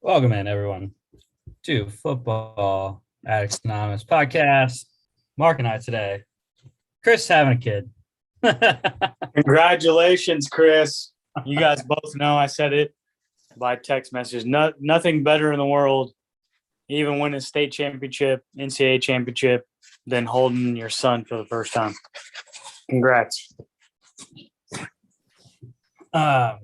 Welcome in, everyone, to Football Addicts Anonymous podcast. Mark and I today. Chris having a kid. Congratulations, Chris. You guys both know I said it by text message. Nothing better in the world, even winning a state championship, NCAA championship, than holding your son for the first time. Congrats. So,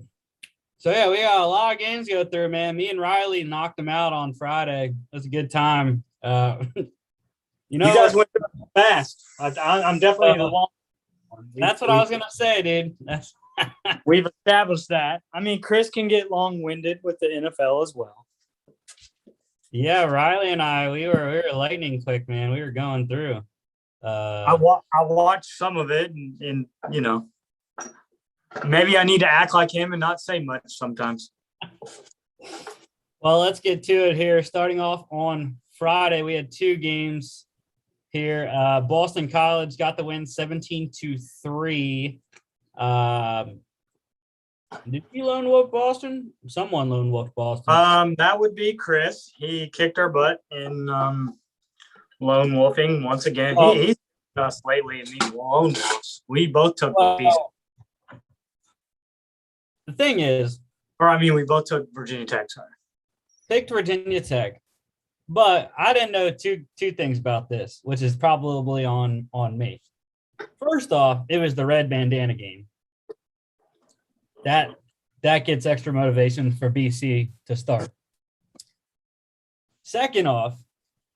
we got a lot of games to go through, man. Me and Riley knocked them out on Friday. It was a good time. You guys went fast. I'm definitely the long one. That's what I was going to say, dude. We've established that. I mean, Chris can get long-winded with the NFL as well. Yeah, Riley and I, we were lightning quick, man. We were going through. I watched some of it, and maybe I need to act like him and not say much sometimes. Well, let's get to it here. Starting off on Friday, we had two games here. Boston College got the win 17-3. Did you lone wolf Boston? Someone lone wolf Boston. That would be Chris. He kicked our butt in lone wolfing once again. He's us lately in these lone wolves. We both took these. The thing is, we both took Virginia Tech. Sorry. Picked Virginia Tech, but I didn't know two things about this, which is probably on me. First off, it was the red bandana game. That gets extra motivation for BC to start. Second off,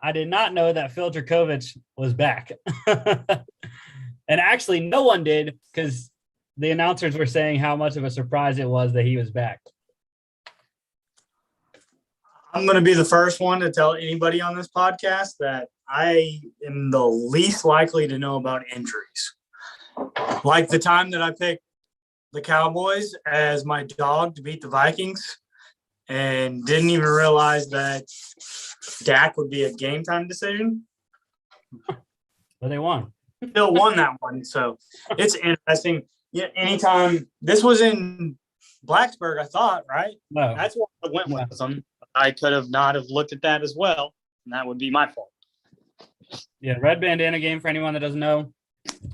I did not know that Phil Dracovic was back. And actually, no one did, because the announcers were saying how much of a surprise it was that he was back. I'm going to be the first one to tell anybody on this podcast that I am the least likely to know about injuries. Like the time that I picked the Cowboys as my dog to beat the Vikings and didn't even realize that Dak would be a game time decision. But they won. Still won that one. So it's interesting. Yeah, anytime this was in Blacksburg, I thought, right? No. That's what I went with them. I could have not have looked at that as well, and that would be my fault. Yeah, red bandana game for anyone that doesn't know.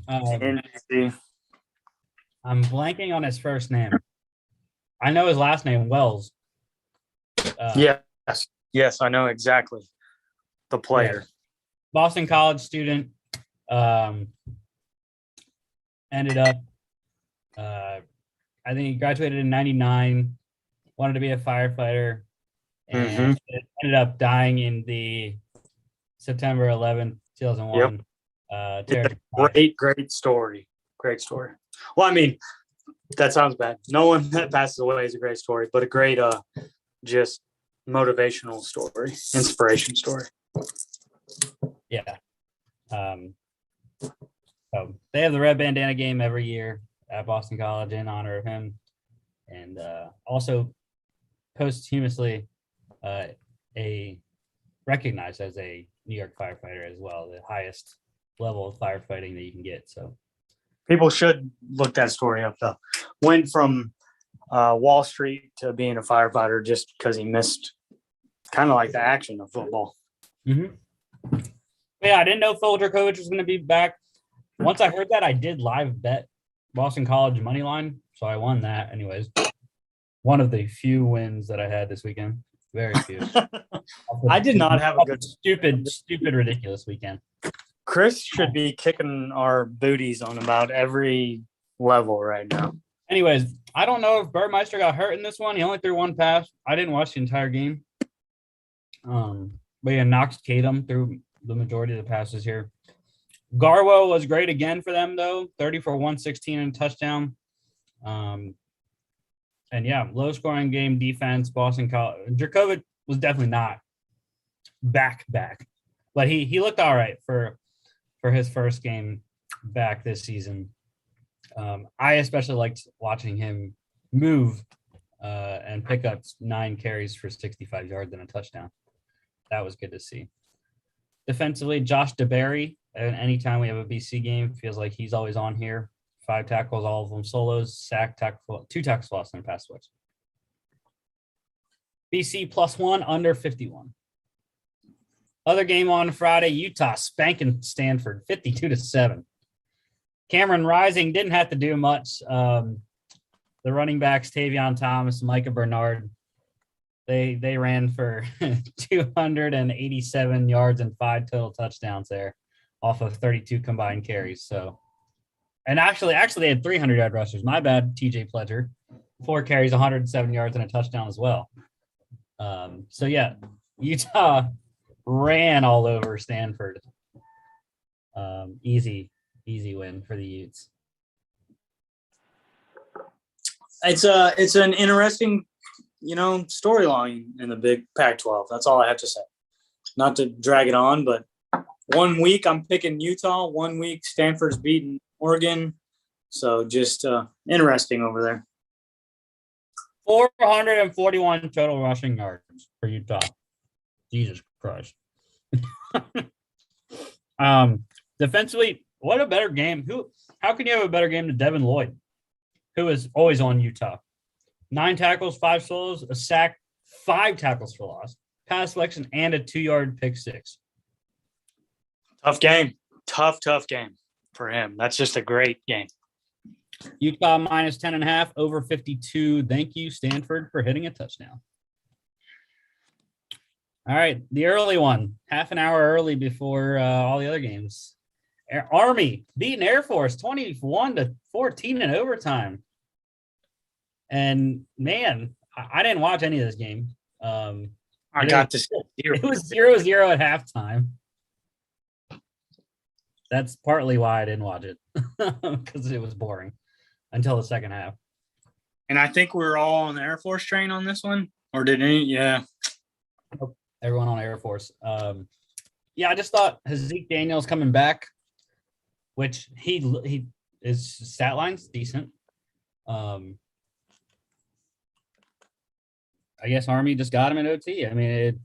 I'm blanking on his first name. I know his last name, Wells. Yes, I know exactly the player. Yeah. Boston College student. Ended up, I think he graduated in 99, wanted to be a firefighter, and ended up dying in the September 11th, 2001. Yep. Great story. Great story. Well, I mean, that sounds bad. No one that passes away is a great story, but a great just motivational story, inspiration story. Yeah. So they have the red bandana game every year at Boston College in honor of him, and also posthumously recognized as a New York firefighter as well, the highest level of firefighting that you can get. So people should look that story up, though. Went from Wall Street to being a firefighter just because he missed kind of like the action of football. Mm-hmm. Yeah, I didn't know Phil Dracovic was going to be back. Once I heard that, I did live bet Boston College money line, so I won that. Anyways, one of the few wins that I had this weekend. Very few. I did not have a good, stupid, ridiculous weekend. Chris should be kicking our booties on about every level right now. Anyways, I don't know if Burmeister got hurt in this one. He only threw one pass. I didn't watch the entire game. But yeah, Knox Kadum threw the majority of the passes here. Garwo was great again for them, though. 30 for 116 and a touchdown. And yeah, low scoring game defense. Boston College. Dracovic was definitely not back, but he looked all right for his first game back this season. I especially liked watching him move and pick up 9 carries for 65 yards and a touchdown. That was good to see. Defensively, Josh DeBerry, anytime we have a BC game, feels like he's always on here 5 tackles, all of them solos, sack, tackle, 2 tackles lost, and a pass switch. BC +1, under 51. Other game on Friday, Utah spanking Stanford 52-7. Cameron Rising didn't have to do much. The running backs, Tavion Thomas, Micah Bernard, they ran for 287 yards and 5 total touchdowns there off of 32 combined carries. So, and actually they had 300-yard rushers. My bad, TJ Pledger. 4 carries, 107 yards and a touchdown as well. So yeah, Utah ran all over Stanford. Easy win for the Utes. It's an interesting, storyline in the Big Pac-12. That's all I have to say. Not to drag it on, but 1 week I'm picking Utah. 1 week Stanford's beating Oregon. So just interesting over there. 441 total rushing yards for Utah. Jesus Christ. Defensively, what a better game. How can you have a better game than Devin Lloyd, who is always on Utah? 9 tackles, 5 solos, a sack, 5 tackles for loss, pass selection, and a 2-yard pick 6. Tough game. Tough game for him. That's just a great game. Utah -10.5, over 52. Thank you, Stanford, for hitting a touchdown. All right, the early one, half an hour early before all the other games. Army beating Air Force 21-14 in overtime. And man, I didn't watch any of this game. I got to see it was 0-0 at halftime. That's partly why I didn't watch it, because it was boring until the second half. And I think we're all on the Air Force train on this one, or did any? Yeah, everyone on Air Force. Yeah, I just thought Zeke Daniels coming back, which he his stat line's decent. I guess Army just got him in OT. I mean,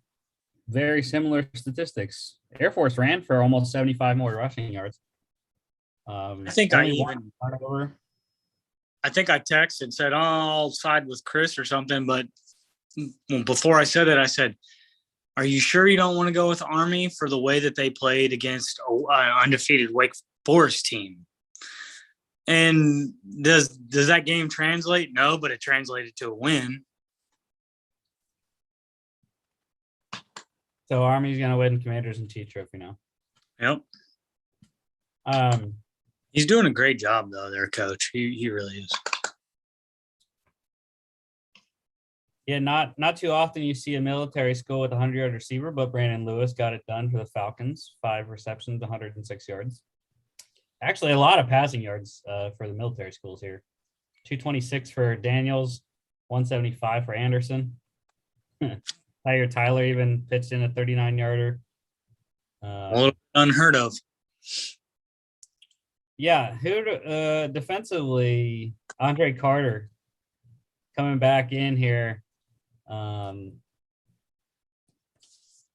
very similar statistics. Air Force ran for almost 75 more rushing yards. I think I texted and said, I'll side with Chris or something. But before I said it, I said, are you sure you don't want to go with Army for the way that they played against an undefeated Wake Forest team? And does that game translate? No, but it translated to a win. So Army's going to win Commanders and Chief Trophy now. Yep. He's doing a great job, though, their coach. He really is. Yeah, not too often you see a military school with a 100-yard receiver, but Brandon Lewis got it done for the Falcons. 5 receptions, 106 yards. Actually, a lot of passing yards for the military schools here. 226 for Daniels, 175 for Anderson. Tyler even pitched in a 39-yarder. Unheard of. Yeah, defensively, Andre Carter coming back in here. Again,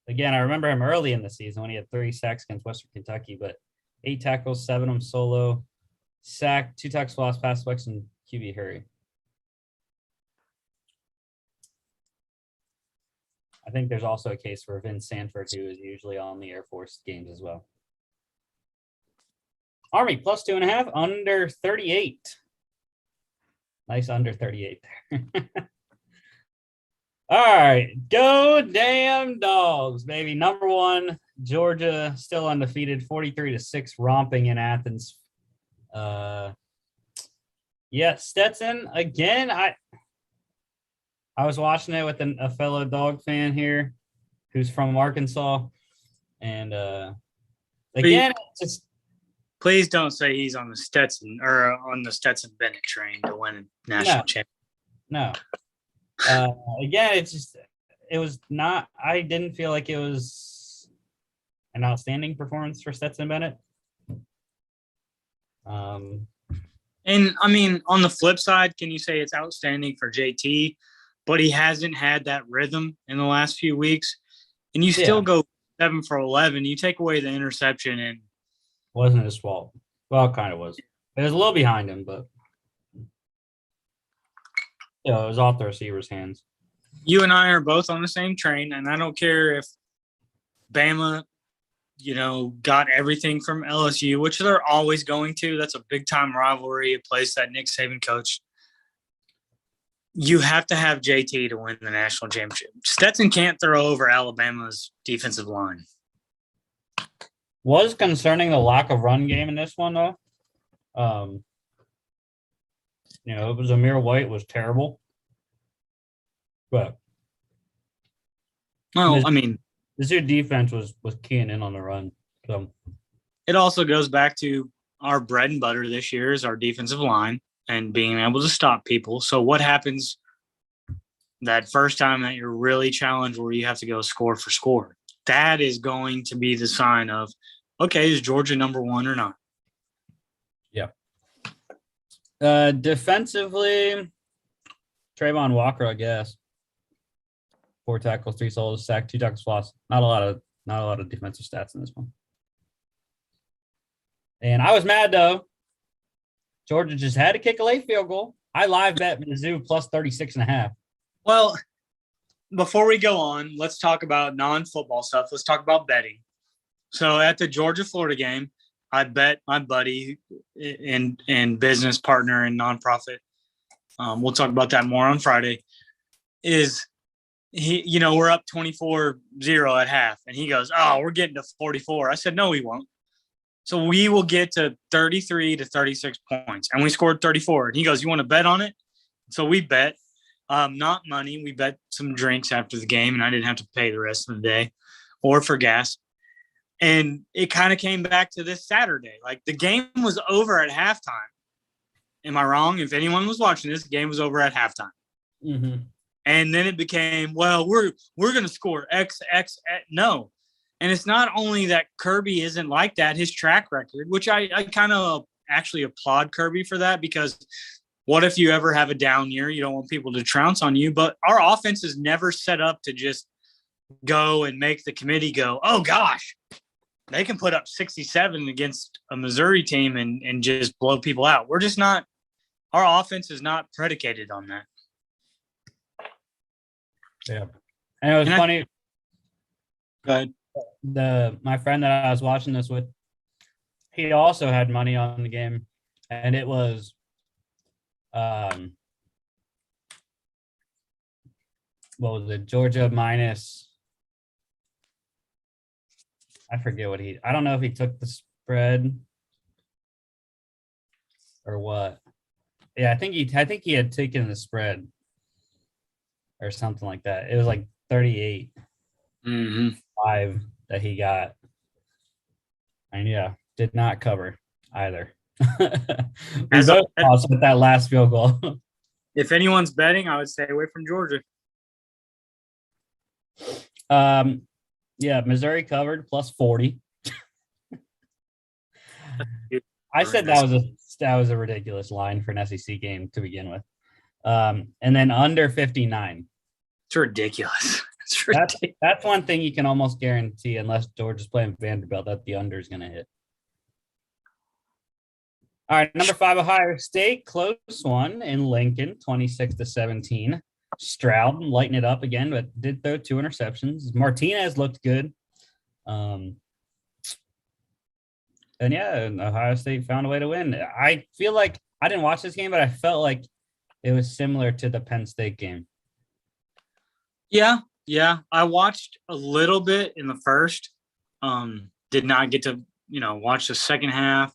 I remember him early in the season when he had 3 sacks against Western Kentucky, but 8 tackles, 7 of them solo, sack, 2 tackles, lost, pass selection, QB hurry. I think there's also a case for Vince Sanford, who is usually on the Air Force games as well. Army +2.5, under 38. Nice under 38 there. All right, go damn dogs, baby. Number 1, Georgia still undefeated, 43-6, romping in Athens. Yeah, Stetson again. I was watching it with a fellow dog fan here who's from Arkansas. And again, please don't say he's on the Stetson or on the Stetson Bennett train to win a national championship. No. Again, I didn't feel like it was an outstanding performance for Stetson Bennett. And I mean, on the flip side, can you say it's outstanding for JT? But he hasn't had that rhythm in the last few weeks. And you still go 7 for 11. You take away the interception and wasn't his fault. Well, it kind of was. It was a little behind him, but it was off the receiver's hands. You and I are both on the same train, and I don't care if Bama, got everything from LSU, which they're always going to. That's a big-time rivalry, a place that Nick Saban coached. You have to have JT to win the national championship. Stetson can't throw over Alabama's defensive line. Was concerning the lack of run game in this one, though. It was Amir White was terrible. But this year defense was keying in on the run. So it also goes back to our bread and butter this year is our defensive line and being able to stop people. So what happens that first time that you're really challenged where you have to go score for score? That is going to be the sign of, okay, is Georgia number one or not? Yeah. Defensively, Trayvon Walker, I guess. 4 tackles, 3 solos, sack, 2 tackles, lost. Not a lot of defensive stats in this one. And I was mad though. Georgia just had to kick a late field goal. I live bet Mizzou plus 36.5. Well, before we go on, let's talk about non-football stuff. Let's talk about betting. So at the Georgia-Florida game, I bet my buddy and business partner and nonprofit. We'll talk about that more on Friday. We're up 24-0 at half, and he goes, "Oh, we're getting to 44." I said, "No, we won't." So we will get to 33 to 36 points, and we scored 34. And he goes, "You want to bet on it?" So we bet, not money. We bet some drinks after the game, and I didn't have to pay the rest of the day or for gas. And it kind of came back to this Saturday. Like the game was over at halftime. Am I wrong? If anyone was watching this, the game was over at halftime. Mm-hmm. And then it became, well, we're going to score X. No. And it's not only that Kirby isn't like that, his track record, which I kind of actually applaud Kirby for that, because what if you ever have a down year? You don't want people to trounce on you. But our offense is never set up to just go and make the committee go, oh, gosh, they can put up 67 against a Missouri team and just blow people out. We're just not – our offense is not predicated on that. Yeah. And it was funny. Go ahead. My friend that I was watching this with, he also had money on the game, and it was what was it? Georgia minus, I forget what I don't know if he took the spread or what. Yeah, I think he had taken the spread or something like that. It was like 38. 5 that he got. And yeah, did not cover either. We both lost with that last field goal. If anyone's betting, I would stay away from Georgia. Yeah, Missouri covered plus 40. I said that was a ridiculous line for an SEC game to begin with. And then under 59. It's ridiculous. That's one thing you can almost guarantee, unless Georgia's playing Vanderbilt, that the under is going to hit. All right, number 5, Ohio State, close one in Lincoln, 26-17. Stroud lighting it up again, but did throw 2 interceptions. Martinez looked good. And yeah, Ohio State found a way to win. I feel like I didn't watch this game, but I felt like it was similar to the Penn State game. Yeah. I watched a little bit in the first. Did not get to, watch the second half.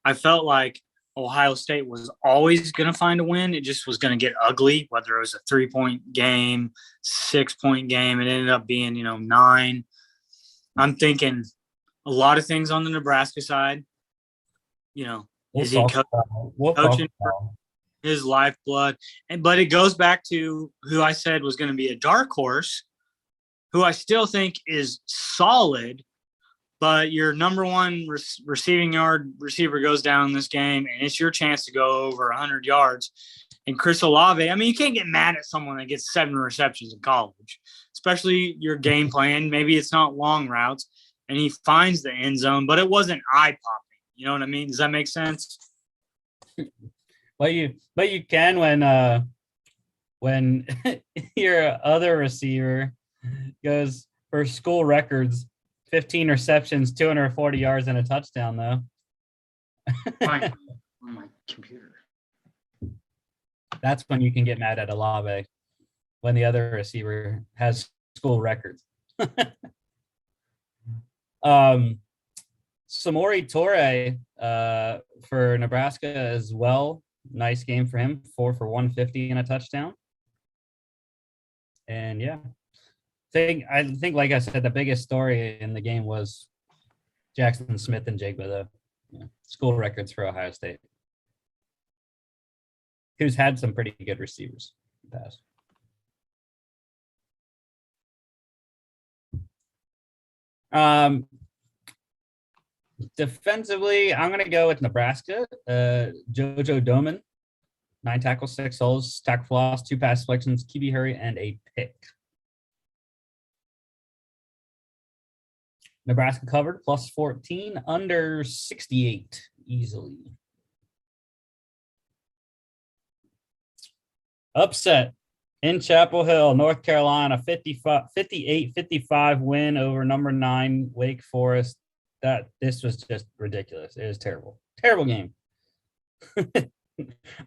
I felt like Ohio State was always going to find a win. It just was going to get ugly, whether it was a 3-point game, 6-point game. It ended up being, 9. I'm thinking a lot of things on the Nebraska side. Is he coaching his lifeblood? But it goes back to who I said was going to be a dark horse, who I still think is solid, but your number one receiving yard receiver goes down in this game, and it's your chance to go over 100 yards. And Chris Olave, you can't get mad at someone that gets 7 receptions in college, especially your game plan. Maybe it's not long routes, and he finds the end zone, but it wasn't eye-popping. You know what I mean? Does that make sense? But you can when your other receiver goes for school records, 15 receptions, 240 yards, and a touchdown, though. On my computer. That's when you can get mad at Olave, when the other receiver has school records. Samori Torre for Nebraska as well. Nice game for him, 4 for 150 and a touchdown. And yeah, I think, like I said, the biggest story in the game was Jackson Smith and Jake Bithell. School records for Ohio State, who's had some pretty good receivers in the past. Defensively, I'm going to go with Nebraska. Jojo Doman, 9 tackles, 6 holes, tackle for loss, 2 pass deflections, QB hurry, and a pick. Nebraska covered, plus 14, under 68 easily. Upset in Chapel Hill, North Carolina, 58-55 win over number 9 Wake Forest. This was just ridiculous. It was terrible. Terrible game.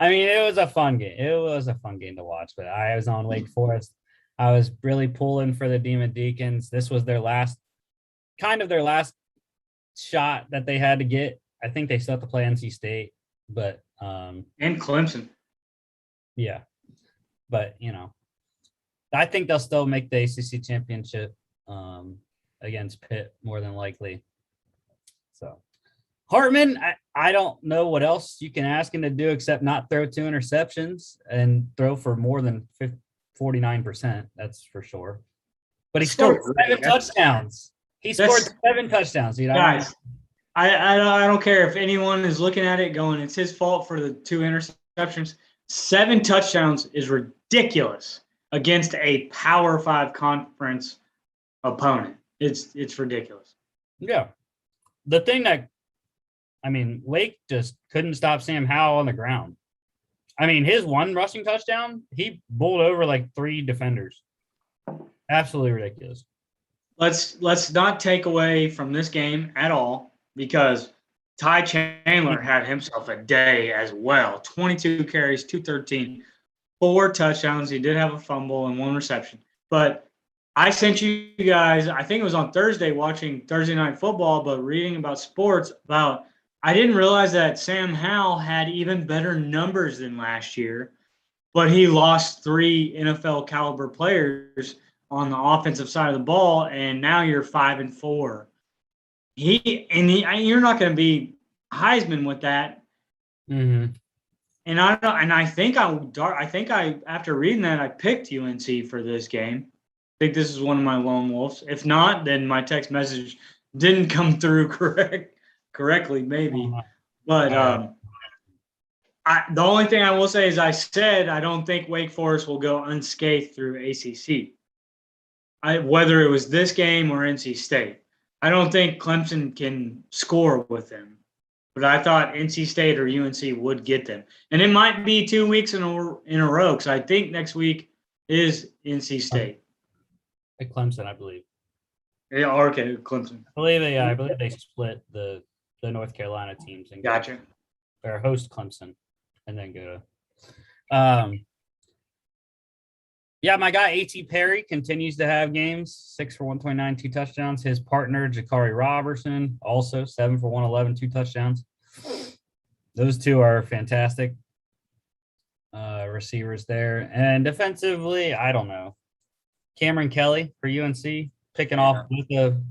I mean, it was a fun game. It was a fun game to watch, but I was on Wake Forest. I was really pulling for the Demon Deacons. This was their last shot that they had to get. I think they still have to play NC State, but and Clemson. Yeah. But, I think they'll still make the ACC championship against Pitt more than likely. So Hartman, I don't know what else you can ask him to do except not throw 2 interceptions and throw for more than 49%. That's for sure. But he scored 7 touchdowns. He scored 7 touchdowns. Guys, I don't care if anyone is looking at it going, it's his fault for the 2 interceptions. 7 touchdowns is ridiculous against a Power 5 conference opponent. It's ridiculous. Yeah. The thing Wake just couldn't stop Sam Howell on the ground. I mean, his 1 rushing touchdown, he bowled over like 3 defenders. Absolutely ridiculous. Let's not take away from this game at all, because Ty Chandler had himself a day as well. 22 carries, 213, 4 touchdowns. He did have a fumble and 1 reception. But I sent you guys, I think it was on Thursday, watching Thursday Night Football, but reading about sports I didn't realize that Sam Howell had even better numbers than last year, but he lost 3 NFL caliber players on the offensive side of the ball, and now you're 5-4. You're not going to be Heisman with that. Mm-hmm. And I think after reading that, I picked UNC for this game. I think this is one of my lone wolves. If not, then my text message didn't come through correctly, maybe. But the only thing I will say is I said I don't think Wake Forest will go unscathed through ACC. Whether it was this game or NC State. I don't think Clemson can score with them. But I thought NC State or UNC would get them. And it might be 2 weeks in a row, because I think next week is NC State. At Clemson, I believe. Yeah, okay, Clemson. I believe they split the North Carolina teams and gotcha. Or host Clemson and then go to yeah, my guy A.T. Perry continues to have games, 6 for 129, 2 touchdowns. His partner, Jakari Robertson, also 7 for 111, 2 touchdowns. Those 2 are fantastic receivers there. And defensively, I don't know. Cameron Kelly for UNC, picking off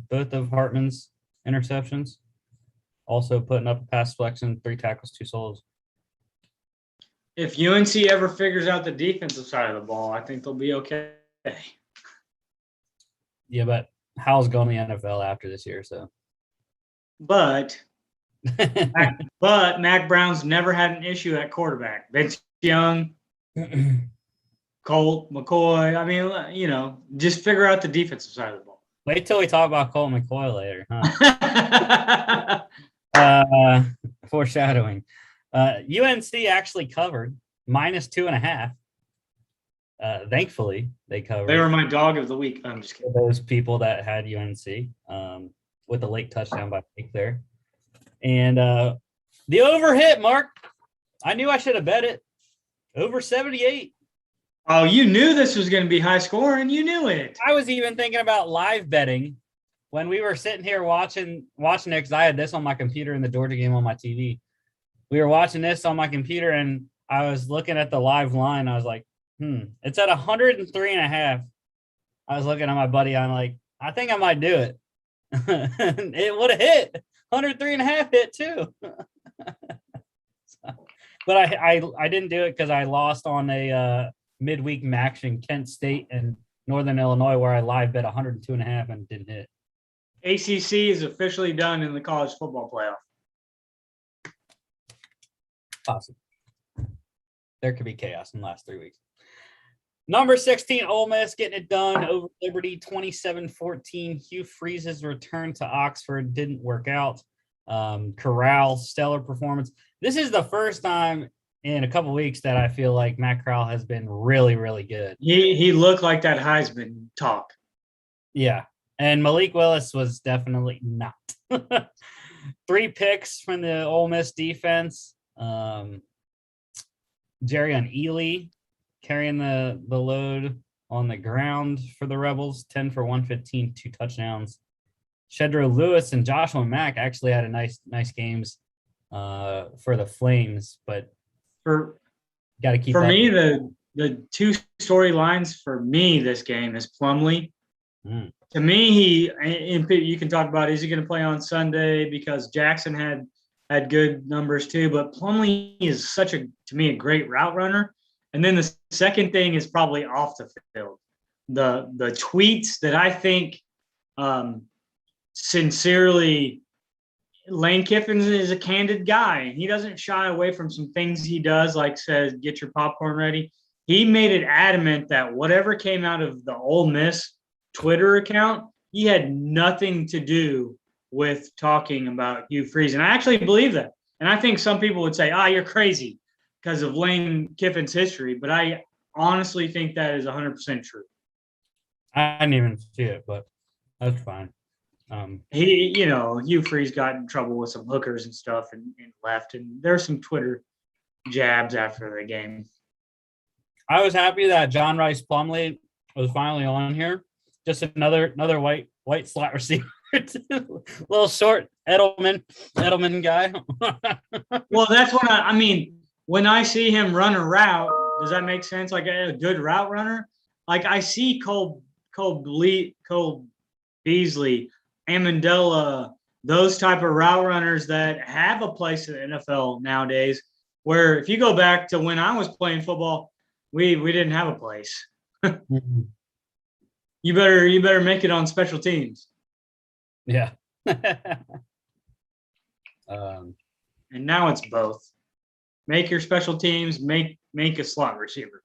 both of Hartman's interceptions. Also putting up a pass deflection, 3 tackles, 2 solos. If UNC ever figures out the defensive side of the ball, I think they'll be okay. Yeah, but Howell's going to the NFL after this year, so. But Mac Brown's never had an issue at quarterback. Vince Young, Colt McCoy. I mean, just figure out the defensive side of the ball. Wait till we talk about Colt McCoy later, huh? Foreshadowing. UNC actually covered -2.5. Thankfully, they covered. They were my dog of the week. I'm just kidding. Those people that had UNC with the late touchdown by Nick there. And the over hit, Mark. I knew I should have bet it. Over 78. Oh, you knew this was going to be high scoring. You knew it. I was even thinking about live betting when we were sitting here watching it, because I had this on my computer and the Georgia game on my TV. We were watching this on my computer, and I was looking at the live line. I was like, it's at 103.5. I was looking at my buddy. I'm like, I think I might do it. It would have hit. 103.5 hit too. But I didn't do it because I lost on a midweek match in Kent State and Northern Illinois where I live bet 102.5 and didn't hit. ACC is officially done in the college football playoff. Possible. There could be chaos in the last 3 weeks. Number 16, Ole Miss getting it done over Liberty, 27-14. Hugh Freeze's return to Oxford didn't work out. Corral, stellar performance. This is the first time in a couple of weeks that I feel like Matt Corral has been really, really good. He looked like that Heisman talk. Yeah, and Malik Willis was definitely not. 3 picks from the Ole Miss defense. Jerry on Ely carrying the load on the ground for the Rebels, 10 for 115, 2 touchdowns. Shedro Lewis and Joshua Mack actually had a nice games for the Flames, but got to keep. For me, the 2 storylines for me this game is Plumlee. To me, you can talk about, is he going to play on Sunday, because Jackson had good numbers too, but Plumlee is to me a great route runner. And then the second thing is probably off the field. The tweets that I think sincerely, Lane Kiffin is a candid guy. He doesn't shy away from some things he does, like says, get your popcorn ready. He made it adamant that whatever came out of the Ole Miss Twitter account, he had nothing to do with talking about Hugh Freeze. And I actually believe that. And I think some people would say, you're crazy because of Lane Kiffin's history. But I honestly think that is 100% true. I didn't even see it, but that's fine. Hugh Freeze got in trouble with some hookers and stuff and left. And there's some Twitter jabs after the game. I was happy that John Rice Plumlee was finally on here. Just another white slot receiver. Little short Edelman guy. Well, that's what I mean. When I see him run a route, does that make sense? Like a good route runner? Like I see Cole Beasley, Amendola, those type of route runners that have a place in the NFL nowadays, where if you go back to when I was playing football, we didn't have a place. You better make it on special teams. Yeah. And now it's both. Make your special teams, make a slot receiver.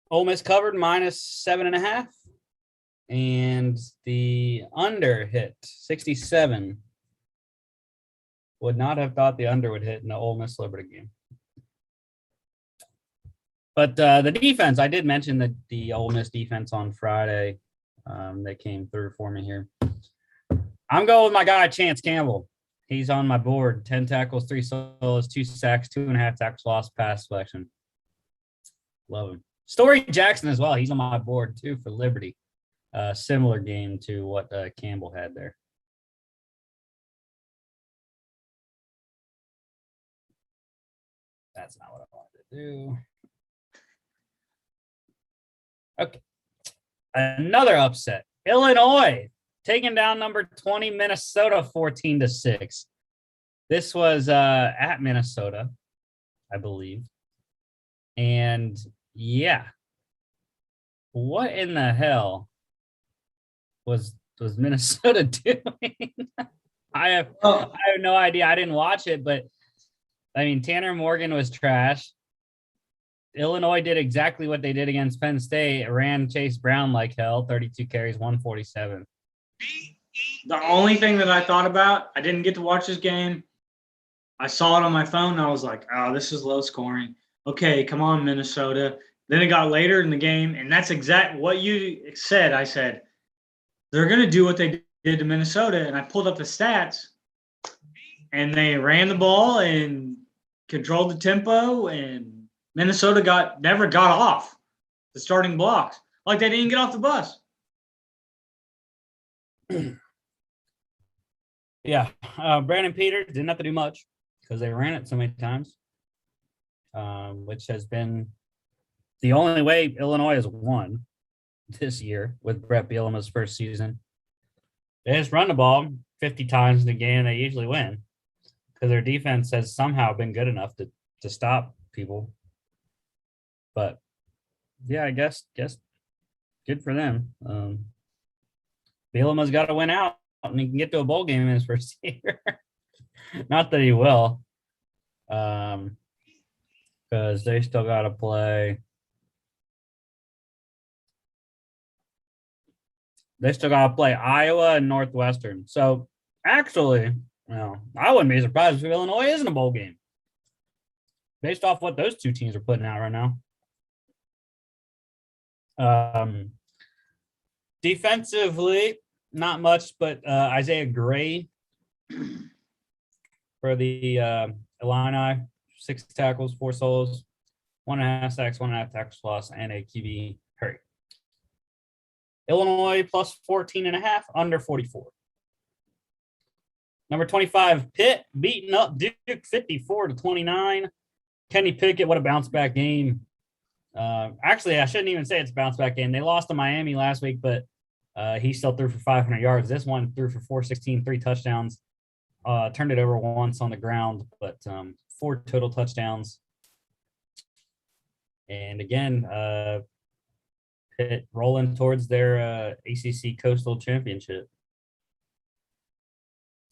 Ole Miss covered -7.5, and the under hit 67. Would not have thought the under would hit in the Ole Miss Liberty game. But the defense, I did mention the Ole Miss defense on Friday. They came through for me here. I'm going with my guy, Chance Campbell. He's on my board. 10 tackles, 3 solos, 2 sacks, 2.5 tackles lost, pass selection. Love him. Story Jackson as well. He's on my board too for Liberty. Similar game to what Campbell had there. That's not what I wanted to do. Okay. Another upset. Illinois taking down number 20 Minnesota 14-6. This was at Minnesota, I believe. And yeah. What in the hell was Minnesota doing? I have no idea. I didn't watch it, but I mean, Tanner Morgan was trash. Illinois did exactly what they did against Penn State. Ran Chase Brown like hell, 32 carries, 147. The only thing that I thought about, I didn't get to watch this game. I saw it on my phone, and I was like, oh, this is low scoring. Okay, come on, Minnesota. Then it got later in the game, and that's exactly what you said. I said, they're going to do what they did to Minnesota, and I pulled up the stats, and they ran the ball and controlled the tempo, and Minnesota never got off the starting blocks. Like they didn't get off the bus. Yeah, Brandon Peters didn't have to do much because they ran it so many times, which has been the only way Illinois has won this year with Brett Bielema's first season. They just run the ball 50 times in the game. They usually win because their defense has somehow been good enough to stop people. But yeah, I guess good for them. Bielema's got to win out, and he can get to a bowl game in his first year. Not that he will, because they still got to play. They still got to play Iowa and Northwestern. So actually, I wouldn't be surprised if Illinois isn't a bowl game, based off what those two teams are putting out right now. Defensively, not much, but Isaiah Gray for the Illini, 6 tackles, 4 solos, 1.5 sacks, 1.5 tackles loss, and a QB hurry. Illinois plus 14.5, under 44. Number 25, Pitt beating up Duke 54-29. Kenny Pickett, what a bounce back game. Actually, I shouldn't even say it's a bounce back game. They lost to Miami last week, but he still threw for 500 yards. This one threw for 416, 3 touchdowns. Turned it over once on the ground, but 4 total touchdowns. And again, Pitt rolling towards their ACC Coastal Championship.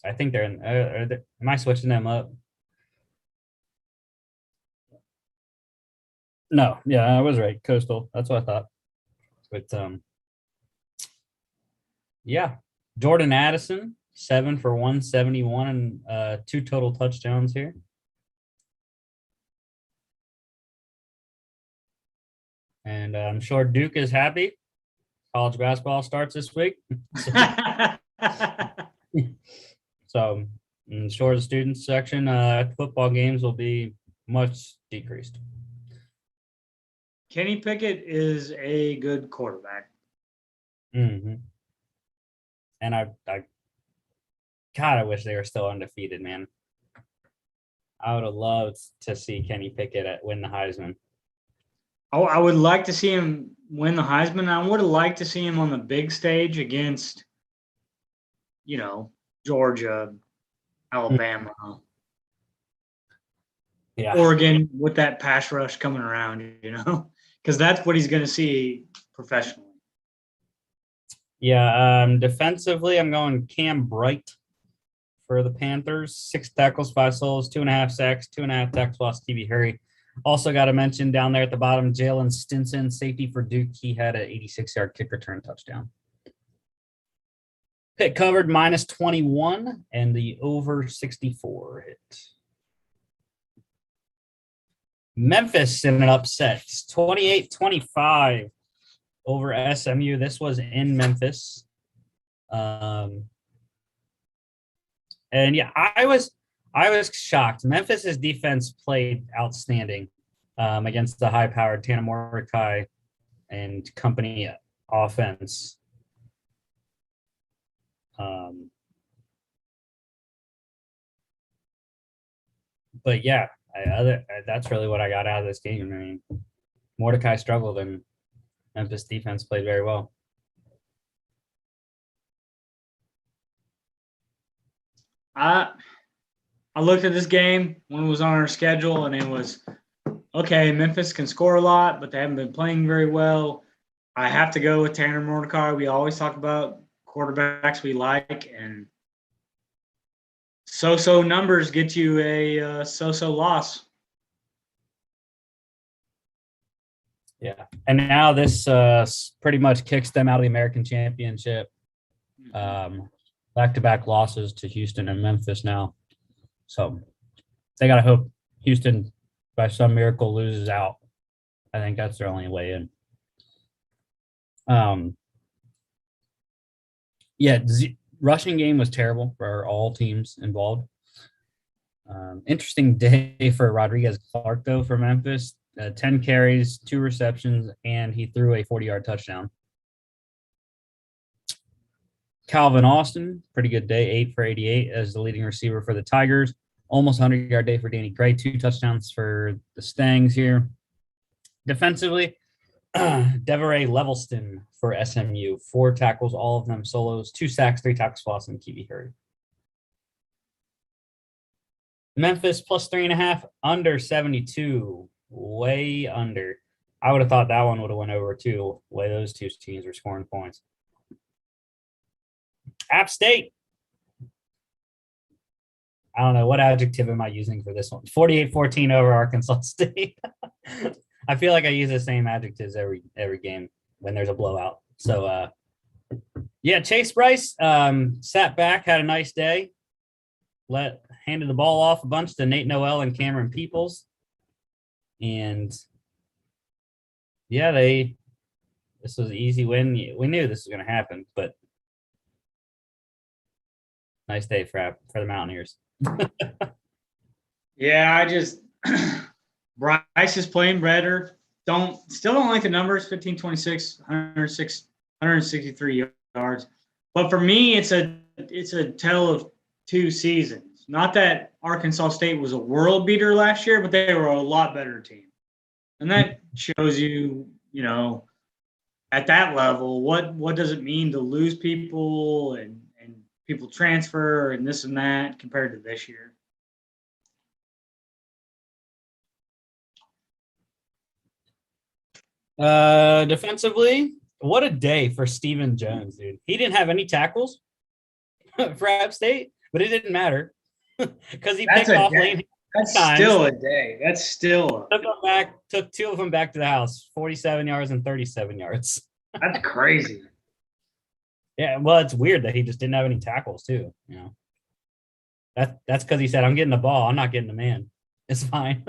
I think they're in. Am I switching them up? No, yeah, I was right. Coastal. That's what I thought. But yeah, Jordan Addison, 7 for 171 and 2 total touchdowns here. And I'm sure Duke is happy. College basketball starts this week. So I'm sure the students section football games will be much decreased. Kenny Pickett is a good quarterback. Mm-hmm. And I wish they were still undefeated, man. I would have loved to see Kenny Pickett win the Heisman. Oh, I would like to see him win the Heisman. I would have liked to see him on the big stage against, Georgia, Alabama, Oregon with that pass rush coming around, because that's what he's going to see professionally. Yeah, defensively, I'm going Cam Bright for the Panthers. 6 tackles, 5 solos, 2.5 sacks, 2.5 tackles lost, TV Hurry. Also got to mention down there at the bottom, Jalen Stinson, safety for Duke. He had an 86-yard kick return touchdown. Pitt covered minus 21, and the over 64 hit. Memphis in an upset, 28-25 over SMU. This was in Memphis. And yeah, I was shocked. Memphis's defense played outstanding against the high-powered Tana Mordecai and company offense. But yeah, that's really what I got out of this game. I mean, Mordecai struggled, and Memphis defense played very well. I looked at this game when it was on our schedule, and it was, okay, Memphis can score a lot, but they haven't been playing very well. I have to go with Tanner Mordecai. We always talk about quarterbacks we like, and so-so numbers get you a so-so loss. Yeah. And now this pretty much kicks them out of the American Championship. Back-to-back losses to Houston and Memphis now. So they got to hope Houston, by some miracle, loses out. I think that's their only way in. Rushing game was terrible for all teams involved. Interesting day for Rodriguez Clark, though, for Memphis. 10 carries, 2 receptions, and he threw a 40-yard touchdown. Calvin Austin, pretty good day, 8 for 88 as the leading receiver for the Tigers. Almost 100-yard day for Danny Gray, 2 touchdowns for the Stangs here. Defensively, Deveray Levelston for SMU, 4 tackles, all of them solos, 2 sacks, 3 tackles for Austin, Kiwi Hurd. Memphis plus 3.5, under 72, way under. I would have thought that one would have went over too, the way those two teams were scoring points. App State. I don't know. What adjective am I using for this one? 48-14 over Arkansas State. I feel like I use the same adjectives every game when there's a blowout. So, Chase Bryce sat back, had a nice day. Handed the ball off a bunch to Nate Noel and Cameron Peoples. And, this was an easy win. We knew this was going to happen, but nice day for the Mountaineers. Bryce is playing better. Still don't like the numbers, 15-26, 163 yards. But for me, it's a tale of 2 seasons. Not that Arkansas State was a world beater last year, but they were a lot better team. And that shows you, at that level, what does it mean to lose people and people transfer and this and that compared to this year. Defensively, what a day for Stephen Jones, dude. He didn't have any tackles for App State, but it didn't matter because he picked off lane. That's still a day. That's still took 2 of them back to the house, 47 yards and 37 yards. That's crazy. Yeah, well, it's weird that he just didn't have any tackles too. That's because he said, "I'm getting the ball. I'm not getting the man. It's fine."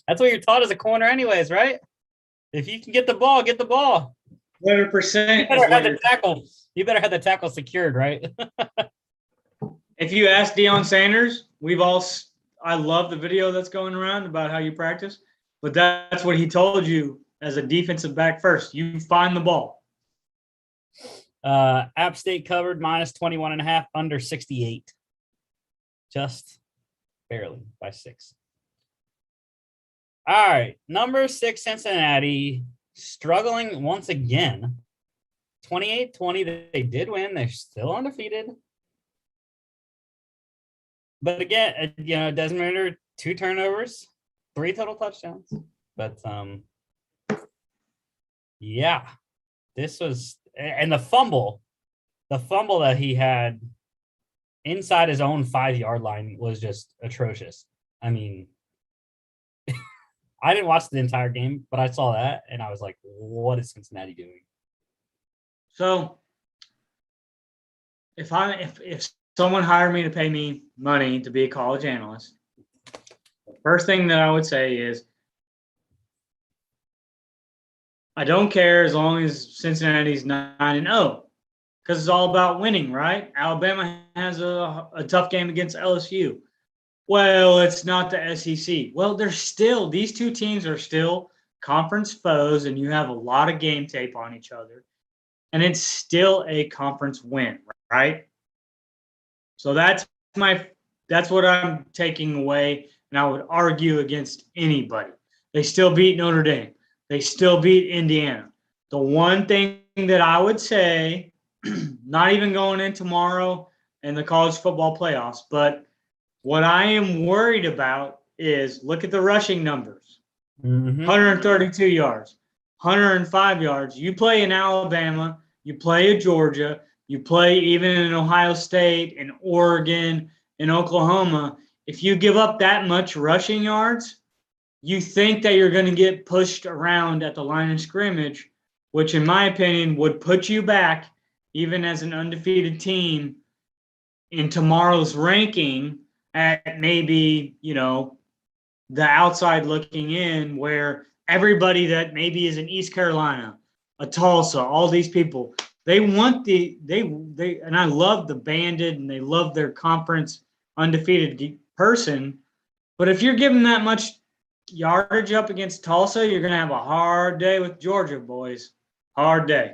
That's what you're taught as a corner, anyways, right? If you can get the ball, get the ball. 100%. You better have the tackle secured, right? If you ask Deion Sanders, I love the video that's going around about how you practice, but that's what he told you as a defensive back first. You find the ball. App State covered minus 21.5, under 68. Just barely by 6. All right. Number 6, Cincinnati, struggling once again. 28-20, they did win. They're still undefeated. But again, Desmond Ridder, 2 turnovers, 3 total touchdowns. But, this was – and the fumble that he had inside his own 5-yard line was just atrocious. I mean, I didn't watch the entire game, but I saw that, and I was like, what is Cincinnati doing? So if someone hired me to pay me money to be a college analyst, the first thing that I would say is I don't care as long as Cincinnati's 9-0 because it's all about winning, right? Alabama has a tough game against LSU. Well, it's not the SEC. Well, these 2 teams are still conference foes, and you have a lot of game tape on each other, and it's still a conference win, right? So that's what I'm taking away, and I would argue against anybody. They still beat Notre Dame. They still beat Indiana. The one thing that I would say, not even going in tomorrow in the college football playoffs, but what I am worried about is look at the rushing numbers. 132 yards, 105 yards. You play in Alabama, you play in Georgia, you play even in Ohio State, in Oregon, in Oklahoma. If you give up that much rushing yards, you think that you're going to get pushed around at the line of scrimmage, which in my opinion would put you back, even as an undefeated team, in tomorrow's ranking at maybe, the outside looking in, where everybody that maybe is in East Carolina, a Tulsa, all these people, they want and I love the banded and they love their conference undefeated person. But if you're giving that much yardage up against Tulsa, you're going to have a hard day with Georgia, boys. Hard day.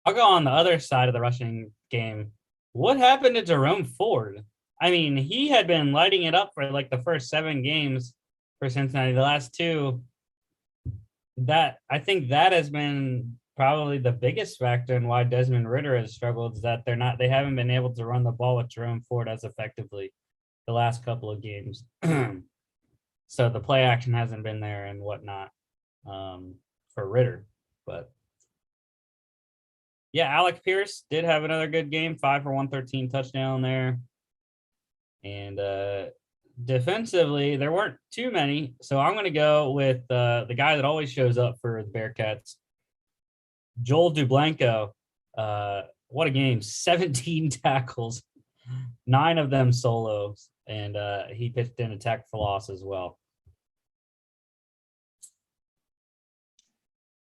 I'll go on the other side of the rushing game. What happened to Jerome Ford? I mean, he had been lighting it up for like the first 7 games for Cincinnati. The last 2, I think that has been probably the biggest factor in why Desmond Ridder has struggled, is that they haven't been able to run the ball with Jerome Ford as effectively the last couple of games. So the play action hasn't been there and whatnot for Ridder. But yeah, Alec Pierce did have another good game, 5 for 113 touchdown there. And defensively, there weren't too many. So I'm going to go with the guy that always shows up for the Bearcats, Joel Dublanko. What a game. 17 tackles, 9 of them solos. And he pitched in a tackle for loss as well.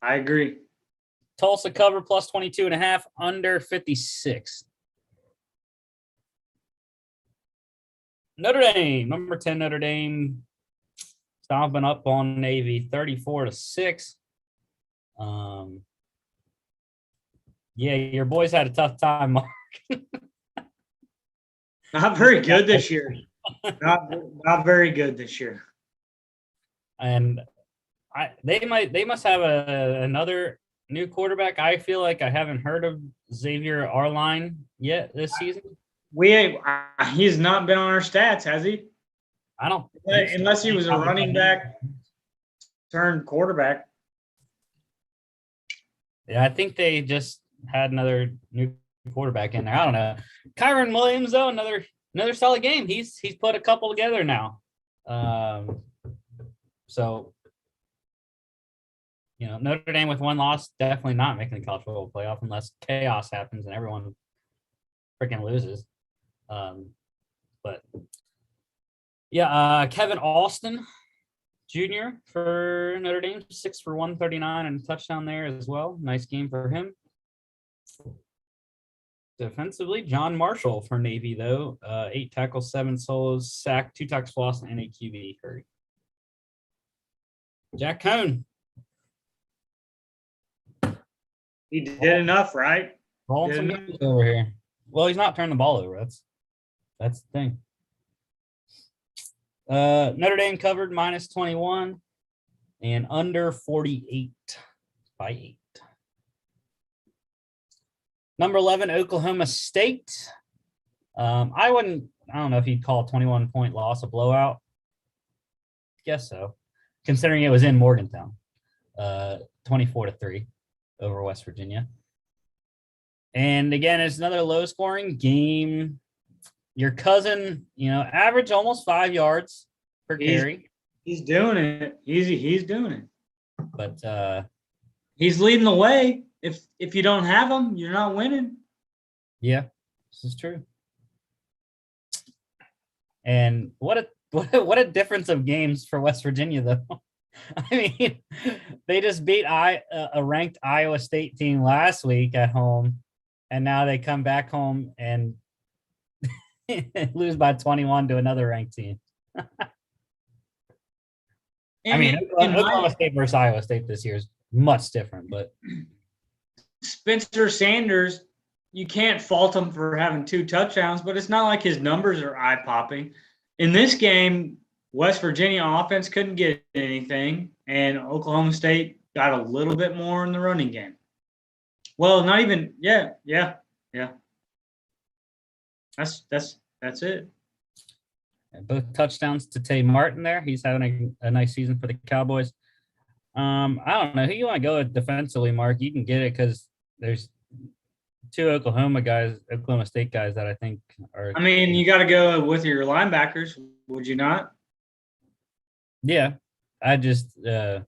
I agree. Tulsa cover plus 22.5, under 56. Notre Dame, number 10 Notre Dame, stomping up on Navy 34-6. Yeah, your boys had a tough time, Mark. Not very good this year. Not very good this year. And they must have another new quarterback. I feel like I haven't heard of Xavier Arline yet this season. He's not been on our stats, has he? I don't. Unless he was a running back turned quarterback. Yeah, I think they just had another new quarterback in there. I don't know. Kyron Williams, though, another solid game. He's put a couple together now. So, Notre Dame with 1 loss, definitely not making the college football playoff unless chaos happens and everyone freaking loses. But yeah, Kevin Austin Jr. for Notre Dame, 6 for 139 and a touchdown there as well. Nice game for him. Defensively, John Marshall for Navy, though, 8 tackles, 7 solos, sack, 2 tackles for loss, and a QB hurry. Jack Cohn. He did enough, right? Rolling some games over here. Well, he's not turning the ball over. That's the thing. Notre Dame covered minus 21 and under 48 by 8. Number 11, Oklahoma State. I don't know if you'd call a 21-point loss a blowout. Guess so, considering it was in Morgantown. 24-3 over West Virginia. And again, it's another low-scoring game. Your cousin, average almost 5 yards per carry. He's doing it. He's doing it. But he's leading the way. If you don't have him, you're not winning. Yeah, this is true. And what a difference of games for West Virginia, though. I mean, they just beat a ranked Iowa State team last week at home, and now they come back home and lose by 21 to another ranked team. Oklahoma State versus Iowa State this year is much different, but Spencer Sanders, you can't fault him for having 2 touchdowns, but it's not like his numbers are eye-popping. In this game, West Virginia offense couldn't get anything, and Oklahoma State got a little bit more in the running game. Well, not even, yeah. That's it. Both touchdowns to Tay Martin there. He's having a nice season for the Cowboys. I don't know who you want to go with defensively, Mark. You can get it because there's 2 Oklahoma State guys that I think are. I mean, you got to go with your linebackers, would you not? Yeah, I just Devin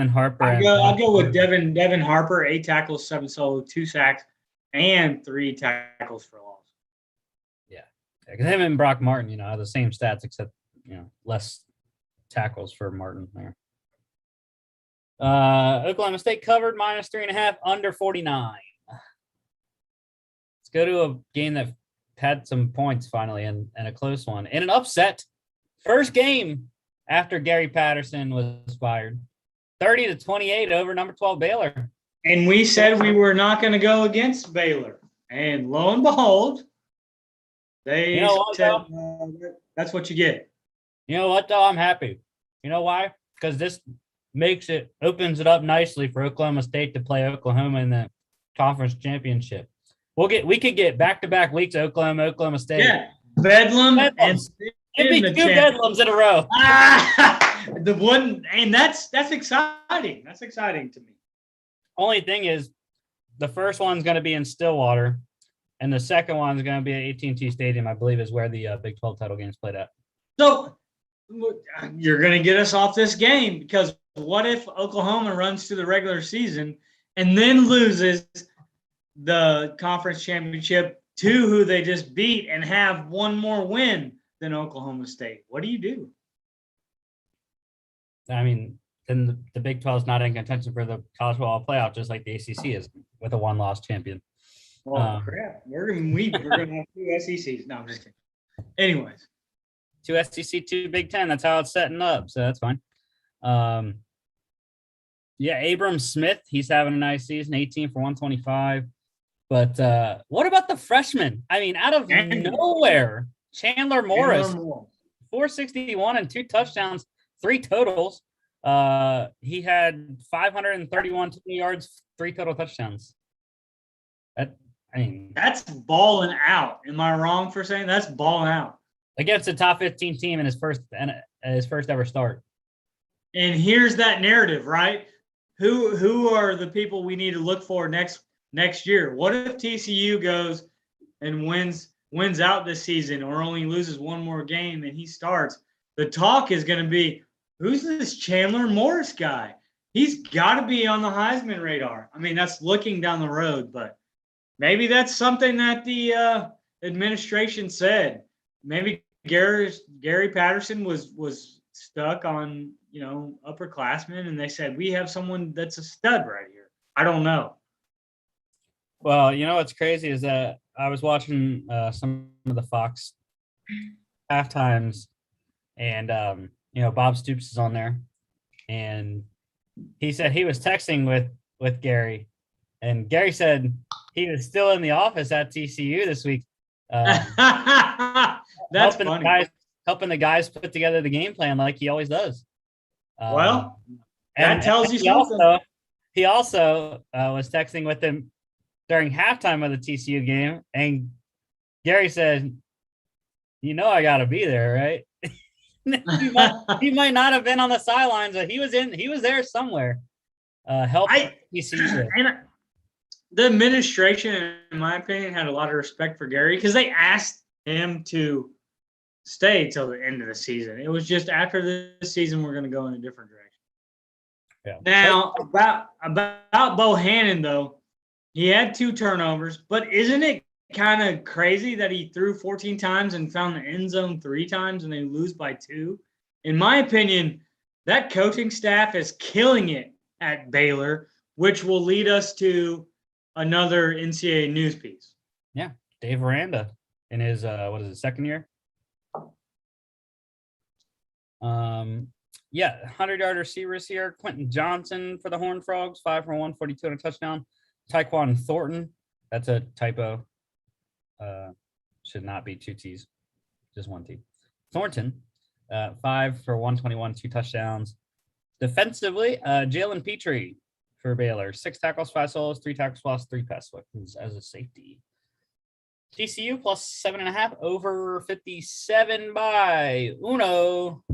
Harper. I'd go with Devin Harper, 8 tackles, 7 solo, 2 sacks, and 3 tackles for loss. Yeah, because him and Brock Martin, have the same stats except less tackles for Martin there. Oklahoma State covered -3.5, under 49. Let's go to a game that had some points finally and a close one. In an upset, first game after Gary Patterson was fired, 30-28 over number 12 Baylor. And we said we were not going to go against Baylor. And lo and behold, they said, that's what you get. You know what, though? I'm happy. You know why? Because this opens it up nicely for Oklahoma State to play Oklahoma in the conference championship. We could get back-to-back weeks of Oklahoma State. Yeah, Bedlam and it'd be 2 Bedlams in a row. The one, and that's exciting. That's exciting to me. Only thing is, the first one's going to be in Stillwater, and the second one's going to be at AT&T Stadium, I believe, is where the Big 12 title game's played at. So you're going to get us off this game, because what if Oklahoma runs to the regular season and then loses the conference championship to who they just beat and have one more win than Oklahoma State? What do you do? I mean, then the Big 12 is not in contention for the college football playoff, just like the ACC is with a one-loss champion. Well, crap. We're gonna have 2 SECs. No, I'm just kidding. Anyways. 2 SEC, 2 Big 10. That's how it's setting up, so that's fine. Abram Smith, he's having a nice season, 18 for 125. But what about the freshman? I mean, out of nowhere, Chandler Morris, 461 and 2 touchdowns, 3 totals. He had 531 yards, 3 total touchdowns. That's balling out. Am I wrong for saying that's balling out? Against a top 15 team in his first ever start. And here's that narrative, right? Who are the people we need to look for next year? What if TCU goes and wins out this season, or only loses one more game and he starts? The talk is going to be, who's this Chandler Morris guy? He's got to be on the Heisman radar. I mean, that's looking down the road, but maybe that's something that the administration said. Maybe Gary Patterson was stuck on, upperclassmen, and they said, we have someone that's a stud right here. I don't know. Well, what's crazy is that I was watching some of the Fox halftimes, and Bob Stoops is on there, and he said he was texting with Gary, and Gary said he was still in the office at TCU this week. That's funny. Helping the guys put together the game plan like he always does. Well, that tells you something. He also was texting with him during halftime of the TCU game, and Gary said, I got to be there, right? he might not have been on the sidelines, but he was there somewhere. Helping TCU. And the administration, in my opinion, had a lot of respect for Gary because they asked him to stay till the end of the season. It was just after this season we're going to go in a different direction. Yeah. Now, about Bohannon, though, he had 2 turnovers, but isn't it kind of crazy that he threw 14 times and found the end zone 3 times and they lose by 2? In my opinion, that coaching staff is killing it at Baylor, which will lead us to another NCAA news piece. Yeah, Dave Aranda in his second year? 100-yard receivers here. Quentin Johnson for the Horned Frogs, 5 for 142 and a touchdown. Tyquan Thornton, that's a typo. Should not be 2 T's, just 1 T. Thornton, 5 for 121, 2 touchdowns. Defensively, Jalen Petrie for Baylor, 6 tackles, 5 solos, 3 tackles, lost, 3 pass weapons as a safety. TCU plus 7.5 over 57 by Uno.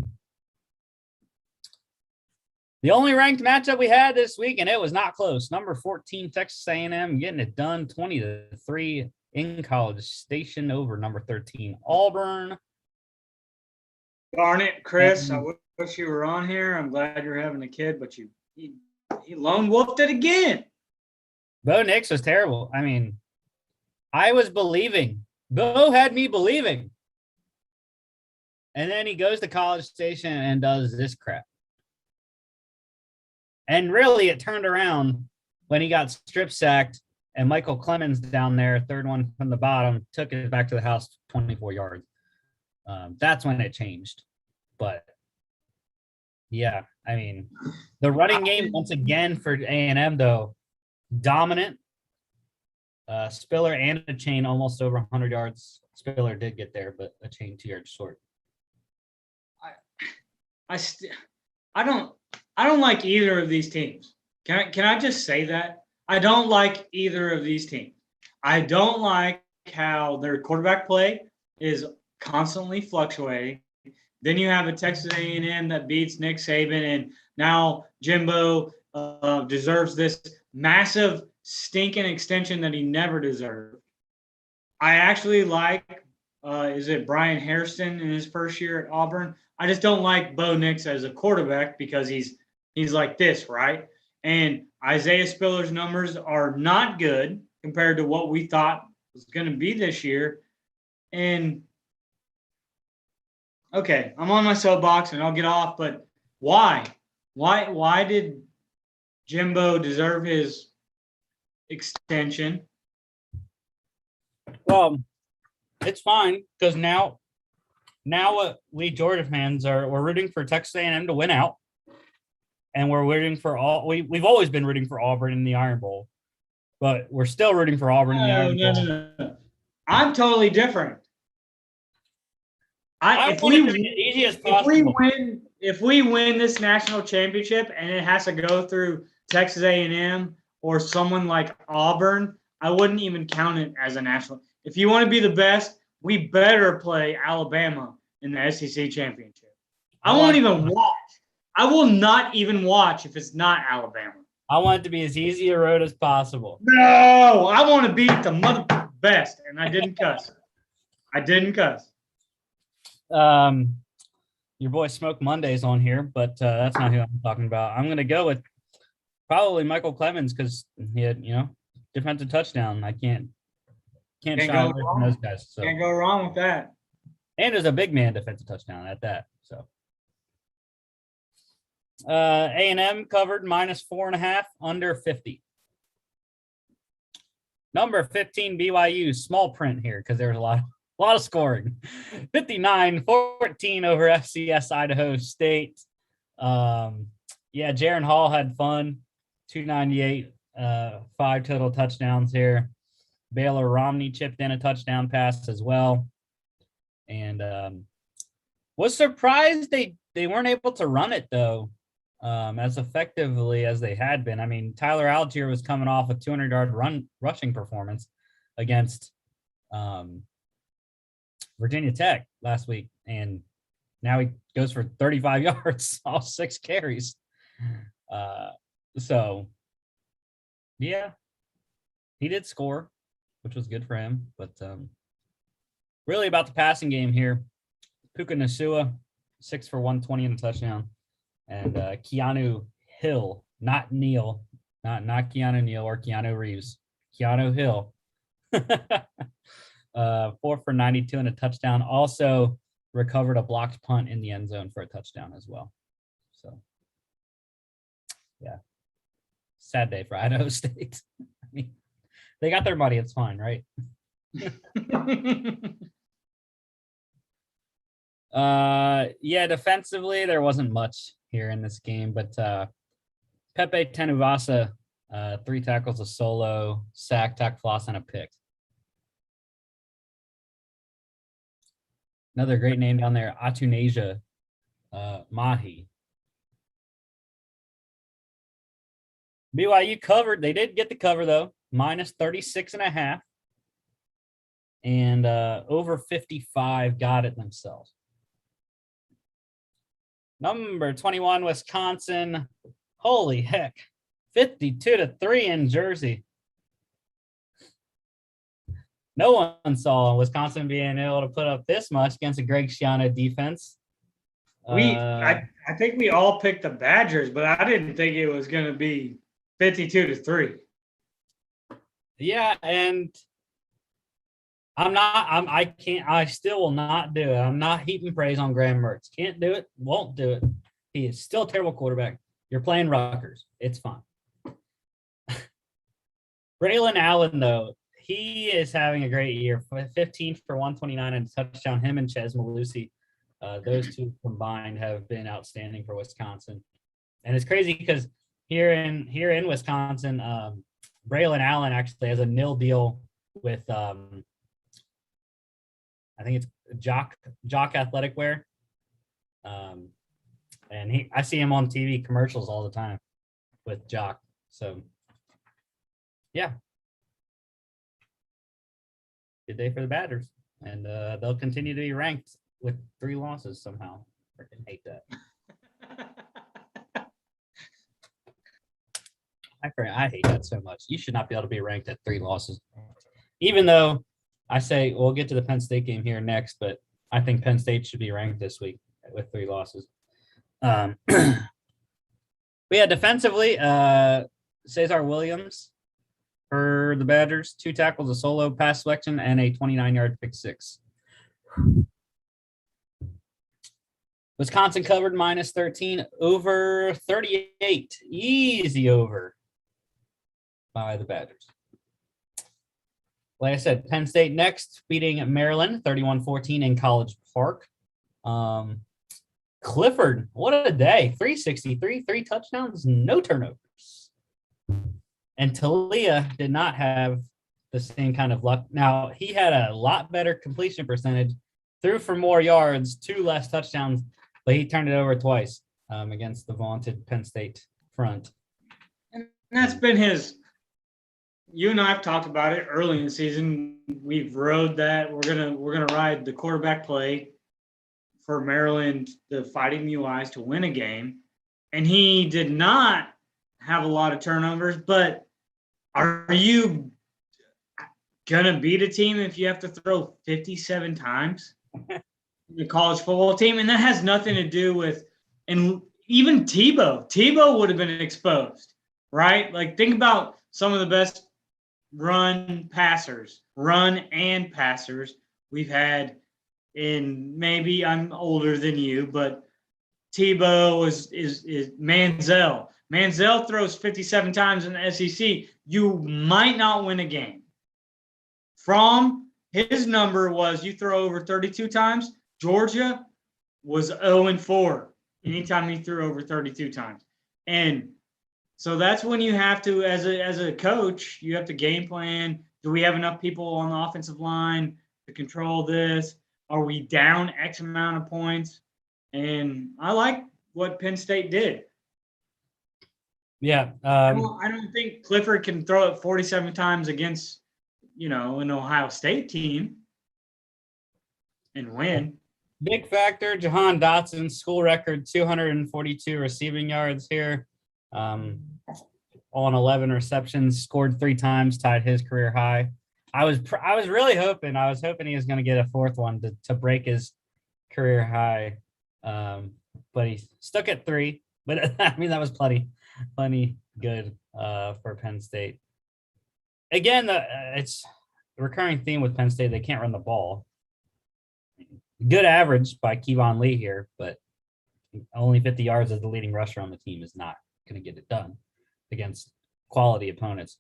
The only ranked matchup we had this week, and it was not close. Number 14, Texas A&M, getting it done 20-3 in College Station over number 13, Auburn. Darn it, Chris. I wish you were on here. I'm glad you're having a kid, but he lone wolfed it again. Bo Nix was terrible. I mean, I was believing. Bo had me believing. And then he goes to College Station and does this crap. And really, it turned around when he got strip sacked and Michael Clemens down there, third one from the bottom, took it back to the house 24 yards. That's when it changed. But, yeah, I mean, the running game, once again, for A&M, though, dominant. Spiller and a chain almost over 100 yards. Spiller did get there, but a chain 2 yards short. I don't like either of these teams. Can I just say that? I don't like either of these teams. I don't like how their quarterback play is constantly fluctuating. Then you have a Texas A&M that beats Nick Saban, and now Jimbo deserves this massive stinking extension that he never deserved. I actually like, is it Brian Hairston in his first year at Auburn? I just don't like Bo Nix as a quarterback because he's like this, right? And Isaiah Spiller's numbers are not good compared to what we thought was going to be this year. And okay, I'm on my soapbox and I'll get off, but why? Why did Jimbo deserve his extension? Well, it's fine because now we Georgia fans we're rooting for Texas A&M to win out, and we're rooting for we've always been rooting for Auburn in the Iron Bowl, but we're still rooting for Auburn in the Iron Bowl. No. I'm totally different. If we win this national championship and it has to go through Texas A&M or someone like Auburn, I wouldn't even count it as a national. If you want to be the best, we better play Alabama in the SEC championship. I won't even watch. I will not even watch if it's not Alabama. I want it to be as easy a road as possible. No, I want to beat the mother best, and I didn't cuss. Your boy Smoke Monday's on here, but that's not who I'm talking about. I'm going to go with probably Michael Clemens because he had, defensive touchdown. I can't shy away from those guys. So. Can't go wrong with that. And there's a big man defensive touchdown at that. So A&M covered -4.5 under 50. Number 15 BYU, small print here because there's a lot of scoring. 59-14 over FCS Idaho State. Jaron Hall had fun. 298, 5 total touchdowns here. Baylor Romney chipped in a touchdown pass as well. And was surprised they weren't able to run it, though, as effectively as they had been. I mean, Tyler Algier was coming off a 200-yard rushing performance against Virginia Tech last week, and now he goes for 35 yards off 6 carries. So, yeah, he did score, which was good for him. But really about the passing game here, Puka Nacua, 6 for 120 and a touchdown. And Keanu Hill, not Neal, not Keanu Neal or Keanu Reeves, Keanu Hill. 4 for 92 and a touchdown. Also recovered a blocked punt in the end zone for a touchdown as well. So, yeah. Sad day for Idaho State. I mean, they got their money. It's fine, right? Defensively, there wasn't much here in this game, but Pepe Tenuvasa, 3 tackles, a solo, sack, floss, and a pick. Another great name down there, Atunasia Mahi. BYU covered. They did get the cover, though, -36.5. And over 55 got it themselves. Number 21, Wisconsin. Holy heck. 52-3 in Jersey. No one saw Wisconsin being able to put up this much against a Greg Schiano defense. I think we all picked the Badgers, but I didn't think it was going to be 52-3. Yeah, and I still will not do it. I'm not heaping praise on Graham Mertz. Can't do it, won't do it. He is still a terrible quarterback. You're playing Rutgers. It's fine. Braylon Allen, though, he is having a great year. 15 for 129 and a touchdown. Him and Ches Malusi, those two combined have been outstanding for Wisconsin. And it's crazy because here in Wisconsin, Braylon Allen actually has a nil deal with I think it's Jock Athletic Wear. And I see him on TV commercials all the time with Jock. So yeah. Good day for the Badgers. And they'll continue to be ranked with 3 losses somehow. Freaking hate that. I hate that so much. You should not be able to be ranked at 3 losses. Even though I say we'll get to the Penn State game here next, but I think Penn State should be ranked this week with 3 losses. But yeah, defensively, Cesar Williams for the Badgers, 2 tackles, a solo pass selection, and a 29-yard pick 6. Wisconsin covered -13, over 38. Easy over by the Badgers. Like I said, Penn State next, beating Maryland 31-14 in College Park. Clifford, what a day. 363, 3 touchdowns, no turnovers. And Talia did not have the same kind of luck. Now, he had a lot better completion percentage, threw for more yards, 2 less touchdowns, but he turned it over twice against the vaunted Penn State front. And that's been his – you and I have talked about it early in the season. We've rode that. We're gonna ride the quarterback play for Maryland, the Fighting Muleys, to win a game. And he did not have a lot of turnovers, but are you going to beat a team if you have to throw 57 times? The college football team, and that has nothing to do with – and even Tebow would have been exposed, right? Like, think about some of the best run and passers we've had in – maybe I'm older than you, but Tebow is Manziel. Manziel throws 57 times in the SEC. You might not win a game. From his number was you throw over 32 times. Georgia was 0-4 anytime he threw over 32 times. And so that's when you have to, as a coach, you have to game plan. Do we have enough people on the offensive line to control this? Are we down X amount of points? And I like what Penn State did. Yeah. I don't think Clifford can throw it 47 times against, an Ohio State team and win. Big factor, Jahan Dotson, school record 242 receiving yards here. On 11 receptions, scored 3 times, tied his career high. I was really hoping he was going to get a 4th one to break his career high. But he stuck at 3. But I mean, that was plenty good for Penn State. Again, it's a recurring theme with Penn State. They can't run the ball. Good average by Kevon Lee here, but only 50 yards as the leading rusher on the team is not going to get it done against quality opponents.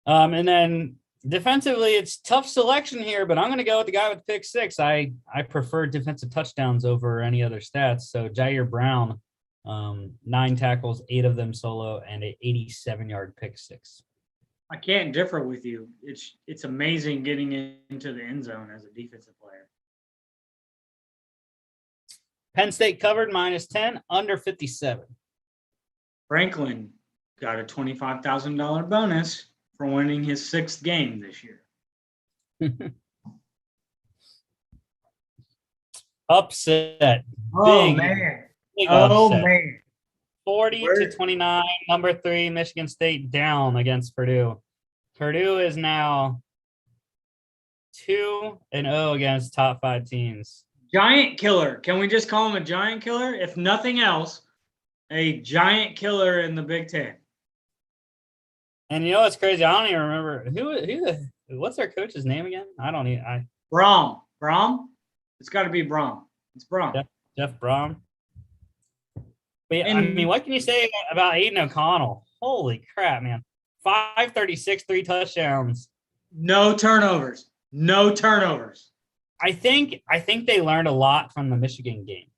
And then defensively, it's tough selection here, but I'm going to go with the guy with pick 6. I prefer defensive touchdowns over any other stats. So Jair Brown, 9 tackles, 8 of them solo, and an 87-yard pick 6. I can't differ with you. It's amazing getting into the end zone as a defensive player. Penn State covered -10, under 57. Franklin got a $25,000 bonus for winning his 6th game this year. Upset. Oh, man. Big oh, upset. man. 40-29, number 3, Michigan State down against Purdue. Purdue is now 2-0 against top 5 teams. Giant killer. Can we just call him a giant killer? If nothing else, a giant killer in the Big Ten. And you know what's crazy? I don't even remember what's their coach's name again? I don't even. Brom. It's got to be Brom. It's Brom. Jeff Brom. But I mean, what can you say about Aiden O'Connell? Holy crap, man! 536, 3 touchdowns. No turnovers. I think they learned a lot from the Michigan game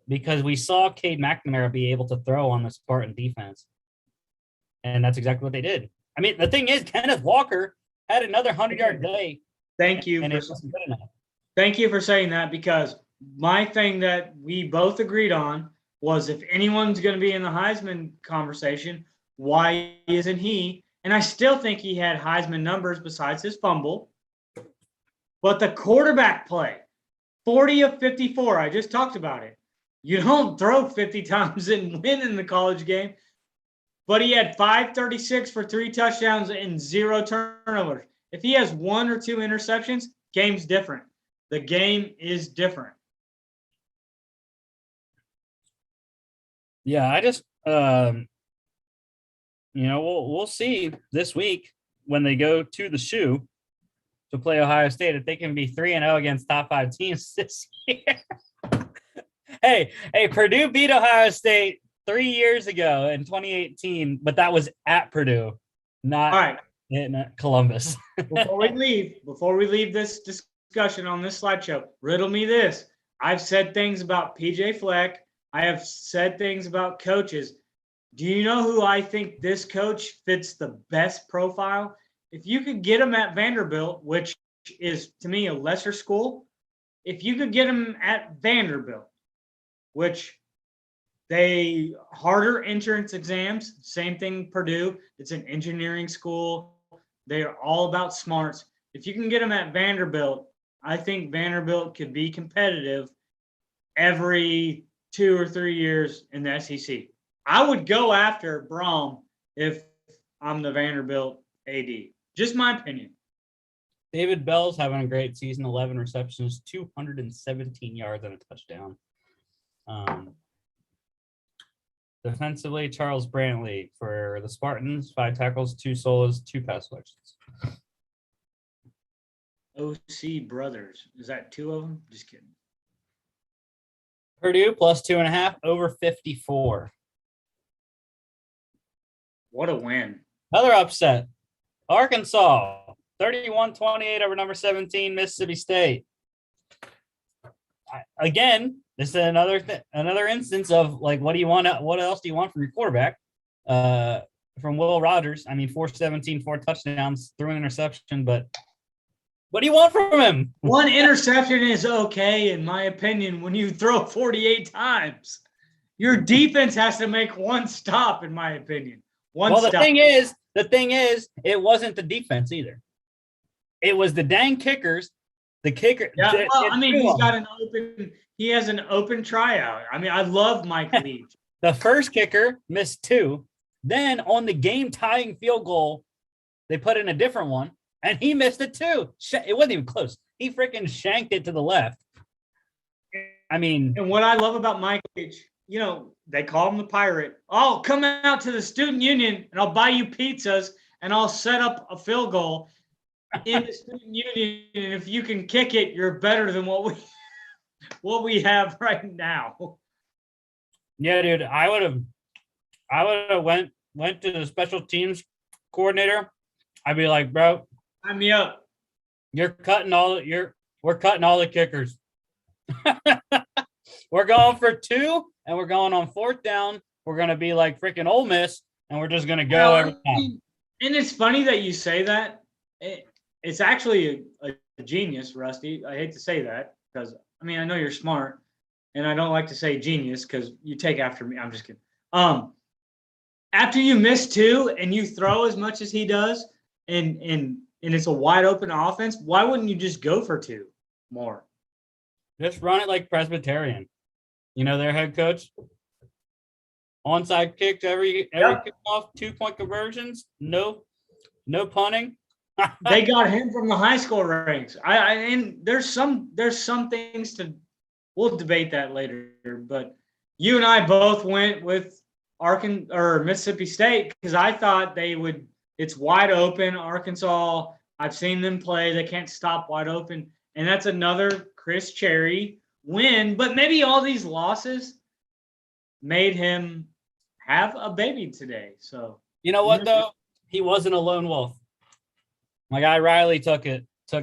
because we saw Cade McNamara be able to throw on the Spartan defense, and that's exactly what they did. I mean, the thing is, Kenneth Walker had another 100-yard day. Thank you. Thank you for saying that, because my thing that we both agreed on was if anyone's going to be in the Heisman conversation, why isn't he? And I still think he had Heisman numbers besides his fumble. But the quarterback play, 40 of 54, I just talked about it. You don't throw 50 times and win in the college game. But he had 536 for 3 touchdowns and 0 turnovers. If he has 1 or 2 interceptions, game's different. The game is different. Yeah, I just, we'll see this week when they go to the shoe to play Ohio State if they can be 3-0 against top 5 teams this year. Hey, Purdue beat Ohio State 3 years ago in 2018, but that was at Purdue, not in Columbus. Before we leave this discussion on this slideshow, riddle me this. I've said things about PJ Fleck. I have said things about coaches. Do you know who I think this coach fits the best profile? If you could get him at Vanderbilt, which is to me a lesser school, if you could get him at Vanderbilt, which they harder entrance exams, same thing Purdue. It's an engineering school. They are all about smarts. If you can get them at Vanderbilt, I think Vanderbilt could be competitive every 2 or 3 years in the SEC. I would go after Brom if I'm the Vanderbilt AD. Just my opinion. David Bell's having a great season, 11 receptions, 217 yards and a touchdown. Defensively, Charles Brantley for the Spartans, 5 tackles, 2 solos, 2 pass selections. OC Brothers. Is that 2 of them? Just kidding. Purdue plus 2.5 over 54. What a win. Another upset. Arkansas, 31-28 over number 17, Mississippi State. Again, this is another instance of like, what else do you want from your quarterback? From Will Rogers. I mean, 417, 4 touchdowns, threw an interception, but what do you want from him? 1 interception is okay, in my opinion, when you throw 48 times. Your defense has to make 1 stop, in my opinion. The thing is, it wasn't the defense either. It was the dang kickers. The kicker. Yeah, he has an open tryout. I mean, I love Mike Leach. The first kicker missed 2. Then on the game-tying field goal, they put in a different one, and he missed it too. It wasn't even close. He freaking shanked it to the left. I mean. And what I love about Mike Leach, they call him the pirate. Oh, come out to the student union, and I'll buy you pizzas, and I'll set up a field goal in the student union. And if you can kick it, you're better than what we have right now. Yeah, dude, I would have went to the special teams coordinator. I'd be like, bro, sign me up. We're cutting all the kickers. We're going for 2, and we're going on 4th down. We're going to be like freaking Ole Miss, and we're just going to go every time. And it's funny that you say that. It's actually a genius, Rusty. I hate to say that because, I mean, I know you're smart, and I don't like to say genius because you take after me. I'm just kidding. After you miss 2 and you throw as much as he does, and it's a wide open offense, why wouldn't you just go for 2 more? Just run it like Presbyterian. Their head coach. Onside kicks every kickoff, 2-point conversions, no punting. They got him from the high school ranks. And there's some things to. We'll debate that later. But you and I both went with Arkansas or Mississippi State because I thought they would. It's wide open. Arkansas. I've seen them play. They can't stop wide open, and that's another Chris Cherry win. But maybe all these losses made him have a baby today. So you know what though? He wasn't a lone wolf. My guy Riley took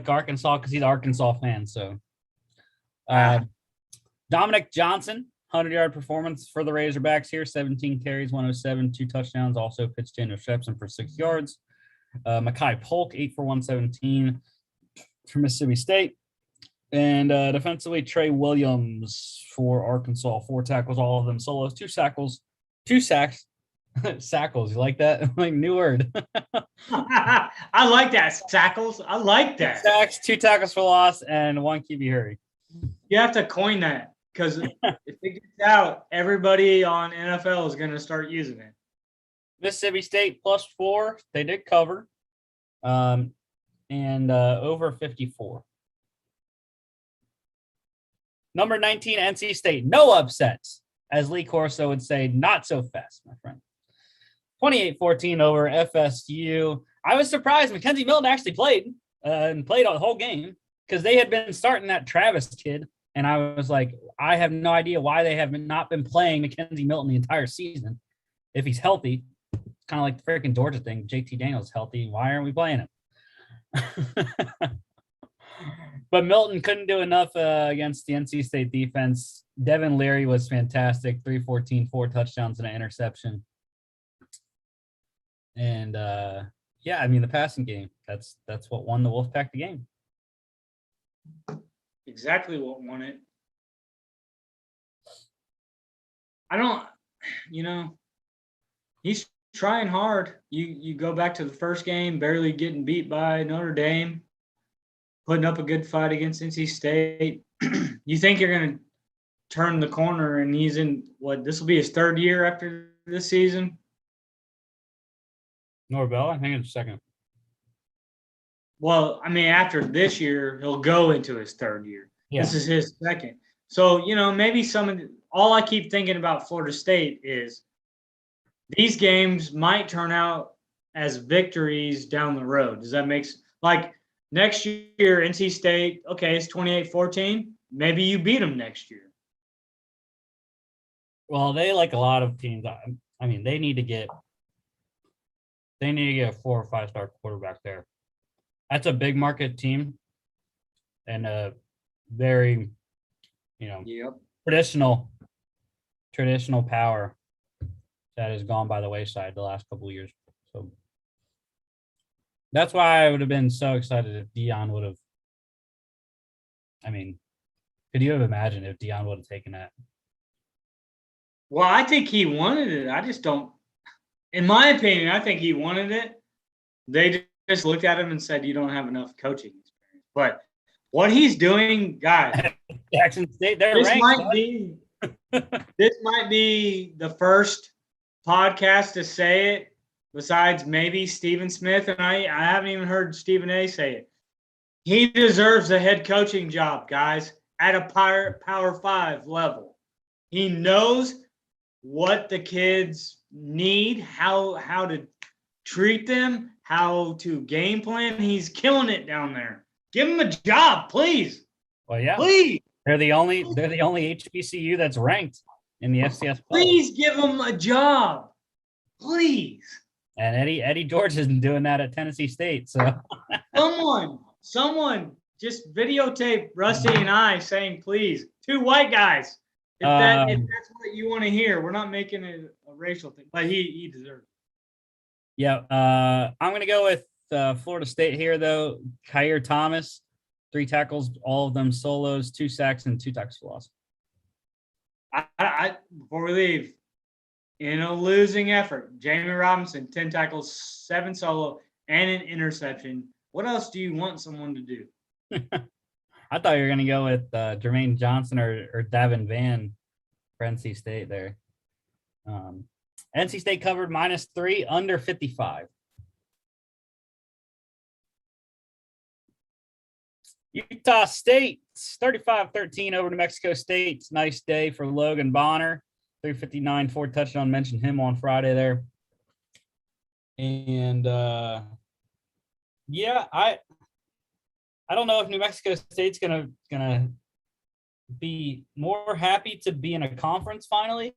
Arkansas because he's an Arkansas fan. So Dominic Johnson, 100-yard performance for the Razorbacks here, 17 carries, 107, 2 touchdowns, also pitched in interception for 6 yards. Mekhi Polk, 8 for 117 for Mississippi State. And defensively, Trey Williams for Arkansas, 4 tackles, all of them solos, 2 sacks. Sackles, you like that? Like new word. I like that. Sackles. I like that. 2 sacks, 2 tackles for loss, and 1 QB hurry. You have to coin that because if it gets out, everybody on NFL is going to start using it. Mississippi State +4. They did cover. And over 54. Number 19, NC State. No upsets. As Lee Corso would say, not so fast, my friend. 28-14 over FSU. I was surprised Mackenzie Milton actually played and played the whole game because they had been starting that Travis kid. And I was like, I have no idea why they have not been playing Mackenzie Milton the entire season. If he's healthy, it's kind of like the freaking Georgia thing. JT Daniels healthy. Why aren't we playing him? But Milton couldn't do enough against the NC State defense. Devin Leary was fantastic. 314, 4 touchdowns and an interception. And yeah, I mean the passing game. That's what won the Wolfpack the game. Exactly what won it. I don't, he's trying hard. You go back to the first game, barely getting beat by Notre Dame, putting up a good fight against NC State. You think you're going to turn the corner, and he's in this will be his 3rd year after this season? Norvell, I think it's 2nd. Well, I mean, after this year, he'll go into his 3rd year. Yeah. This is his 2nd. So, maybe all I keep thinking about Florida State is these games might turn out as victories down the road. Does that make sense? Like next year, NC State, okay, it's 28-14. Maybe you beat them next year. Well, they like a lot of teams. I mean, they need to get a 4 or 5 star quarterback there. That's a big market team and a very, traditional power that has gone by the wayside the last couple of years. So that's why I would have been so excited if Deion would have. I mean, could you have imagined if Deion would have taken that? Well, I think he wanted it. I just don't. In my opinion, I think he wanted it. They just looked at him and said, "You don't have enough coaching experience." But what he's doing, guys, Jackson State, this might be the first podcast to say it, besides maybe Stephen Smith, and I haven't even heard Stephen A. say it. He deserves a head coaching job, guys, at a Power 5 level. He knows what the kids need, how to treat them, how to game plan. He's killing it down there. Give him a job, please. Well, yeah. Please. They're the only HBCU that's ranked in the FCS. Please give him a job. Please. And Eddie George isn't doing that at Tennessee State. So someone just videotape Rusty and I saying please. 2 white guys. If that's what you want to hear, we're not making it a racial thing, but he deserves it. Yeah, I'm going to go with Florida State here, though. Kyer Thomas, 3 tackles, all of them solos, 2 sacks, and 2 tackles for loss. Before we leave, in a losing effort, Jamie Robinson, 10 tackles, 7 solo, and an interception. What else do you want someone to do? I thought you were going to go with Jermaine Johnson or Davin Van for NC State there. NC State covered -3, under 55. Utah State 35-13 over New Mexico State. Nice day for Logan Bonner. 359, 4 touchdown. Mentioned him on Friday there. And yeah, I don't know if New Mexico State's gonna be more happy to be in a conference finally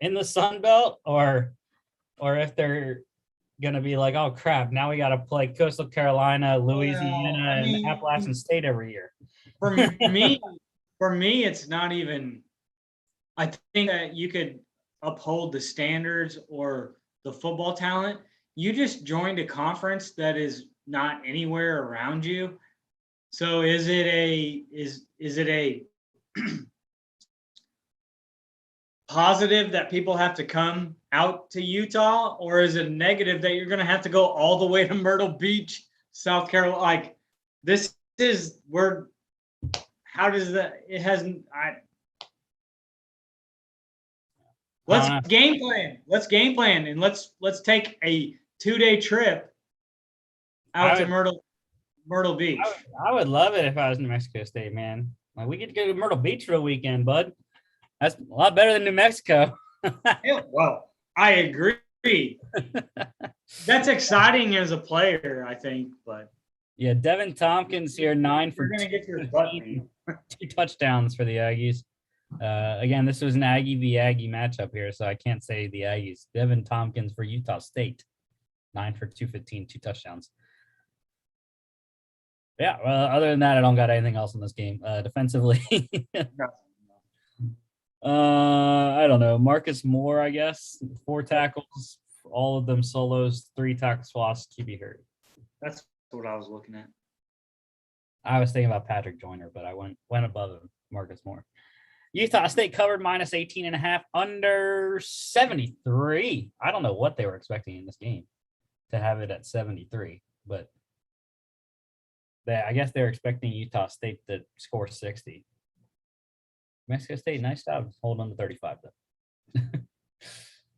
in the Sun Belt, or if they're gonna be like, oh crap, now we got to play Coastal Carolina, Louisiana, and Appalachian State every year. For me, it's not even. I think that you could uphold the standards or the football talent. You just joined a conference that is not anywhere around you. So is it a positive that people have to come out to Utah, or is it negative that you're going to have to go all the way to Myrtle Beach, South Carolina? Like, this is where, how does that, it hasn't, let's game plan, and let's take a 2-day trip out to Myrtle Beach. I would love it if I was New Mexico State, man. Like, we get to go to Myrtle Beach for a weekend, bud. That's a lot better than New Mexico. Yeah, well, I agree. That's exciting as a player, I think. But yeah, Devin Tompkins here, 9 for 2 touchdowns for the Aggies. Again, this was an Aggie v. Aggie matchup here, so I can't say the Aggies. Devin Tompkins for Utah State, 9 for 215, 2 touchdowns. Yeah, well, other than that, I don't got anything else in this game. Defensively, I don't know. Marcus Moore, I guess, 4 tackles, all of them solos, 3 tackles lost, QB hurt. That's what I was looking at. I was thinking about Patrick Joyner, but I went above him, Marcus Moore. Utah State covered minus 18.5, under 73. I don't know what they were expecting in this game to have it at 73, but I guess they're expecting Utah State to score 60. Mexico State, nice job holding on to 35, though.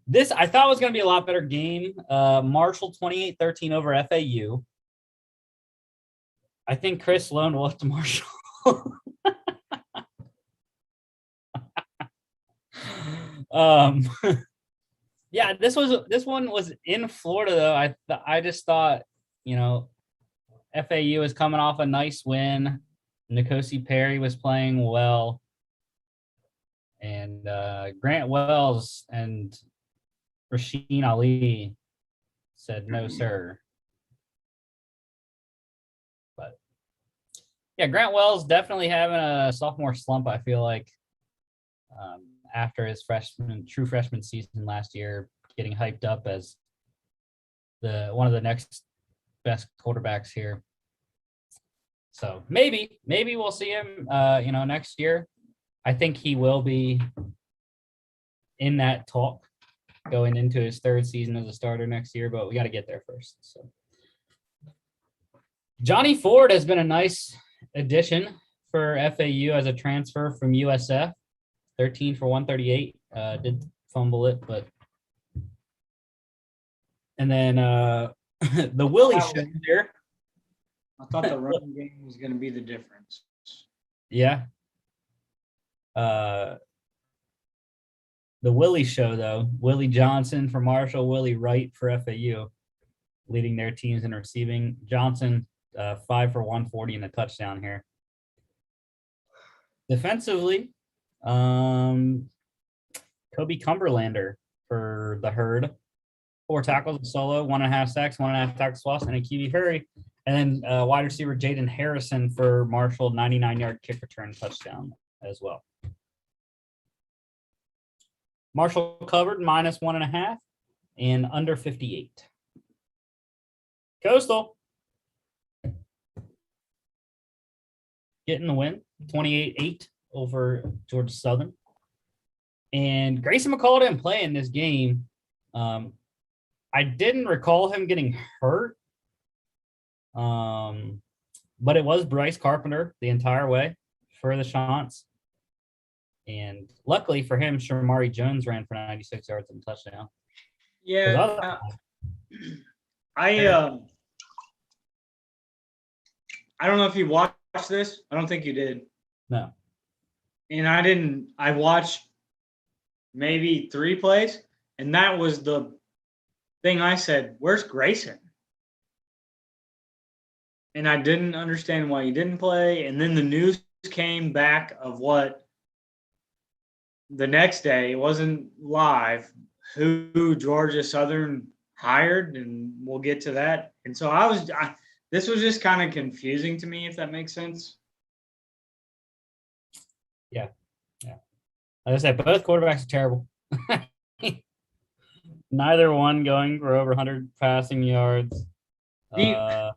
This, I thought, was going to be a lot better game. Marshall 28-13 over FAU. I think Chris Sloan will have to Marshall. Yeah, this one was in Florida, though. I just thought, FAU was coming off a nice win. N'Kosi Perry was playing well. And Grant Wells and Rasheen Ali said, no, sir. But, yeah, Grant Wells definitely having a sophomore slump, I feel like, after his true freshman season last year, getting hyped up as one of the next best quarterbacks here. So maybe we'll see him, next year. I think he will be in that talk going into his 3rd season as a starter next year, but we got to get there first. So Johnny Ford has been a nice addition for FAU as a transfer from USF. 13 for 138. Did fumble it, but. And then the Willie show here. I thought the running game was going to be the difference. Yeah. The Willie show, though. Willie Johnson for Marshall, Willie Wright for FAU, leading their teams in receiving. Johnson, 5 for 140 and a touchdown here. Defensively, Kobe Cumberlander for the Herd. 4 tackles, a solo, 1.5 sacks, 1.5 tackles lost, and a QB hurry. And then wide receiver Jaden Harrison for Marshall, 99-yard kick return touchdown as well. Marshall covered minus 1.5 and under 58. Coastal getting the win, 28-8 over Georgia Southern. And Grayson McCall didn't play in this game. I didn't recall him getting hurt. But it was Bryce Carpenter the entire way for the Chants. And luckily for him, Shamari Jones ran for 96 yards and a touchdown. Yeah. I don't know if you watched this. I don't think you did. No. And I didn't. I watched maybe 3 plays, and that was the thing I said, where's Grayson? And I didn't understand why he didn't play. And then the news came back of what the next day, it wasn't live, who Georgia Southern hired, and we'll get to that. And so this was just kind of confusing to me, if that makes sense. Yeah. Like I said, both quarterbacks are terrible. Neither one going for over 100 passing yards. But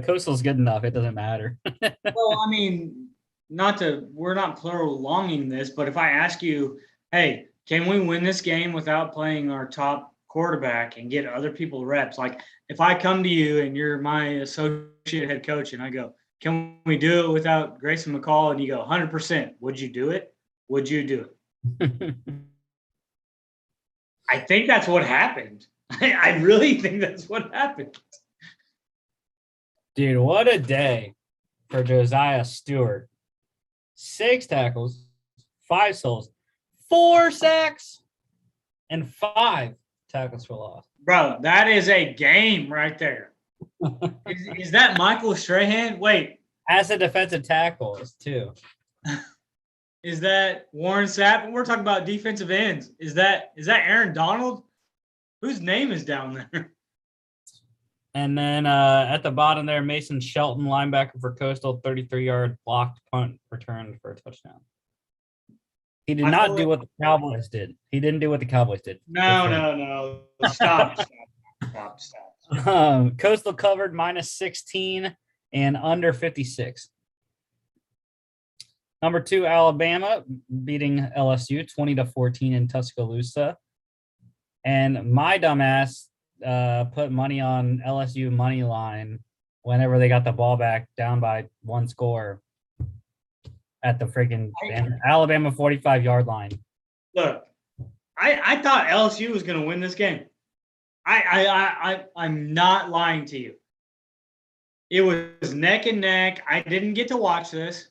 Coastal's good enough. It doesn't matter. Well, I mean, we're not prolonging this, but if I ask you, hey, can we win this game without playing our top quarterback and get other people reps? Like if I come to you and you're my associate head coach and I go, can we do it without Grayson McCall? And you go 100%. Would you do it? Would you do it? I think that's what happened. I really think that's what happened. Dude, what a day for Josiah Stewart. 6 tackles, 5 souls, 4 sacks, and 5 tackles for loss. Bro, that is a game right there. Is that Michael Strahan? Wait. As a defensive tackle, too. Is that Warren Sapp? We're talking about defensive ends. Is that Aaron Donald? Whose name is down there? And then at the bottom there, Mason Shelton, linebacker for Coastal, 33-yard blocked punt returned for a touchdown. He did not do what the Cowboys did. He didn't do what the Cowboys did. No. Stop. Coastal covered -16 and under 56. Number 2, Alabama beating LSU 20-14 in Tuscaloosa. And my dumbass put money on LSU money line whenever they got the ball back down by 1 score at the freaking Alabama 45-yard line. Look, I thought LSU was going to win this game. I'm not lying to you. It was neck and neck. I didn't get to watch this,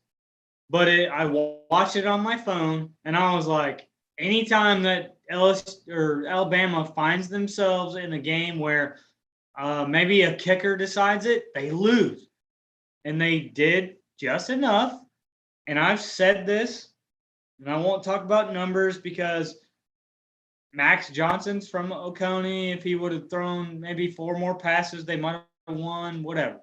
but I watched it on my phone, and I was like, anytime that LSU or Alabama finds themselves in a game where maybe a kicker decides it, they lose. And they did just enough. And I've said this, and I won't talk about numbers because Max Johnson's from Oconee. If he would have thrown maybe 4 more passes, they might have won, whatever.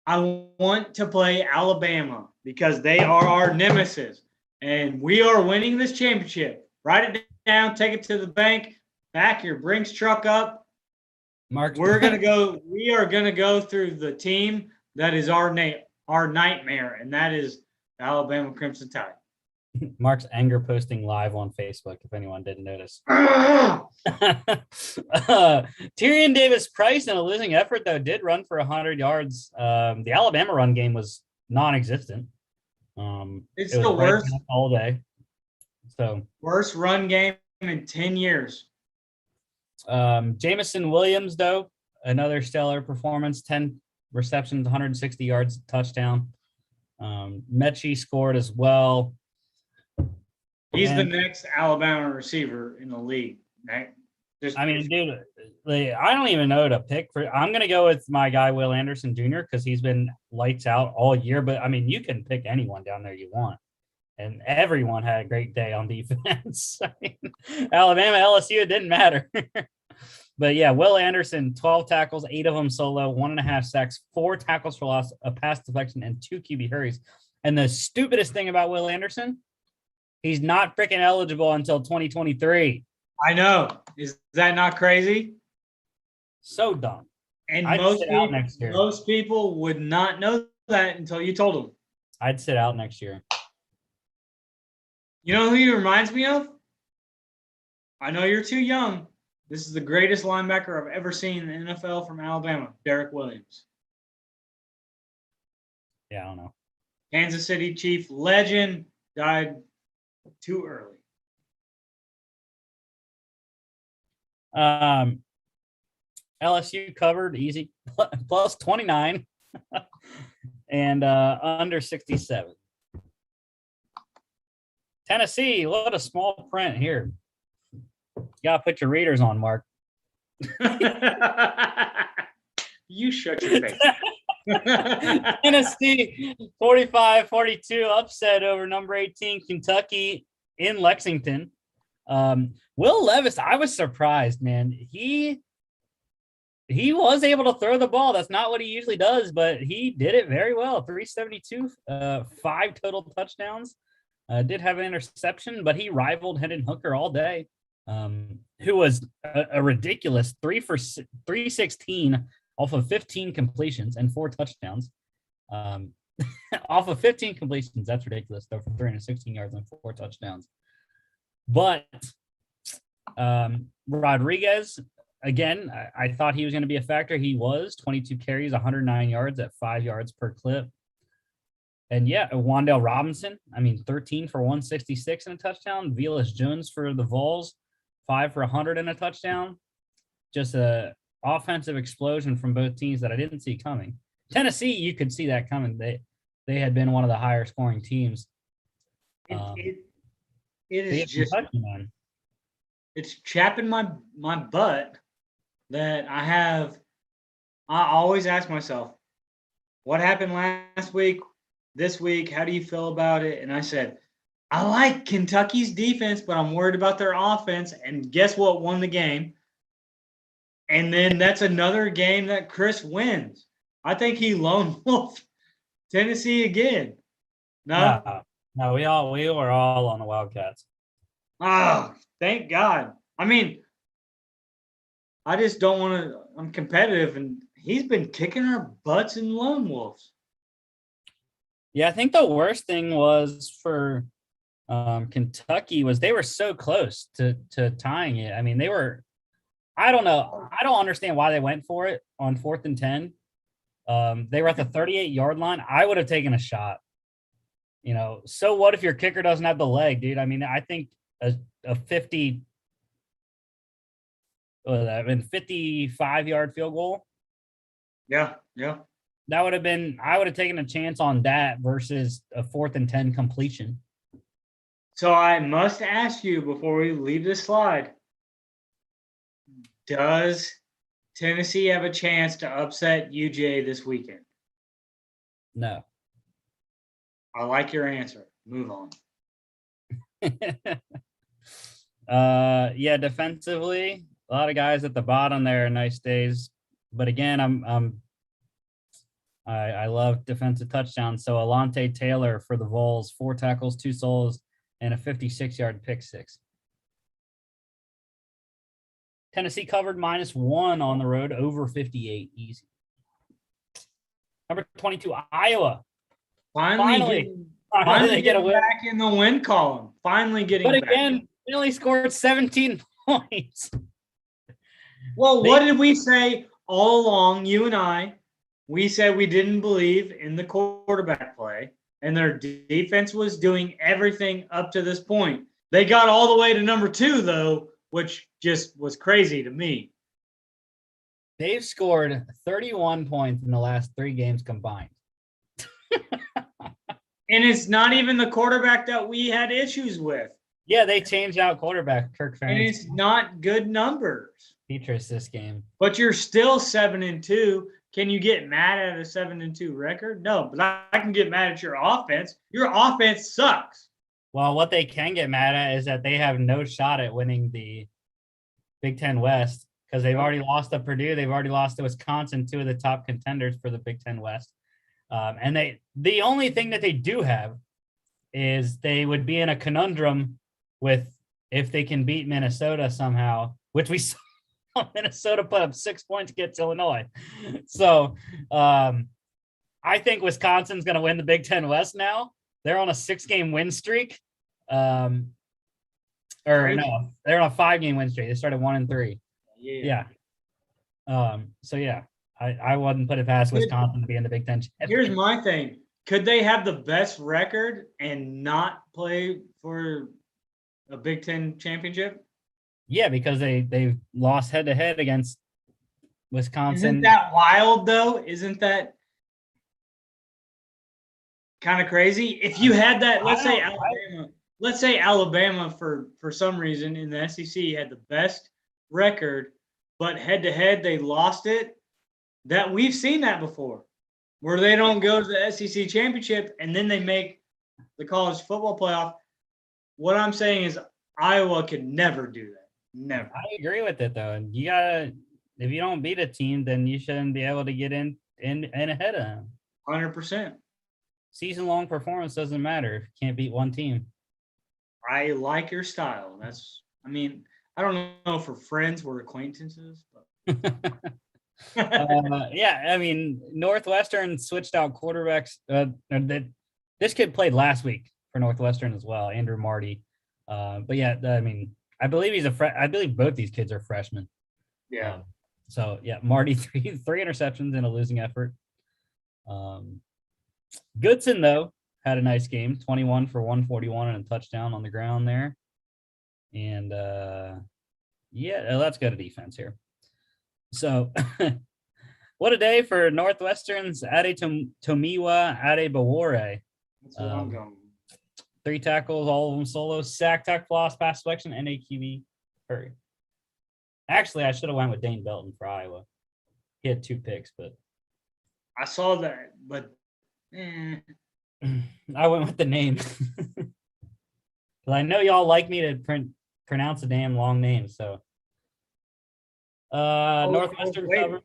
I want to play Alabama because they are our nemesis. And we are winning this championship. Write it down, take it to the bank, back your Brinks truck up. Mark, We are going to go through the team that is our nightmare, and that is the Alabama Crimson Tide. Mark's anger posting live on Facebook, if anyone didn't notice. Tyrion Davis-Price, in a losing effort, though, did run for 100 yards. The Alabama run game was non-existent. It's it was the worst all day. So worst run game in 10 years. Jamison Williams, though, another stellar performance, 10 receptions, 160 yards, touchdown. Mechie scored as well. He's the next Alabama receiver in the league. Right? Dude, I don't even know to pick for. I'm going to go with my guy, Will Anderson Jr., because he's been lights out all year. But, I mean, you can pick anyone down there you want. And everyone had a great day on defense. I mean, Alabama, LSU, it didn't matter. But, yeah, Will Anderson, 12 tackles, 8 of them solo, 1.5 sacks, 4 tackles for loss, a pass deflection, and 2 QB hurries. And the stupidest thing about Will Anderson, he's not freaking eligible until 2023. I know. Is that not crazy? So dumb. And I'd sit out next year. Most people would not know that until you told them. I'd sit out next year. You know who he reminds me of? I know you're too young. This is the greatest linebacker I've ever seen in the NFL from Alabama, Derek Williams. Yeah, I don't know. Kansas City Chief legend, died too early. LSU covered easy, plus 29. And under 67. Tennessee, what a small print here. You got to put your readers on, Mark. You shut your face. Tennessee 45-42 upset over number 18 Kentucky in Lexington. Will Levis, I was surprised, man. He was able to throw the ball. That's not what he usually does, but he did it very well. 372, 5 total touchdowns. Did have an interception, but he rivaled Hendon Hooker all day, who was a ridiculous 316 off of 15 completions and 4 touchdowns. Off of 15 completions, that's ridiculous, though, for 316 yards and 4 touchdowns. But Rodriguez, again, I thought he was going to be a factor. He was 22 carries, 109 yards at 5 yards per clip. And yeah, Wan'Dale Robinson, 13 for 166 and a touchdown. Velus Jones for the Vols, 5 for 100 and a touchdown. Just a offensive explosion from both teams that I didn't see coming. Tennessee, you could see that coming. They had been one of the higher scoring teams. It is just it's chapping my butt that I always ask myself, what happened last week, this week, how do you feel about it? And I said, I like Kentucky's defense, but I'm worried about their offense. And guess what won the game? And then that's another game that Chris wins. I think he lone wolf Tennessee again. No, we were all on the Wildcats. Oh, thank God. I just don't want to. I'm competitive, and he's been kicking our butts in lone wolves. Yeah, I think the worst thing was for Kentucky was they were so close to tying it. They were. I don't know. I don't understand why they went for it on 4th and 10. They were at the 38-yard line. I would have taken a shot. So what if your kicker doesn't have the leg, dude? I think a 55-yard field goal. Yeah. That would have been. I would have taken a chance on that versus a 4th and 10 completion. So I must ask you before we leave this slide. Does Tennessee have a chance to upset UJ this weekend? No. I like your answer. Move on. Yeah, defensively, a lot of guys at the bottom there are nice days. But again, I love defensive touchdowns. So Alontae Taylor for the Vols, 4 tackles, 2 solos, and a 56-yard pick six. Tennessee covered -1 on the road, over 58, easy. Number 22, Iowa. Finally they get back in the win column. Finally getting back. But again, they only scored 17 points. Well, what did we say all along, you and I? We said we didn't believe in the quarterback play, and their defense was doing everything up to this point. They got all the way to number 2, though, which just was crazy to me. They've scored 31 points in the last 3 games combined. And it's not even the quarterback that we had issues with. Yeah, they changed out quarterback Kirk Ferentz. And it's not good numbers. Petrus this game. But you're still 7-2. Can you get mad at a 7-2 record? No, but I can get mad at your offense. Your offense sucks. Well, what they can get mad at is that they have no shot at winning the Big Ten West because they've already lost to Purdue. They've already lost to Wisconsin, 2 of the top contenders for the Big Ten West. And the only thing that they do have is they would be in a conundrum with if they can beat Minnesota somehow, which we saw Minnesota put up 6 points against Illinois. So I think Wisconsin's going to win the Big Ten West now. They're on a 6-game win streak. No, they're on a 5-game win streak. They started 1-3. Yeah. So yeah, I wouldn't put it past Wisconsin to be in the Big Ten. Here's my thing. Could they have the best record and not play for a Big Ten championship? Yeah, because they've lost head-to-head against Wisconsin. Isn't that wild, though? Isn't that kind of crazy. If you had that, let's say Alabama for some reason in the SEC had the best record, but head to head they lost it. That we've seen that before, where they don't go to the SEC championship and then they make the college football playoff. What I'm saying is Iowa could never do that. Never. I agree with it though. And you gotta, if you don't beat a team, then you shouldn't be able to get in ahead of them. 100%. Season-long performance doesn't matter if you can't beat one team. I like your style. I don't know if we're friends, we're acquaintances, but Yeah, I mean, Northwestern switched out quarterbacks. This kid played last week for Northwestern as well, Andrew Marty. But yeah, I mean, I believe I believe both these kids are freshmen. yeah. So yeah, Marty three interceptions in a losing effort. Goodson though had a nice game, 21 for 141 and a touchdown on the ground there. And yeah, let's go to defense here. So what a day for Northwestern's Ade Tomiwa Adebawore. That's what I'm going. 3 tackles, all of them solo, sack, tackle, loss, pass selection, and a QB hurry. Actually, I should have went with Dane Belton for Iowa. He had 2 picks, but I saw that, but I went with the name. I know y'all like me to pronounce a damn long name, so Northwestern cover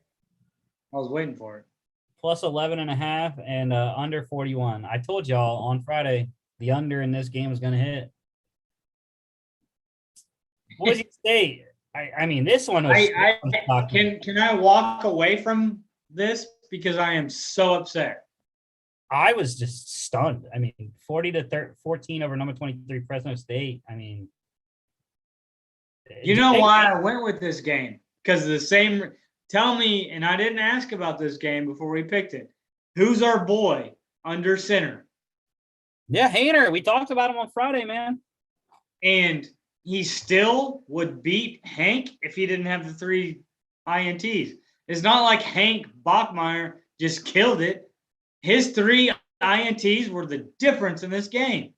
I was waiting for it. plus 11.5 and under 41. I told y'all on Friday the under in this game was going to hit. Boise State. I mean, this one was. Can I walk away from this because I am so upset? I was just stunned. I mean, 40-14 over number 23 Fresno State. I mean, you know why I went with this game? Because the same. Tell me, and I didn't ask about this game before we picked it. Who's our boy under center? Yeah, Hainer. We talked about him on Friday, man. And he still would beat Hank if he didn't have the 3 INTs. It's not like Hank Bachmeier just killed it. His 3 INTs were the difference in this game.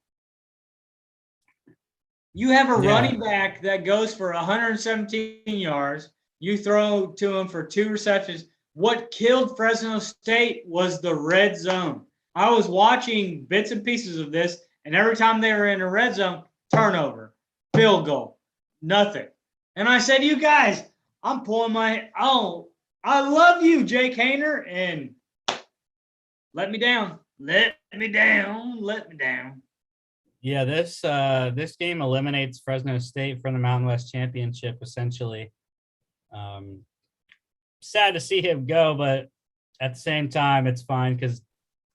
You have a running back that goes for 117 yards. You throw to him for 2 receptions. What killed Fresno State was the red zone. I was watching bits and pieces of this, and every time they were in a red zone, turnover, field goal, nothing. And I said, you guys, I'm pulling I love you, Jake Hainer, and let me down. Yeah, this game eliminates Fresno State from the Mountain West Championship, essentially. Sad to see him go, but at the same time, it's fine because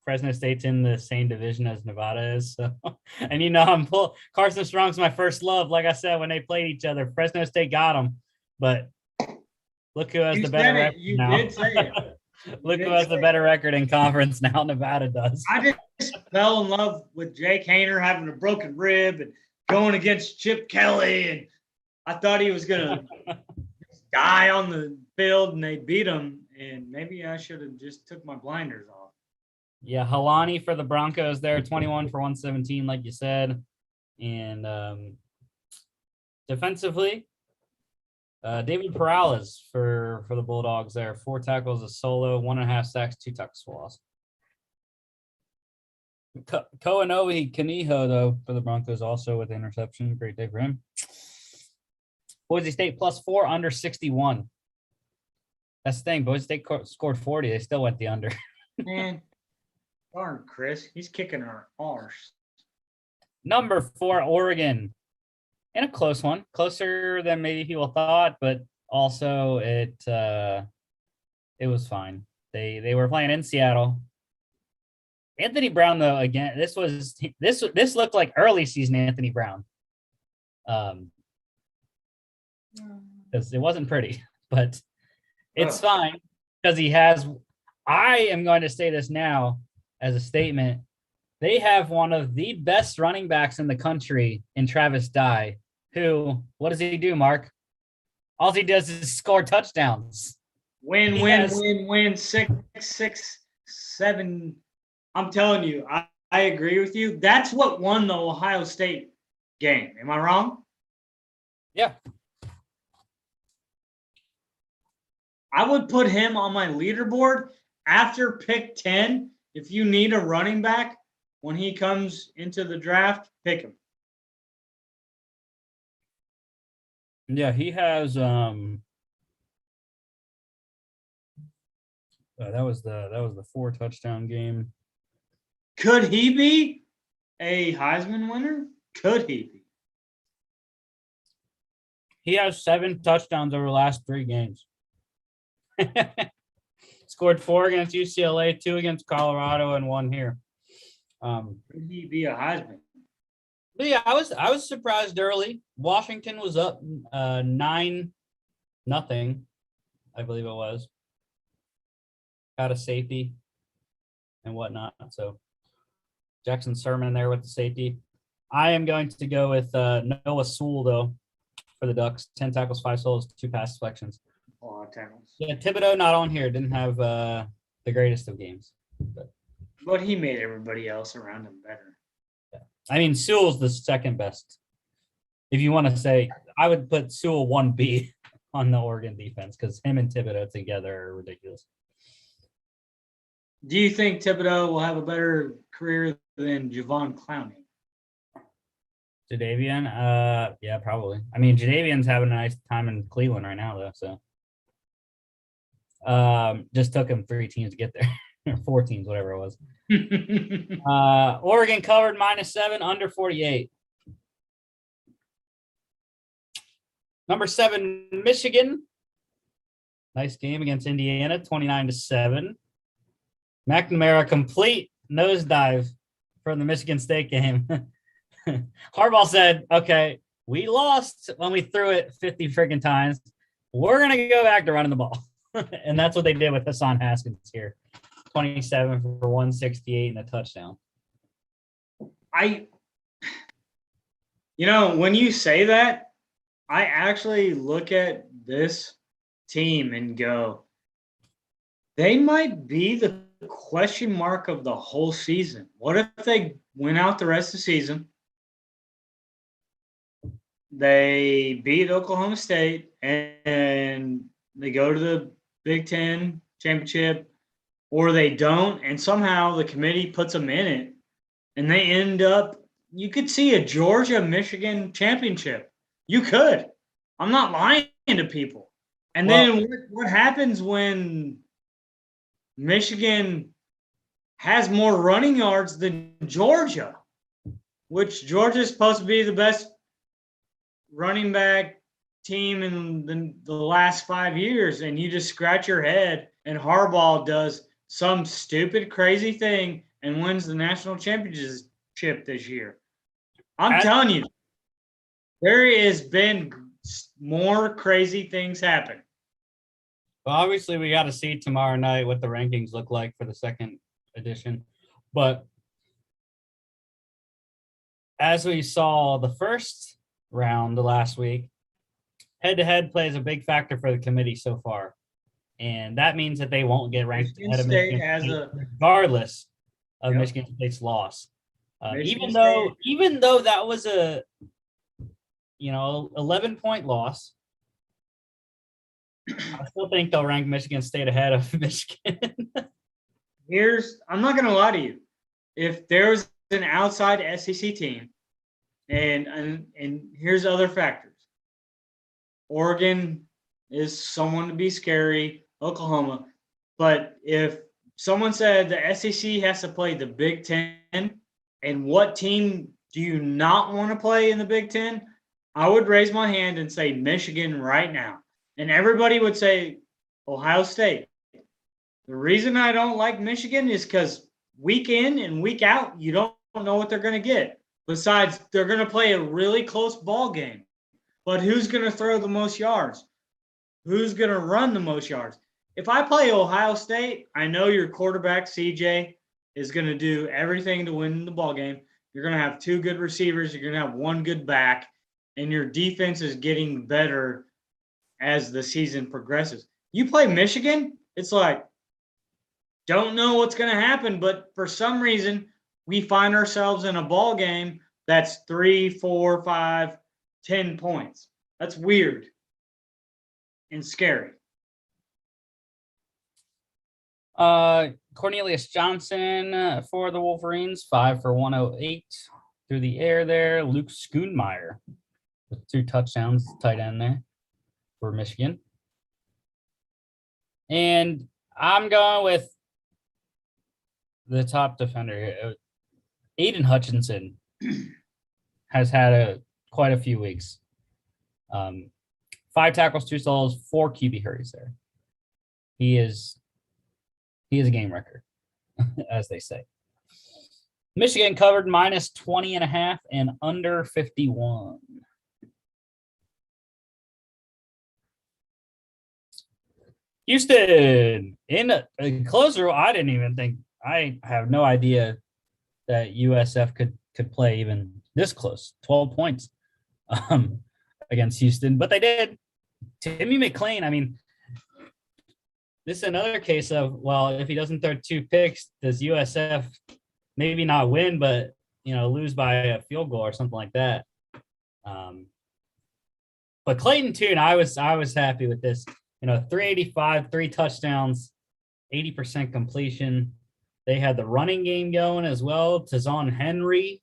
Fresno State's in the same division as Nevada is. So, and Carson Strong's my first love. Like I said, when they played each other, Fresno State got them, but look who has the better record now. You did say it. Look who has the better record in conference now. Nevada does. I just fell in love with Jake Hainer having a broken rib and going against Chip Kelly, and I thought he was gonna die on the field, and they beat him. And maybe I should have just took my blinders off. Yeah, Halani for the Broncos there, 21 for 117, like you said. And defensively, David Perales for the Bulldogs there, 4 tackles, a solo, 1.5 sacks, 2 tackles for loss. Koanoe Kaniho, though, for the Broncos also with the interception. Great day for him. Boise State plus 4, under 61. That's the thing. Boise State scored 40. They still went the under. Man, darn Chris. He's kicking our arse. Number 4, Oregon. In a close one. Closer than maybe people thought, but also it was fine. They were playing in Seattle. Anthony Brown, though, again, this looked like early season Anthony Brown. Because it wasn't pretty, but it's fine because he has. I am going to say this now as a statement. They have one of the best running backs in the country in Travis Dye, who, what does he do, Mark? All he does is score touchdowns. Win, 6, 6, 7. I'm telling you, I agree with you. That's what won the Ohio State game. Am I wrong? Yeah. I would put him on my leaderboard after pick 10. If you need a running back when he comes into the draft, pick him. Yeah, he has that was the 4 touchdown game. Could he be a Heisman winner? Could he be? He has 7 touchdowns over the last 3 games. Scored 4 against UCLA, 2 against Colorado, and 1 here. Could he be a Heisman? But yeah, I was surprised early. Washington was up 9-0, I believe it was. Got a safety and whatnot. So Jackson Sermon there with the safety. I am going to go with Noah Sewell though for the Ducks. 10 tackles, 5 souls, 2 pass deflections. Tackles. Yeah, Thibodeau not on here. Didn't have the greatest of games. But he made everybody else around him better. I mean, Sewell's the second best. If you want to say, I would put Sewell 1B on the Oregon defense because him and Thibodeau together are ridiculous. Do you think Thibodeau will have a better career than Javon Clowney? Jadeveon? Yeah, probably. I mean, Jadeveon's having a nice time in Cleveland right now, though. So, just took him 3 teams to get there, or 4 teams, whatever it was. Oregon covered -7, under 48. Number 7, Michigan. Nice game against Indiana, 29-7. McNamara complete nosedive from the Michigan State game. Harbaugh said, okay, we lost when we threw it 50 freaking times. We're going to go back to running the ball. And that's what they did with Hassan Haskins here. 27 for 168 and a touchdown. When you say that, I actually look at this team and go, they might be the question mark of the whole season. What if they went out the rest of the season? They beat Oklahoma State and they go to the Big Ten championship, or they don't, and somehow the committee puts them in it, and they end up, you could see a Georgia-Michigan championship. You could. I'm not lying to people. And then what happens when Michigan has more running yards than Georgia, which Georgia is supposed to be the best running back team in the last 5 years, and you just scratch your head and Harbaugh does some stupid, crazy thing and wins the national championship this year. I'm telling you, there has been more crazy things happen. Well, obviously, we got to see tomorrow night what the rankings look like for the second edition. But as we saw the first round the last week, head-to-head plays a big factor for the committee so far. And that means that they won't get ranked ahead of Michigan State regardless of Michigan State's loss. Even though that was a 11-point loss, I still think they'll rank Michigan State ahead of Michigan. I'm not going to lie to you. If there was an outside SEC team, and here's other factors. Oregon is someone to be scary, Oklahoma. But if someone said the SEC has to play the Big Ten, and what team do you not want to play in the Big Ten? I would raise my hand and say Michigan right now. And everybody would say Ohio State. The reason I don't like Michigan is because week in and week out, you don't know what they're going to get. Besides, they're going to play a really close ball game. But who's going to throw the most yards? Who's going to run the most yards? If I play Ohio State, I know your quarterback, CJ, is going to do everything to win the ball game. You're going to have 2 good receivers. You're going to have 1 good back. And your defense is getting better as the season progresses. You play Michigan, it's like, don't know what's going to happen, but for some reason, we find ourselves in a ball game that's 3, 4, 5, 10 points. That's weird and scary. Cornelius Johnson for the Wolverines, 5 for 108 through the air there. Luke Schoonmeyer with 2 touchdowns, tight end there for Michigan. And I'm going with the top defender here. Aiden Hutchinson has had quite a few weeks. 5 tackles, 2 solos, 4 QB hurries there. He is a game record, as they say. Michigan covered minus 20.5 and under 51. Houston in a closer. I didn't even think. I have no idea that USF could play even this close. 12 points against Houston, but they did. Timmy McClain. I mean, this is another case of, well, if he doesn't throw 2 picks, does USF maybe not win, but lose by a field goal or something like that? But Clayton Tune, I was happy with this. 385, 3 touchdowns, 80% completion. They had the running game going as well. Tazon Henry.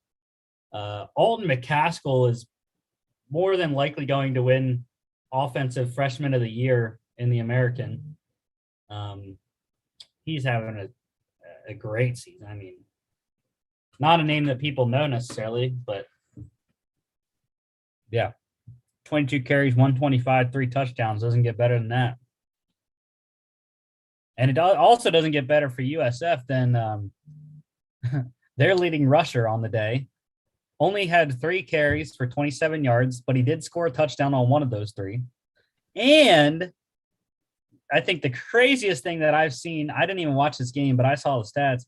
Alton McCaskill is more than likely going to win Offensive Freshman of the Year in the American. He's having a great season. I mean, not a name that people know necessarily, but yeah. 22 carries, 125, 3 touchdowns. Doesn't get better than that. And it also doesn't get better for USF than their leading rusher on the day. Only had 3 carries for 27 yards, but he did score a touchdown on one of those 3. And I think the craziest thing that I've seen, I didn't even watch this game, but I saw the stats.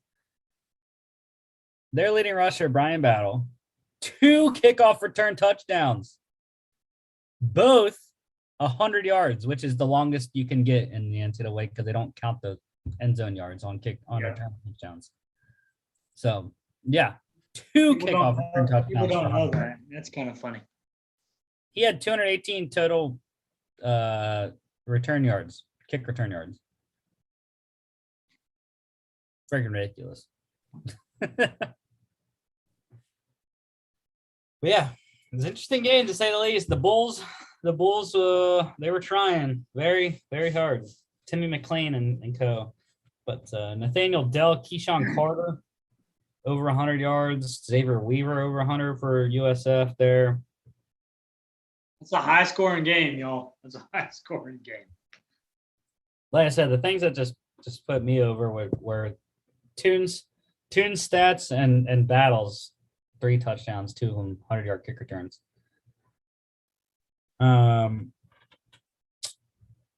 Their leading rusher, Brian Battle, 2 kickoff return touchdowns. Both 100 yards, which is the longest you can get in the NCAA because they don't count the end zone yards on return touchdowns. So, yeah, 2 kickoff return touchdowns. People don't know that. That's kind of funny. He had 218 total return yards, kick return yards. Freaking ridiculous. But yeah, it was an interesting game to say the least. The Bulls, they were trying very, very hard. Timmy McClain and co. But Nathaniel Dell, Keyshawn Carter, over 100 yards. Xavier Weaver, over 100 for USF there. It's a high-scoring game, y'all. It's a high-scoring game. Like I said, the things that just put me over were Tunes stats and battles. 3 touchdowns, 2 of them 100-yard kick returns. And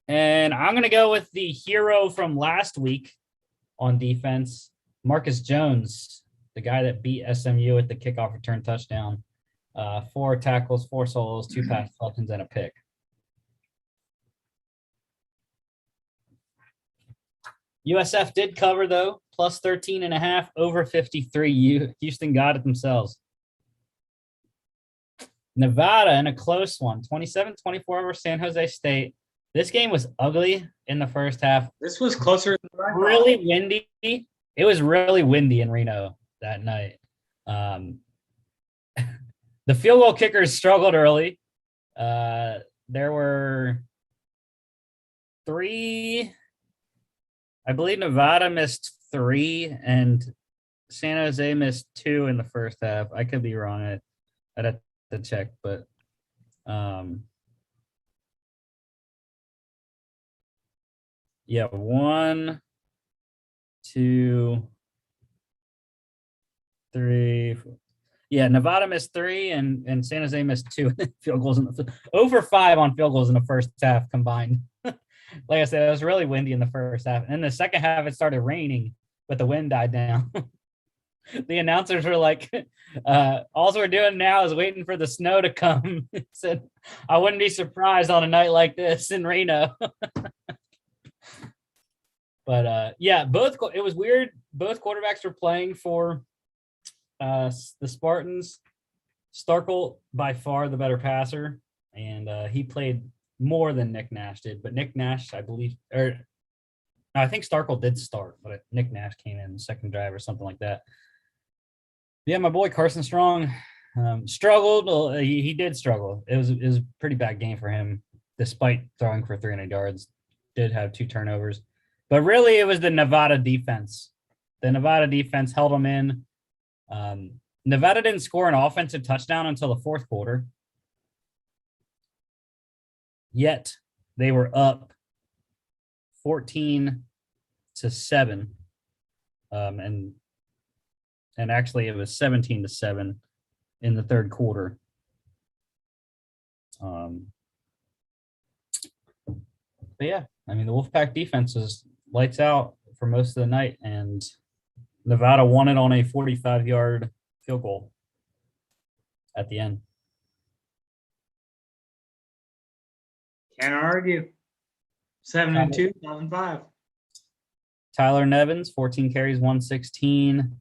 I'm going to go with the hero from last week on defense, Marcus Jones, the guy that beat SMU at the kickoff return touchdown. 4 tackles, 4 solos, 2 pass deflections, and a pick. USF did cover, though, plus 13.5, over 53. Houston got it themselves. Nevada in a close one, 27-24 over San Jose State. This game was ugly in the first half. This was closer than I thought. Really windy. It was really windy in Reno that night. The field goal kickers struggled early. There were 3. I believe Nevada missed 3 and San Jose missed 2 in the first half. I could be wrong. I'd have to check, but yeah, 1, 2, 3. Yeah, Nevada missed 3 and San Jose missed 2 field goals over 5 on field goals in the first half combined. Like I said, it was really windy in the first half. And in the second half, it started raining, but the wind died down. The announcers were like, all we're doing now is waiting for the snow to come. Said, I wouldn't be surprised on a night like this in Reno. But yeah, it was weird. Both quarterbacks were playing for The Spartans, Starkel by far the better passer, and he played more than Nick Nash did. But Nick Nash, I believe, I think Starkel did start, but Nick Nash came in the second drive or something like that. Yeah, my boy Carson Strong struggled. He did struggle. It was a pretty bad game for him, despite throwing for 300 yards. Did have 2 turnovers, but really it was the Nevada defense. The Nevada defense held them in. Nevada didn't score an offensive touchdown until the fourth quarter. Yet they were up 14-7. And actually it was 17-7 in the third quarter. But yeah, I mean, the Wolfpack defense is lights out for most of the night, and Nevada won it on a 45-yard field goal at the end. Can't argue. 7-2, 2005. Tyler Nevins, 14 carries, 116.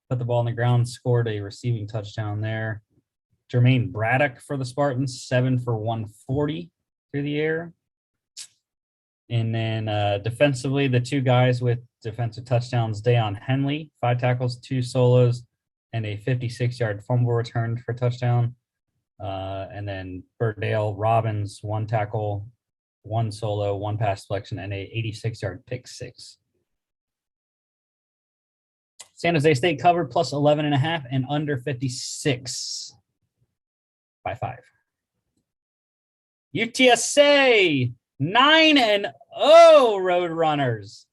Put the ball on the ground, scored a receiving touchdown there. Jermaine Braddock for the Spartans, 7 for 140 through the air. And then defensively, the 2 guys with defensive touchdowns, Deion Henley, 5 tackles, 2 solos, and a 56-yard fumble returned for touchdown. And then Burdale Robbins, 1 tackle, 1 solo, 1 pass deflection, and a 86-yard pick 6. San Jose State covered plus 11.5 and under 56 by 5. UTSA 9-0 Roadrunners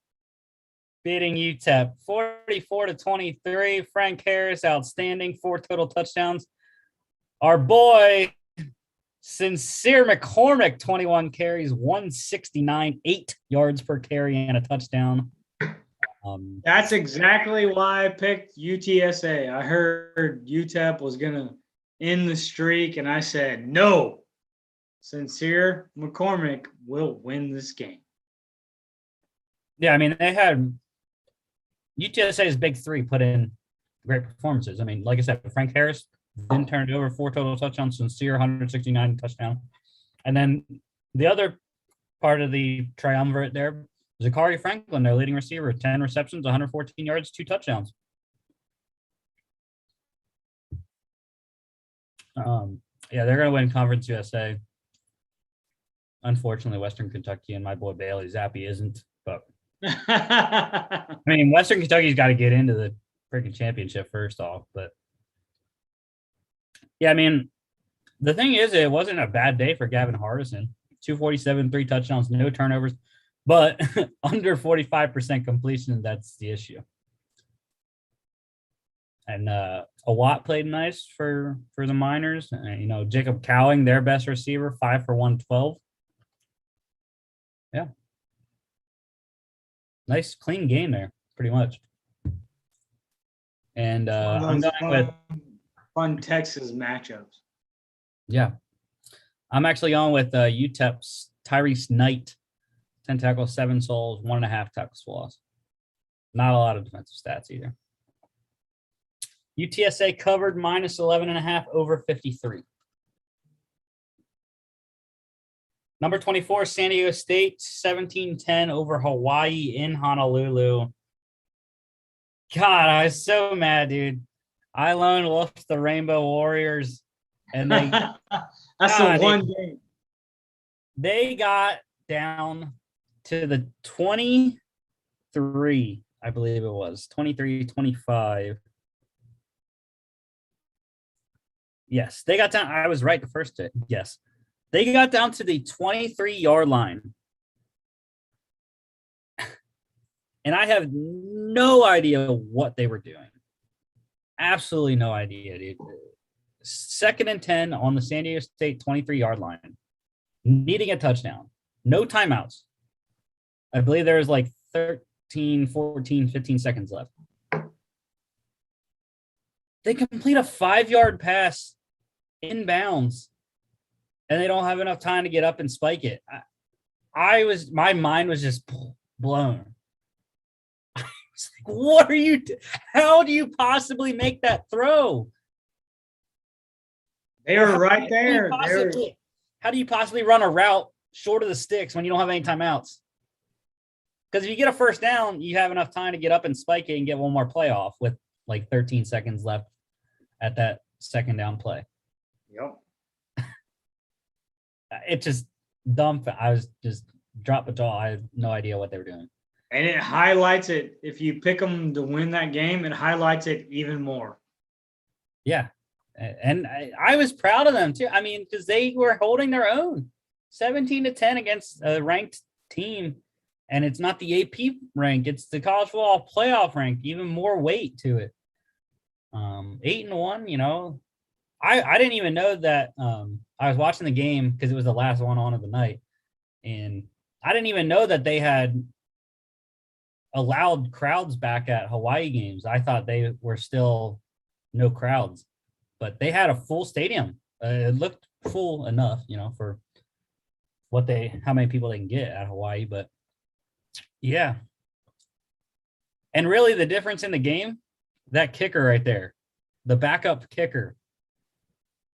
beating UTEP 44-23. Frank Harris, outstanding, 4 total touchdowns. Our boy Sincere McCormick, 21 carries, 169, 8 yards per carry and a touchdown. That's exactly why I picked UTSA. I heard UTEP was going to end the streak, and I said, no, Sincere McCormick will win this game. Yeah, I mean, they had UTSA's big 3 put in great performances. I mean, like I said, Frank Harris didn't turn it over, 4 total touchdowns, Sincere, 169 touchdown. And then the other part of the triumvirate there, Zachary Franklin, their leading receiver, 10 receptions, 114 yards, 2 touchdowns. Yeah, they're going to win Conference USA. Unfortunately, Western Kentucky and my boy Bailey Zappi isn't. But I mean, Western Kentucky's got to get into the freaking championship first off. But yeah, I mean, the thing is, it wasn't a bad day for Gavin Hardison. 247, 3 touchdowns, no turnovers, but under 45% completion. That's the issue. And Watt played nice for the Miners. Jacob Cowing, their best receiver, 5 for 112. Yeah. Nice, clean game there, pretty much. And I'm going with fun Texas matchups. Yeah. I'm actually going with UTEP's Tyrese Knight, 10 tackles, 7 solos, 1.5 tackles for loss. Not a lot of defensive stats either. UTSA covered minus 11.5 over 53. Number 24, San Diego State, 17-10 over Hawaii in Honolulu. God, I was so mad, dude. I lone wolfed the Rainbow Warriors, and they that's the one game. They got down to the 23, I believe it was 23-25. Yes, they got down. I was right the first day. Yes. They got down to the 23-yard line. And I have no idea what they were doing. Absolutely no idea, dude. 2nd and 10 on the San Diego State 23-yard line. Needing a touchdown. No timeouts. I believe there was like 13, 14, 15 seconds left. They complete a 5-yard pass inbounds, and they don't have enough time to get up and spike it. My mind was just blown. I was What are you? How do you possibly make that throw? They were right there. How do you possibly run a route short of the sticks when you don't have any timeouts? Because if you get a first down, you have enough time to get up and spike it and get one more play off with like 13 seconds left at that second down play. Yep. It just dumb. I was just drop a jaw. I had no idea what they were doing. And it highlights it. If you pick them to win that game, it highlights it even more. Yeah. And I was proud of them too. I mean, because they were holding their own 17-10 against a ranked team. And it's not the AP rank, it's the college football playoff rank, even more weight to it. 8-1, you know. I didn't even know that I was watching the game because it was the last one on of the night. And I didn't even know that they had allowed crowds back at Hawaii games. I thought they were still no crowds, but they had a full stadium. It looked full enough, you know, for how many people they can get at Hawaii. But yeah. And really the difference in the game, that kicker right there, the backup kicker,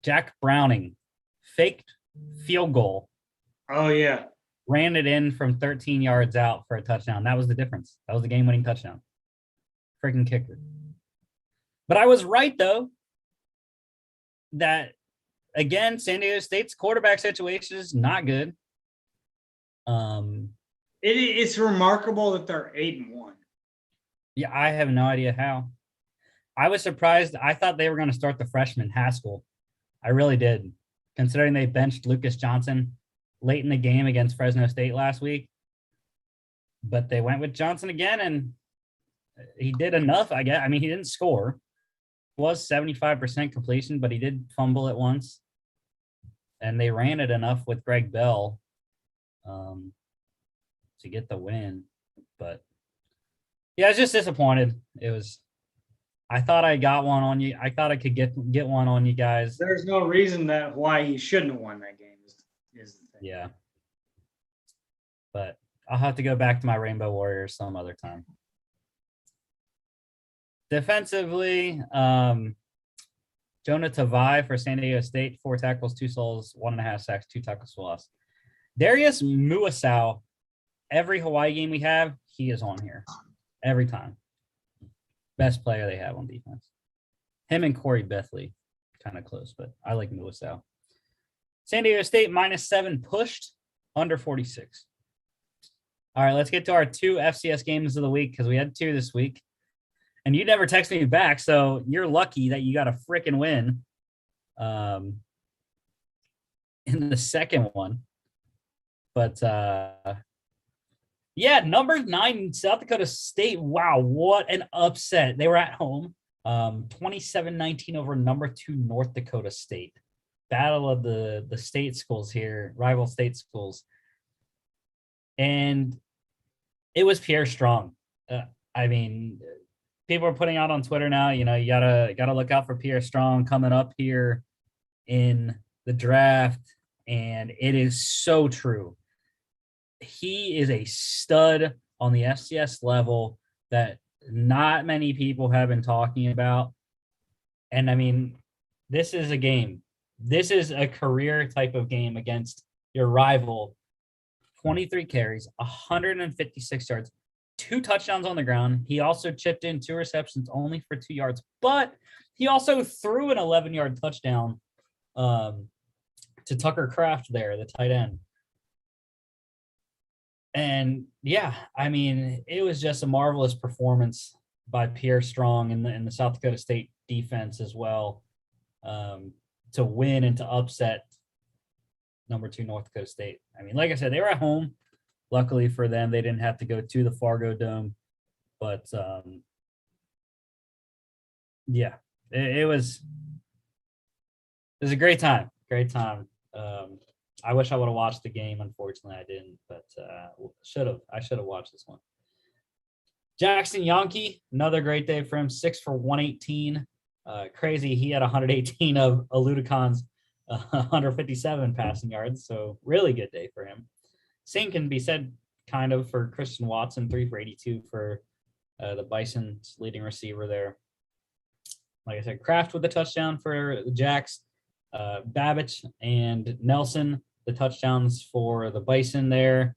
Jack Browning, faked field goal. Oh, yeah. Ran it in from 13 yards out for a touchdown. That was the difference. That was the game-winning touchdown. Freaking kicker. But I was right, though, that, again, San Diego State's quarterback situation is not good. It's remarkable that they're 8-1. Yeah, I have no idea how. I was surprised. I thought they were going to start the freshman Haskell. I really did, considering they benched Lucas Johnson late in the game against Fresno State last week. But they went with Johnson again, and he did enough, I guess. I mean, he didn't score. It was 75% completion, but he did fumble it once. And they ran it enough with Greg Bell to get the win. But yeah, I was just disappointed. I thought I got one on you. I thought I could get one on you guys. There's no reason that Hawaii shouldn't have won that game is the thing. Yeah. But I'll have to go back to my Rainbow Warriors some other time. Defensively, Jonah Tavai for San Diego State, 4 tackles, 2 solos, 1.5 sacks, 2 tackles for loss. Darius Muasau, every Hawaii game we have, he is on here. Every time. Best player they have on defense. Him and Corey Bethley, kind of close, but I like Muasau. San Diego State -7 pushed, under 46. All right, let's get to our 2 FCS games of the week because we had 2 this week. And you never texted me back, so you're lucky that you got a freaking win in the second one. But, yeah, number 9, South Dakota State. Wow, what an upset. They were at home, 27-19 over number 2 North Dakota State. Battle of the state schools here, rival state schools. And it was Pierre Strong. I mean, people are putting out on Twitter now, you know, you gotta look out for Pierre Strong coming up here in the draft. And it is so true. He is a stud on the FCS level that not many people have been talking about. And I mean, this is a game. This is a career type of game against your rival. 23 carries, 156 yards, 2 touchdowns on the ground. He also chipped in 2 receptions only for 2 yards, but he also threw an 11-yard touchdown to Tucker Kraft there, the tight end. And yeah, I mean, it was just a marvelous performance by Pierre Strong in the South Dakota State defense as well, to win and to upset number 2 North Dakota State. I mean, like I said, they were at home. Luckily for them, they didn't have to go to the Fargo Dome. But yeah, it was a great time. Great time. I wish I would have watched the game. Unfortunately, I didn't, but I should have watched this one. Jackson Yonke, another great day for him. 6 for 118. Crazy. He had 118 of Aludicon's 157 passing yards. So really good day for him. Same can be said kind of for Christian Watson, 3 for 82 for the Bison's leading receiver there. Like I said, Kraft with the touchdown for the Jacks. Babbage and Nelson, the touchdowns for the Bison there.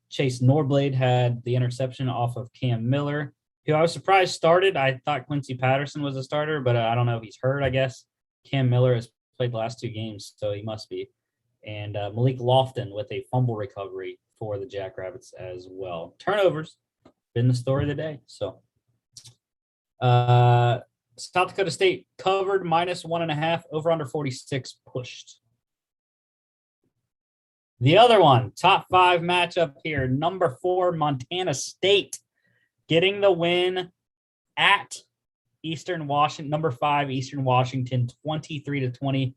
Chase Norblade had the interception off of Cam Miller, who I was surprised started. I thought Quincy Patterson was a starter, but I don't know. He's hurt, I guess. Cam Miller has played the last 2 games, so he must be. And Malik Lofton with a fumble recovery for the Jackrabbits as well. Turnovers, been the story of the day. So South Dakota State covered -1.5, over under 46 pushed. The other one, top 5 matchup here, number 4, Montana State getting the win at Eastern Washington, number 5, Eastern Washington, 23-20.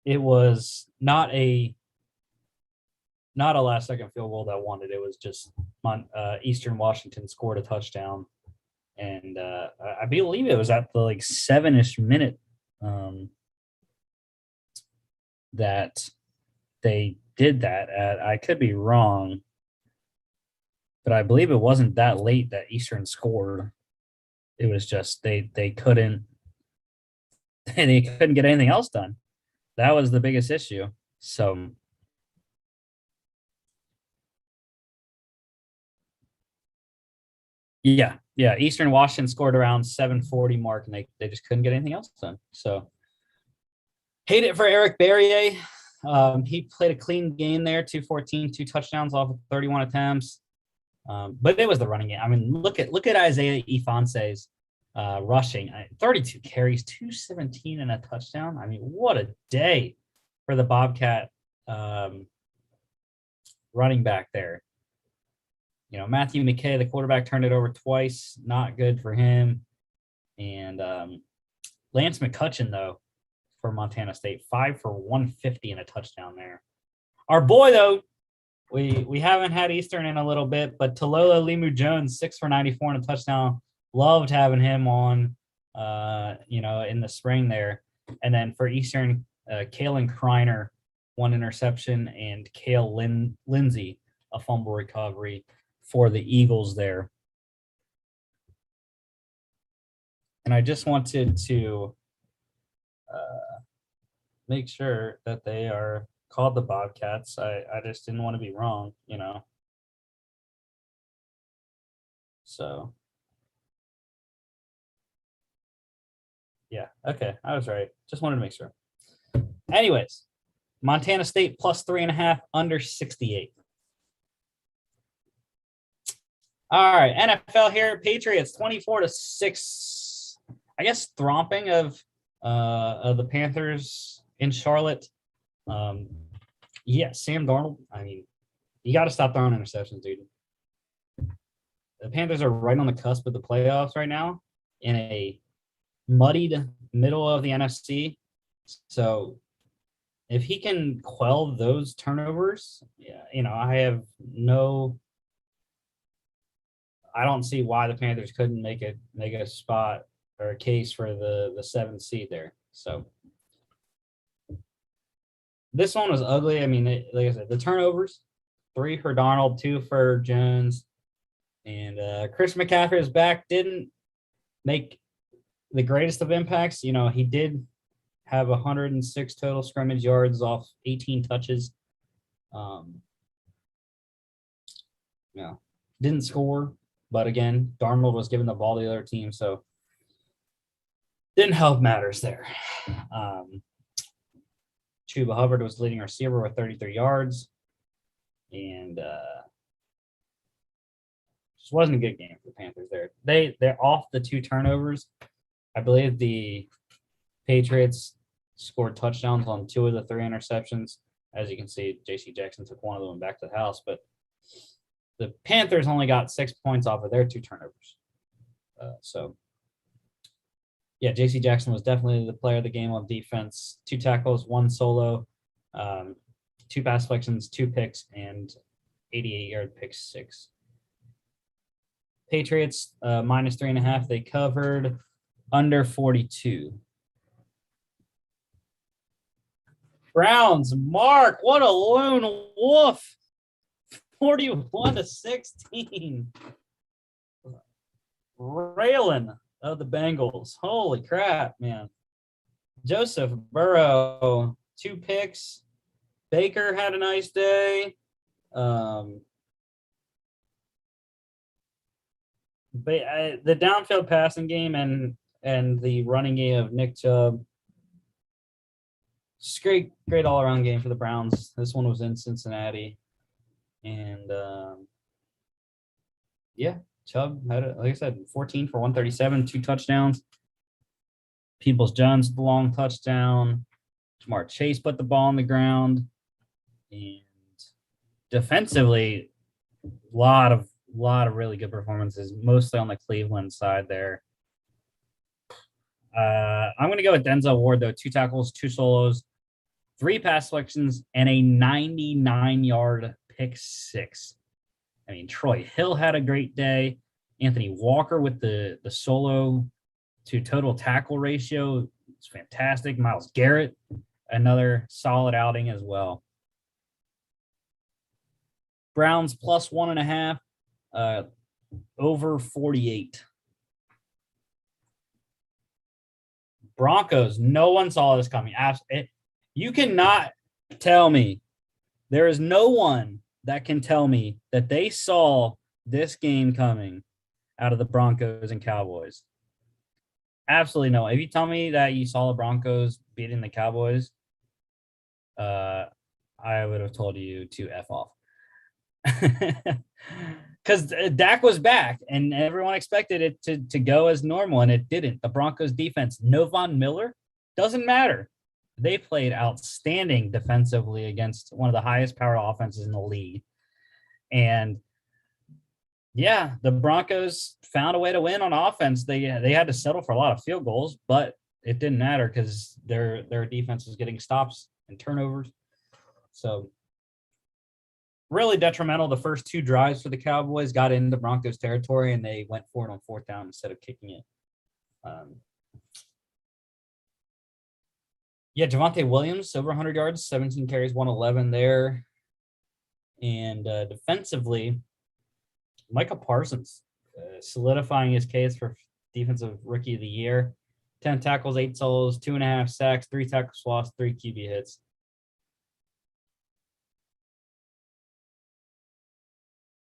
It was not a last-second field goal that won it. It was just Eastern Washington scored a touchdown, and I believe it was at the 7-ish minute that they did that at. I could be wrong, but I believe it wasn't that late that Eastern scored. It was just they couldn't get anything else done. That was the biggest issue. So yeah, Eastern Washington scored around 7:40 mark, and they just couldn't get anything else done. So hate it for Eric Barrier. He played a clean game there, 214, 2 touchdowns off of 31 attempts. But it was the running game. I mean, look at Isaiah Ifanse's rushing. 32 carries, 217 and a touchdown. I mean, what a day for the Bobcat running back there. Matthew McKay, the quarterback, turned it over twice. Not good for him. And Lance McCutcheon, though, for Montana State, 5 for 150 and a touchdown there. Our boy, though, we haven't had Eastern in a little bit, but Talolo Limu Jones, 6 for 94 and a touchdown. Loved having him on, in the spring there. And then for Eastern, Kalen Kreiner, 1 interception, and Kale Lindsey, a fumble recovery for the Eagles there. And I just wanted to make sure that they are called the Bobcats. I just didn't want to be wrong, So, yeah, okay, I was right. Just wanted to make sure. Anyways, Montana State plus 3.5, under 68. All right, NFL here. Patriots 24-6. I guess thromping of the Panthers in Charlotte. Sam Darnold. I mean, you got to stop throwing interceptions, dude. The Panthers are right on the cusp of the playoffs right now, in a muddied middle of the NFC. So if he can quell those turnovers, I don't see why the Panthers couldn't make a spot or a case for the 7th seed there. So this one was ugly. I mean, like I said, the turnovers, 3 for Darnold, 2 for Jones, and Chris McCaffrey is back. Didn't make the greatest of impacts. He did have 106 total scrimmage yards off 18 touches. Didn't score. But again, Darnold was giving the ball to the other team, so didn't help matters there. Chuba Hubbard was leading receiver with 33 yards, and just wasn't a good game for the Panthers there. They're off the 2 turnovers. I believe the Patriots scored touchdowns on 2 of the 3 interceptions. As you can see, J.C. Jackson took one of them back to the house, but the Panthers only got 6 points off of their 2 turnovers. J.C. Jackson was definitely the player of the game on defense. 2 tackles, 1 solo, 2 pass deflections, 2 picks, and 88-yard pick 6. Patriots minus 3.5. They covered under 42. Browns, Mark, what a lone wolf. 41-16. Railing of the Bengals. Holy crap, man. Joseph Burrow, 2 picks. Baker had a nice day. But the downfield passing game and the running game of Nick Chubb. Just great all-around game for the Browns. This one was in Cincinnati. And, Chubb had, like I said, 14 for 137, 2 touchdowns. Peoples-Jones, the long touchdown. Jamar Chase put the ball on the ground. And defensively, a lot of really good performances, mostly on the Cleveland side there. I'm going to go with Denzel Ward, though. 2 tackles, 2 solos, 3 pass selections, and a 99-yard pick 6. I mean, Troy Hill had a great day. Anthony Walker with the solo to total tackle ratio. It's fantastic. Myles Garrett, another solid outing as well. Browns plus 1.5, over 48. Broncos, no one saw this coming. You cannot tell me, there is no one that can tell me that they saw this game coming out of the Broncos and Cowboys. Absolutely no. If you tell me that you saw the Broncos beating the Cowboys, I would have told you to F off. Because Dak was back and everyone expected it to go as normal, and it didn't. The Broncos defense, no Von Miller, doesn't matter. They played outstanding defensively against one of the highest powered offenses in the league. And yeah, the Broncos found a way to win on offense. They had to settle for a lot of field goals, but it didn't matter because their defense was getting stops and turnovers. So really detrimental. The first 2 drives for the Cowboys got into Broncos territory, and they went for it on 4th down instead of kicking it. Javonte Williams, over 100 yards, 17 carries, 111 there. And defensively, Micah Parsons solidifying his case for defensive rookie of the year. 10 tackles, 8 solos, 2.5 sacks, 3 tackles lost, 3 QB hits.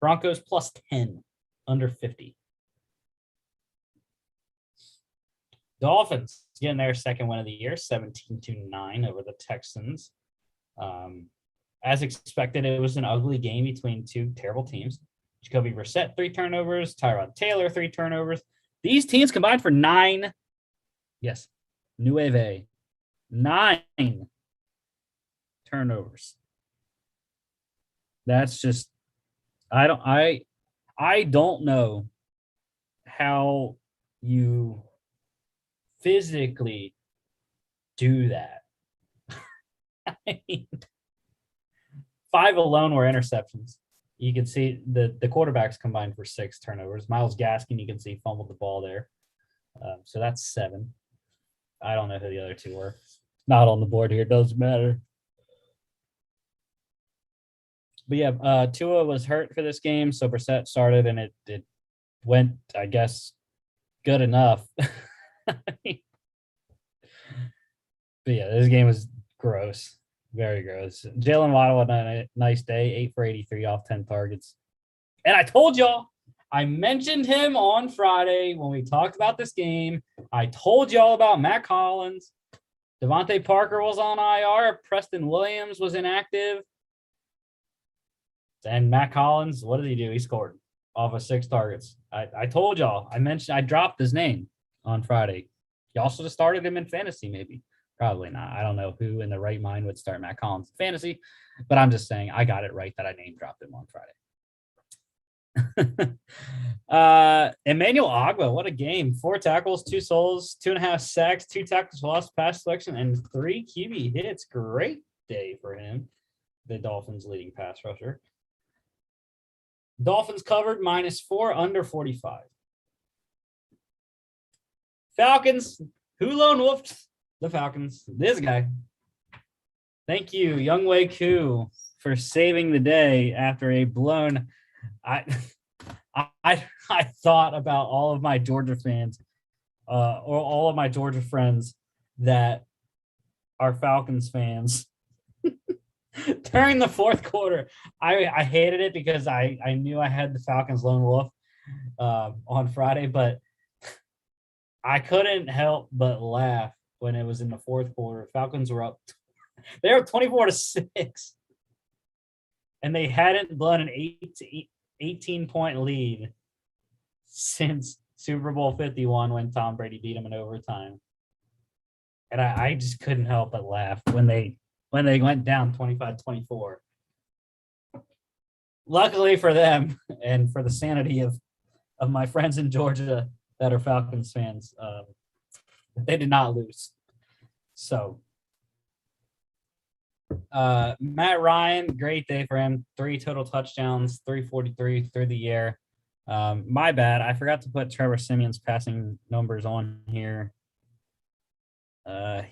Broncos plus 10, under 50. Dolphins getting their second win of the year, 17-9 over the Texans. As expected, it was an ugly game between 2 terrible teams. Jacoby Brissett, 3 turnovers. Tyrod Taylor, 3 turnovers. These teams combined for 9. Yes, 9 turnovers. That's just, I don't know how you physically do that. I mean, 5 alone were interceptions. You can see the quarterbacks combined for 6 turnovers. Myles Gaskin, you can see, fumbled the ball there. So that's 7. I don't know who the other 2 were. Not on the board here. Doesn't matter. But yeah, Tua was hurt for this game, so Brissett started, and it went, I guess, good enough. But yeah, this game was gross. Very gross. Jalen Waddle had a nice day, 8 for 83 off 10 targets. And I told y'all, I mentioned him on Friday when we talked about this game. I told y'all about Matt Collins. Devontae Parker was on IR. Preston Williams was inactive. And Matt Collins, what did he do? He scored off of 6 targets. I told y'all. I dropped his name on Friday. Y'all should have started him in fantasy, maybe. Probably not. I don't know who in the right mind would start Matt Collins in fantasy, but I'm just saying I got it right that I name dropped him on Friday. Emmanuel Ogba, what a game. 4 tackles, 2 solos, 2.5 sacks, 2 tackles lost, pass selection, and 3 QB hits. Great day for him, the Dolphins' leading pass rusher. Dolphins covered -4, under 45. Falcons, who lone wolfed the Falcons? This guy. Thank you, Younghoe Koo. for saving the day after a blown. I thought about all of my Georgia fans, or all of my Georgia friends that are Falcons fans. During the fourth quarter, I hated it because I knew I had the Falcons lone wolf on Friday, but I couldn't help but laugh when it was in the fourth quarter. Falcons were up. They were 24-6, and they hadn't blown an 18-point lead since Super Bowl 51 when Tom Brady beat them in overtime. And I just couldn't help but laugh when they went down 25-24. Luckily for them and for the sanity of my friends in Georgia that are Falcons fans, they did not lose. So Matt Ryan, great day for him. 3 total touchdowns, 343 through the air. My bad. I forgot to put Trevor Simeon's passing numbers on here.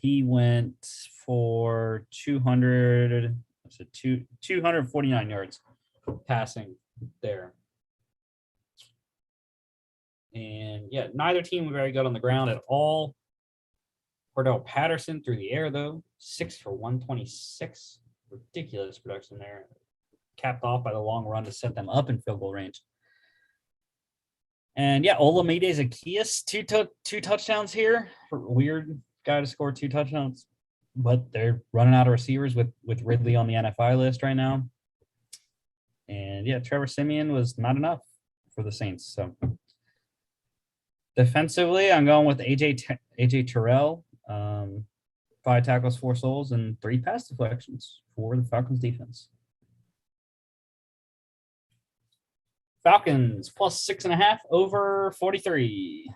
He went for 249 yards passing there. And yeah, neither team were very good on the ground at all. Cordell Patterson through the air, though, 6 for 126. Ridiculous production there. Capped off by the long run to set them up in field goal range. And yeah, Olamide Zaccheaus, two touchdowns here. Weird guy to score 2 touchdowns, but they're running out of receivers with Ridley on the NFI list right now. And yeah, Trevor Simeon was not enough for the Saints. So defensively, I'm going with AJ Terrell. 5 tackles, 4 souls, and 3 pass deflections for the Falcons defense. Falcons plus 6.5 over 43.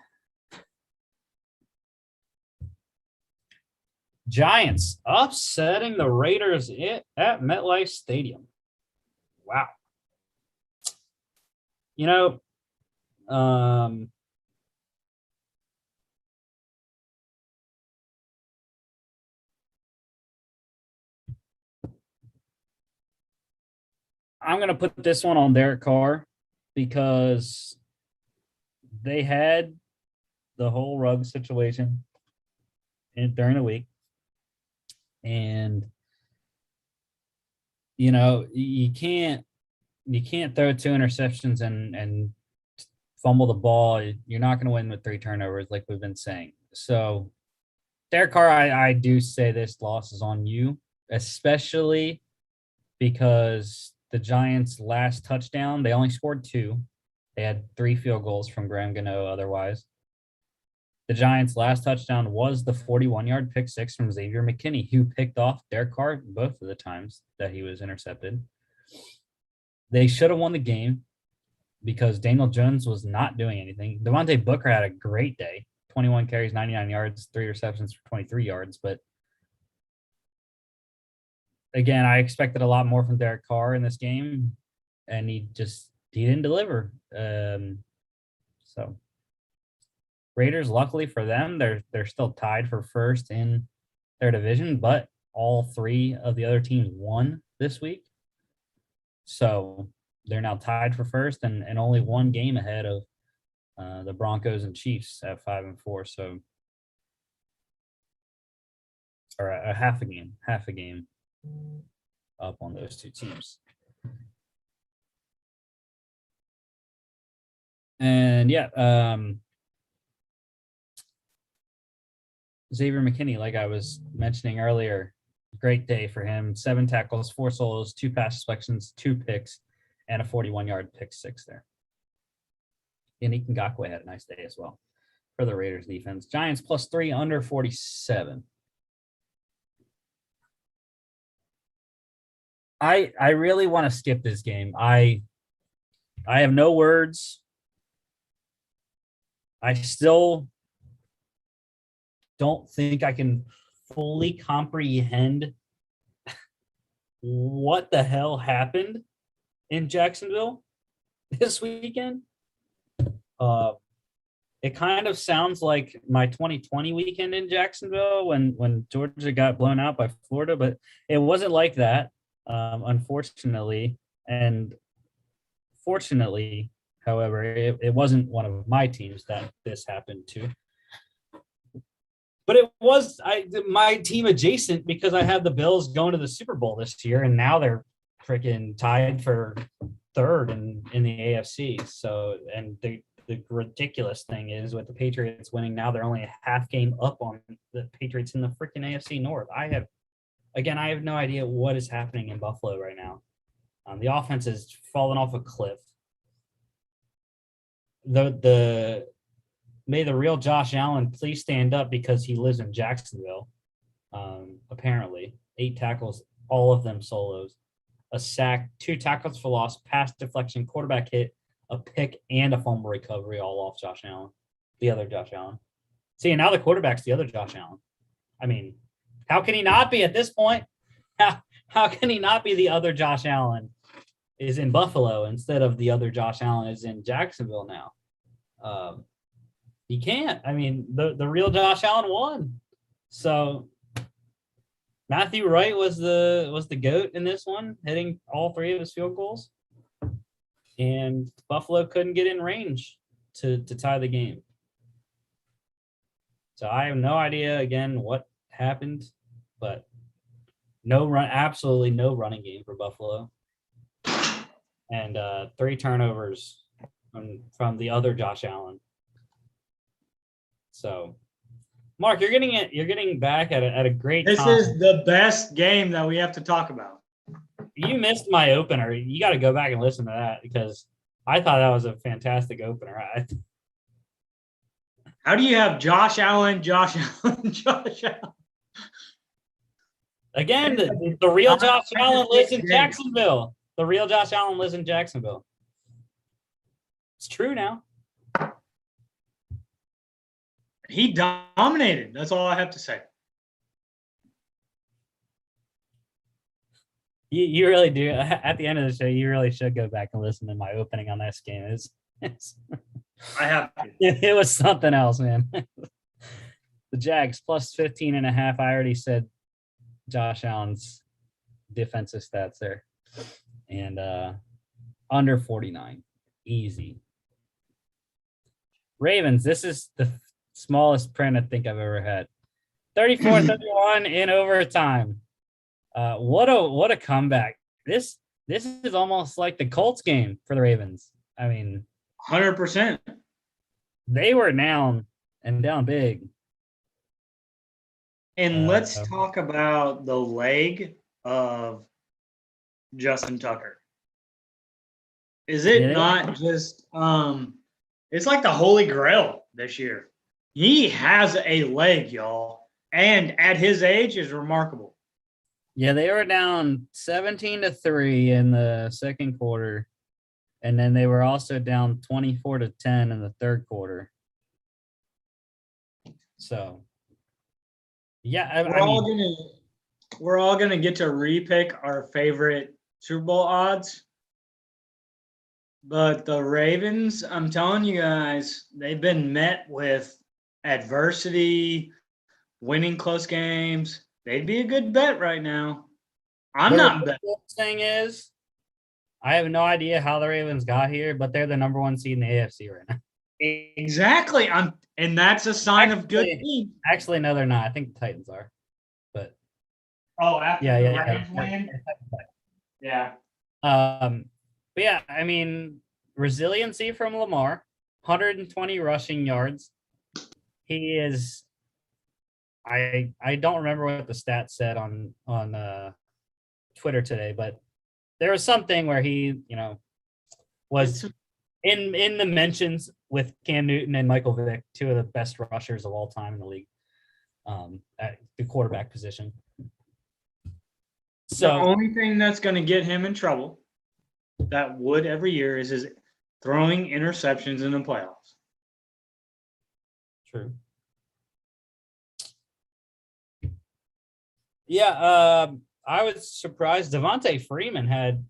Giants upsetting the Raiders at MetLife Stadium. Wow. You know, I'm going to put this one on Derek Carr because they had the whole rug situation during the week. And, you know, you can't throw 2 interceptions and fumble the ball. You're not going to win with 3 turnovers like we've been saying. So, Derek Carr, I do say this loss is on you, especially because the Giants' last touchdown, they only scored 2. They had 3 field goals from Graham Gano otherwise. The Giants' last touchdown was the 41-yard pick 6 from Xavier McKinney, who picked off Derek Carr both of the times that he was intercepted. They should have won the game because Daniel Jones was not doing anything. Devontae Booker had a great day, 21 carries, 99 yards, 3 receptions for 23 yards. But again, I expected a lot more from Derek Carr in this game, and he didn't deliver. So Raiders, luckily for them, they're still tied for first in their division, but all 3 of the other teams won this week. So they're now tied for first and only 1 game ahead of the Broncos and Chiefs at 5-4. So, or a half a game up on those 2 teams. And yeah, Xavier McKinney, like I was mentioning earlier, great day for him. 7 tackles, 4 solos, 2 pass deflections, 2 picks, and a 41-yard pick 6 there. And Yannick Ngakoue had a nice day as well for the Raiders defense. Giants plus 3 under 47. I really want to skip this game. I have no words. I still don't think I can fully comprehend what the hell happened in Jacksonville this weekend. It kind of sounds like my 2020 weekend in Jacksonville when Georgia got blown out by Florida, but it wasn't like that. unfortunately. And fortunately, however, it wasn't one of my teams that this happened to. But it was my team adjacent because I had the Bills going to the Super Bowl this year, and now they're freaking tied for third in the AFC. So, and the ridiculous thing is with the Patriots winning now, they're only a half game up on the Patriots in the freaking AFC North. I have no idea what is happening in Buffalo right now. The offense is falling off a cliff. May the real Josh Allen please stand up because he lives in Jacksonville. Apparently, 8 tackles, all of them solos, a sack, 2 tackles for loss, pass deflection, quarterback hit, a pick, and a fumble recovery, all off Josh Allen, the other Josh Allen. See, and now the quarterback's the other Josh Allen. I mean, how can he not be at this point? How can he not be the other Josh Allen is in Buffalo instead of the other Josh Allen is in Jacksonville now? He can't. I mean, the real Josh Allen won. So Matthew Wright was the GOAT in this one, hitting all 3 of his field goals. And Buffalo couldn't get in range to tie the game. So I have no idea again what happened, but absolutely no running game for Buffalo. And 3 turnovers from the other Josh Allen. So, Mark, you're getting back at a great time. This is the best game that we have to talk about. You missed my opener. You got to go back and listen to that because I thought that was a fantastic opener. How do you have Josh Allen, Josh Allen, Josh Allen? Again, the real Josh Allen lives in Jacksonville. The real Josh Allen lives in Jacksonville. It's true now. He dominated. That's all I have to say. You really do. At the end of the show, you really should go back and listen to my opening on this game. I have to. It was something else, man. The Jags plus 15.5. I already said Josh Allen's defensive stats there. And under 49. Easy. Ravens, this is the smallest print I think I've ever had. 34-31 in overtime. What a comeback. This is almost like the Colts game for the Ravens. I mean, 100%. They were down and down big. And let's talk about the leg of Justin Tucker. Is it not just it's like the Holy Grail this year. He has a leg, y'all. And at his age is remarkable. Yeah, they were down 17-3 in the second quarter. And then they were also down 24-10 in the third quarter. So, yeah, we're all gonna get to repick our favorite Super Bowl odds. But the Ravens, I'm telling you guys, they've been met with adversity, winning close games. They'd be a good bet right now. I'm not betting. The thing is, I have no idea how the Ravens got here, but they're the number 1 seed in the AFC right now. Exactly. And that's a sign of good team. Actually, no, they're not. I think the Titans are. But after the Ravens win? Yeah. But yeah, I mean, resiliency from Lamar, 120 rushing yards. He is I don't remember what the stats said on Twitter today, but there was something where he, was in the mentions with Cam Newton and Michael Vick, 2 of the best rushers of all time in the league, at the quarterback position. So the only thing that's going to get him in trouble that would every year is his throwing interceptions in the playoffs. True. Yeah, I was surprised. Devontae Freeman had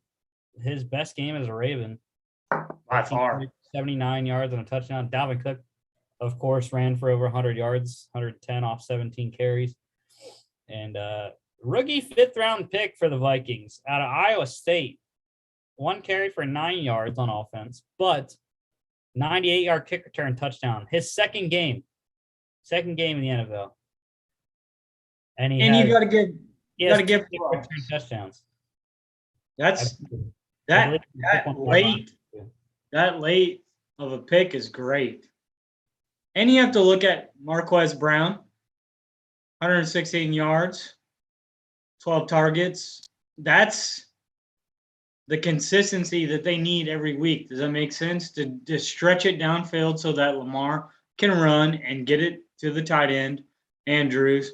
his best game as a Raven. By far. 79 yards and a touchdown. Dalvin Cook, of course, ran for over 100 yards, 110 off 17 carries. And rookie 5th-round pick for the Vikings out of Iowa State. 1 carry for 9 yards on offense, but 98-yard kick return touchdown. His second game in the NFL. And you got to give kick props. return touchdowns. That's I believe that late of a pick is great. And you have to look at Marquez Brown, 116 yards, 12 targets. That's the consistency that they need every week. Does that make sense? To stretch it downfield so that Lamar can run and get it to the tight end, Andrews.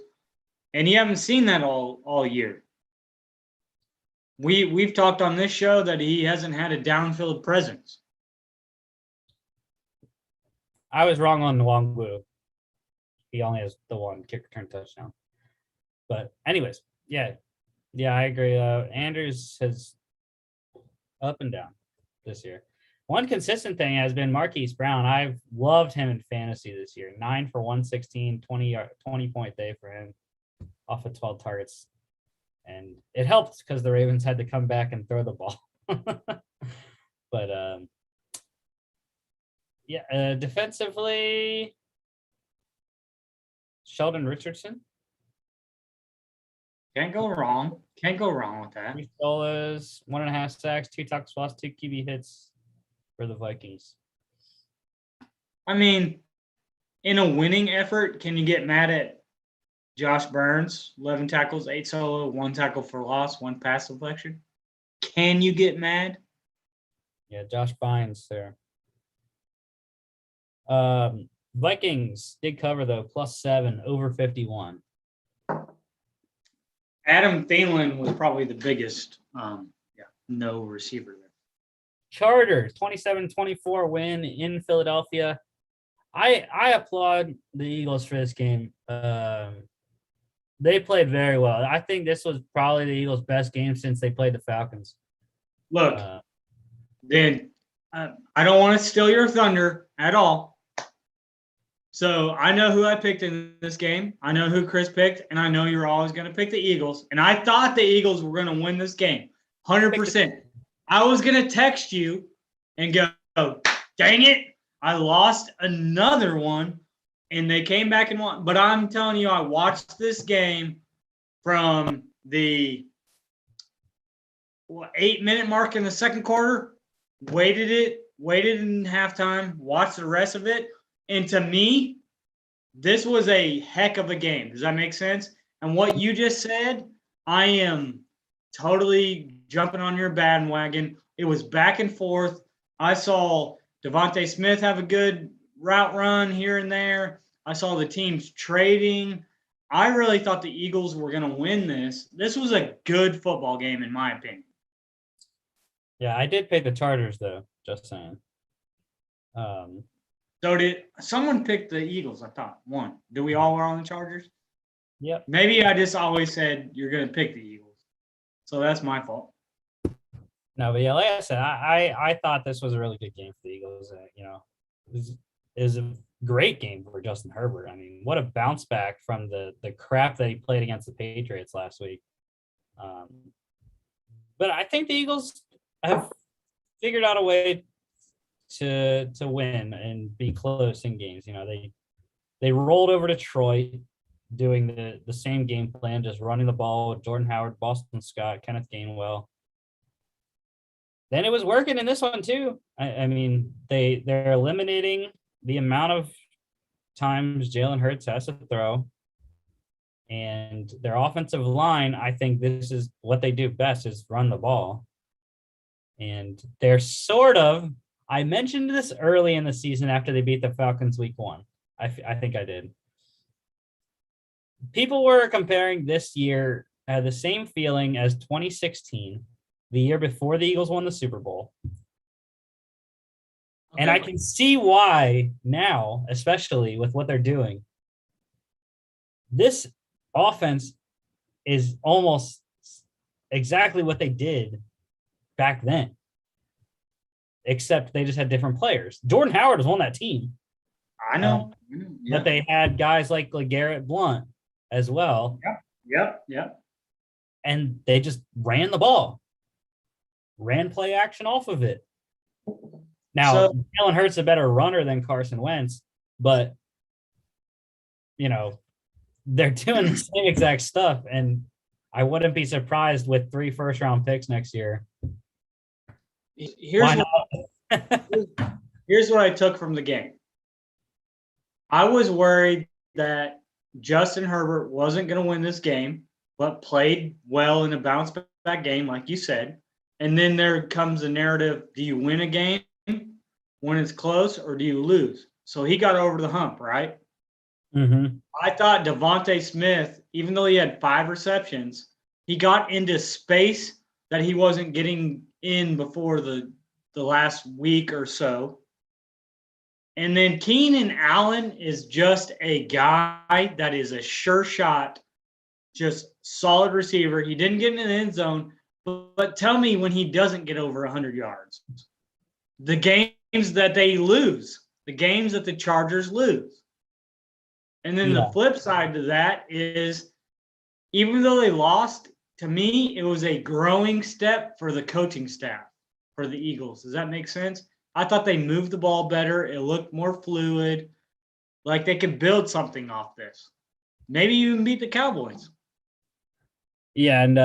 And you haven't seen that all year. We've talked on this show that he hasn't had a downfield presence. I was wrong on Nwangwu. He only has the 1 kick return touchdown. But anyways, yeah, I agree. Andrews has up and down this year. One consistent thing has been Marquise Brown. I've loved him in fantasy this year. 9 for 116, 20-point day for him off of 12 targets. And it helped because the Ravens had to come back and throw the ball. But defensively, Sheldon Richardson. Can't go wrong. Can't go wrong with that. 3 solos, 1.5 sacks, 2 tackles for loss, 2 QB hits for the Vikings. I mean, in a winning effort, can you get mad at Josh Burns? 11 tackles, 8 solo, 1 tackle for loss, 1 pass deflection. Can you get mad? Yeah, Josh Bynes there. Vikings did cover though, +7 over 51. Adam Thielen was probably the biggest no receiver there. Chargers 27-24 win in Philadelphia. I applaud the Eagles for this game. They played very well. I think this was probably the Eagles' best game since they played the Falcons. Look, then I don't want to steal your thunder at all. So I know who I picked in this game. I know who Chris picked, and I know you're always going to pick the Eagles. And I thought the Eagles were going to win this game, 100%. I was going to text you and go, dang it, I lost another one, and they came back and won. But I'm telling you, I watched this game from the 8-minute mark in the second quarter, waited in halftime, watched the rest of it. And to me, this was a heck of a game. Does that make sense? And what you just said, I am totally jumping on your bandwagon. It was back and forth. I saw Devontae Smith have a good route run here and there. I saw the teams trading. I really thought the Eagles were going to win this. This was a good football game, in my opinion. Yeah, I did pick the Chargers, though, just saying. So did someone pick the Eagles? I thought one. Do we all were on the Chargers? Yep. Maybe I just always said you're going to pick the Eagles. So that's my fault. No, but yeah, like I said, I thought this was a really good game for the Eagles. It was a great game for Justin Herbert. I mean, what a bounce back from the crap that he played against the Patriots last week. But I think the Eagles have figured out a way to win and be close in games. They rolled over Detroit doing the same game plan, just running the ball with Jordan Howard, Boston Scott, Kenneth Gainwell. Then it was working in this one too. I mean, they're eliminating the amount of times Jalen Hurts has to throw. And their offensive line, I think this is what they do best, is run the ball. And they're I mentioned this early in the season after they beat the Falcons week 1. I think I did. People were comparing this year, the same feeling as 2016, the year before the Eagles won the Super Bowl. Okay. And I can see why now, especially with what they're doing. This offense is almost exactly what they did back then, except they just had different players. Jordan Howard was on that team. I know. But they had guys like LeGarrette Blount as well. Yep. and they just ran the ball, ran play action off of it. Now, Jalen Hurts a better runner than Carson Wentz, but they're doing the same exact stuff, and I wouldn't be surprised with 3 first-round picks next year. Here's what I took from the game. I was worried that Justin Herbert wasn't going to win this game, but played well in a bounce-back game, like you said. And then there comes a narrative, do you win a game when it's close or do you lose? So he got over the hump, right? Mm-hmm. I thought Devontae Smith, even though he had 5 receptions, he got into space that he wasn't getting in before the last week or so. And then Keenan Allen is just a guy that is a sure shot, just solid receiver. He didn't get in the end zone, but tell me when he doesn't get over 100 yards. The games that they lose, the games that the Chargers lose. And then the flip side to that is, even though they lost, to me, it was a growing step for the coaching staff for the Eagles. Does that make sense? I thought they moved the ball better. It looked more fluid, like they could build something off this. Maybe even beat the Cowboys. Yeah, and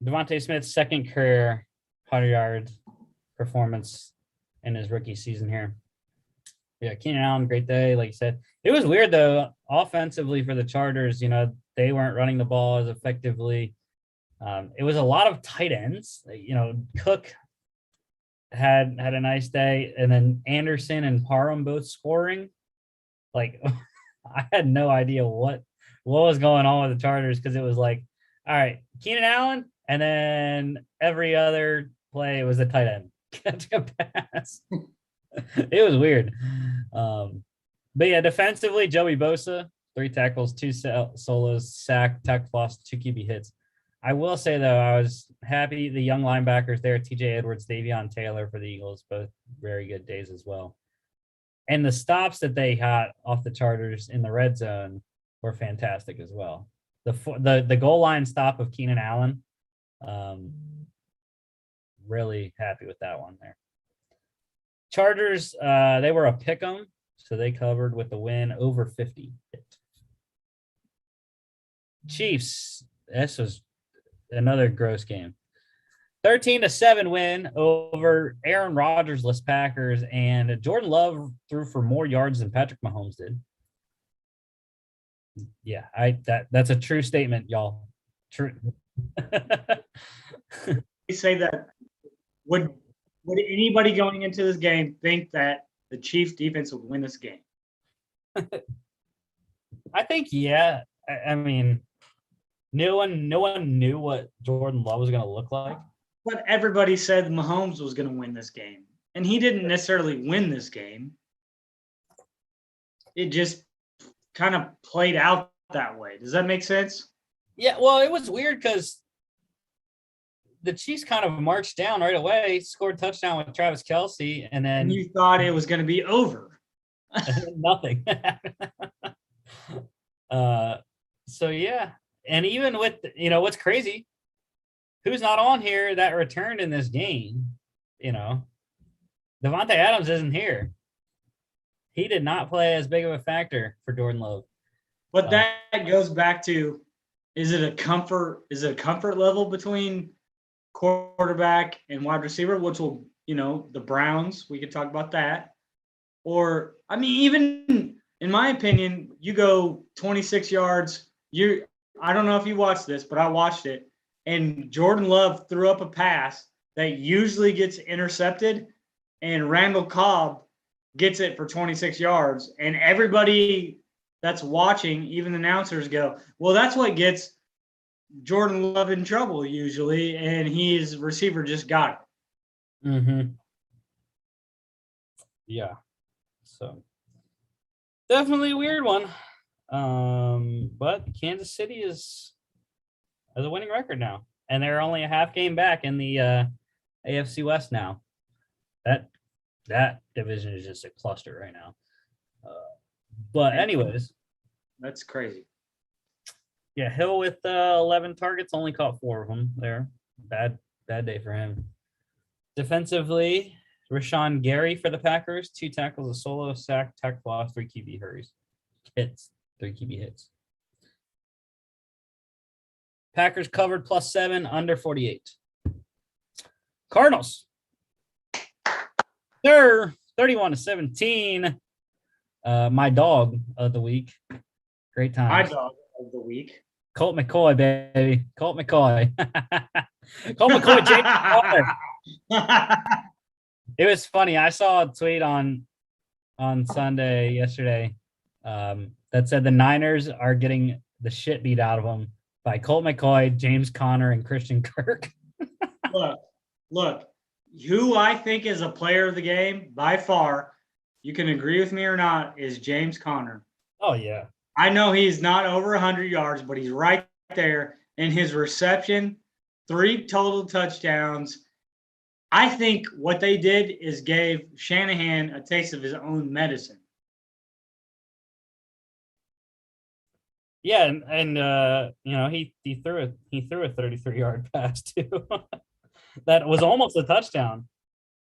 Devontae Smith's second career 100-yard performance in his rookie season here. Yeah, Keenan Allen, great day, like you said. It was weird, though, offensively for the Chargers. They weren't running the ball as effectively. It was a lot of tight ends. Cook had a nice day, and then Anderson and Parham both scoring. Like, I had no idea what was going on with the Chargers, because it was like, all right, Keenan Allen, and then every other play was a tight end catching a pass. It was weird. But yeah, defensively, Joey Bosa, 3 tackles, 2 solos, sack, tackle loss, 2 QB hits. I will say, though, I was happy the young linebackers there, TJ Edwards, Davion Taylor for the Eagles, both very good days as well. And the stops that they got off the Chargers in the red zone were fantastic as well. The goal line stop of Keenan Allen, really happy with that one there. Chargers, they were a pick 'em, so they covered with the win over 50. Chiefs, this was another gross game. 13-7 win over Aaron Rodgers-less Packers, and Jordan Love threw for more yards than Patrick Mahomes did. Yeah, that's a true statement, y'all. True. You say that. Would anybody going into this game think that the Chiefs defense would win this game? I think, yeah. I mean, no one knew what Jordan Love was going to look like. But everybody said Mahomes was going to win this game, and he didn't necessarily win this game. It just kind of played out that way. Does that make sense? Yeah, well, it was weird because the Chiefs kind of marched down right away, scored a touchdown with Travis Kelce, and then you thought it was going to be over. Nothing. So yeah, and even with what's crazy, who's not on here that returned in this game? Devontae Adams isn't here. He did not play as big of a factor for Jordan Love. But that goes back to, is it a comfort level between quarterback and wide receiver, which will, the Browns, we could talk about that. Or, I mean, even in my opinion, you go 26 yards, I don't know if you watched this, but I watched it, and Jordan Love threw up a pass that usually gets intercepted, and Randall Cobb gets it for 26 yards, and everybody that's watching, even the announcers, go, well, that's what gets Jordan Love in trouble usually, and his receiver just got it. Mm-hmm. Yeah. So definitely a weird one. But Kansas City has a winning record now, and they're only a half game back in the AFC West now. That division is just a cluster right now. But anyways, that's crazy. Yeah, Hill with 11 targets, only caught 4 of them there. Bad day for him. Defensively, Rashawn Gary for the Packers, 2 tackles, a solo sack, tackle loss, 3 QB hurries. 3 QB hits. Packers covered +7, under 48. Cardinals. They're 31-17. My dog of the week. Great time. My dog of the week. Colt McCoy, baby. Colt McCoy. Colt McCoy, James Conner. It was funny. I saw a tweet on yesterday that said the Niners are getting the shit beat out of them by Colt McCoy, James Conner, and Christian Kirk. Look, who I think is a player of the game by far, you can agree with me or not, is James Conner. Oh, yeah. I know he's not over 100 yards, but he's right there in his reception, 3 total touchdowns. I think what they did is gave Shanahan a taste of his own medicine. Yeah, and he threw a 33-yard pass too. That was almost a touchdown.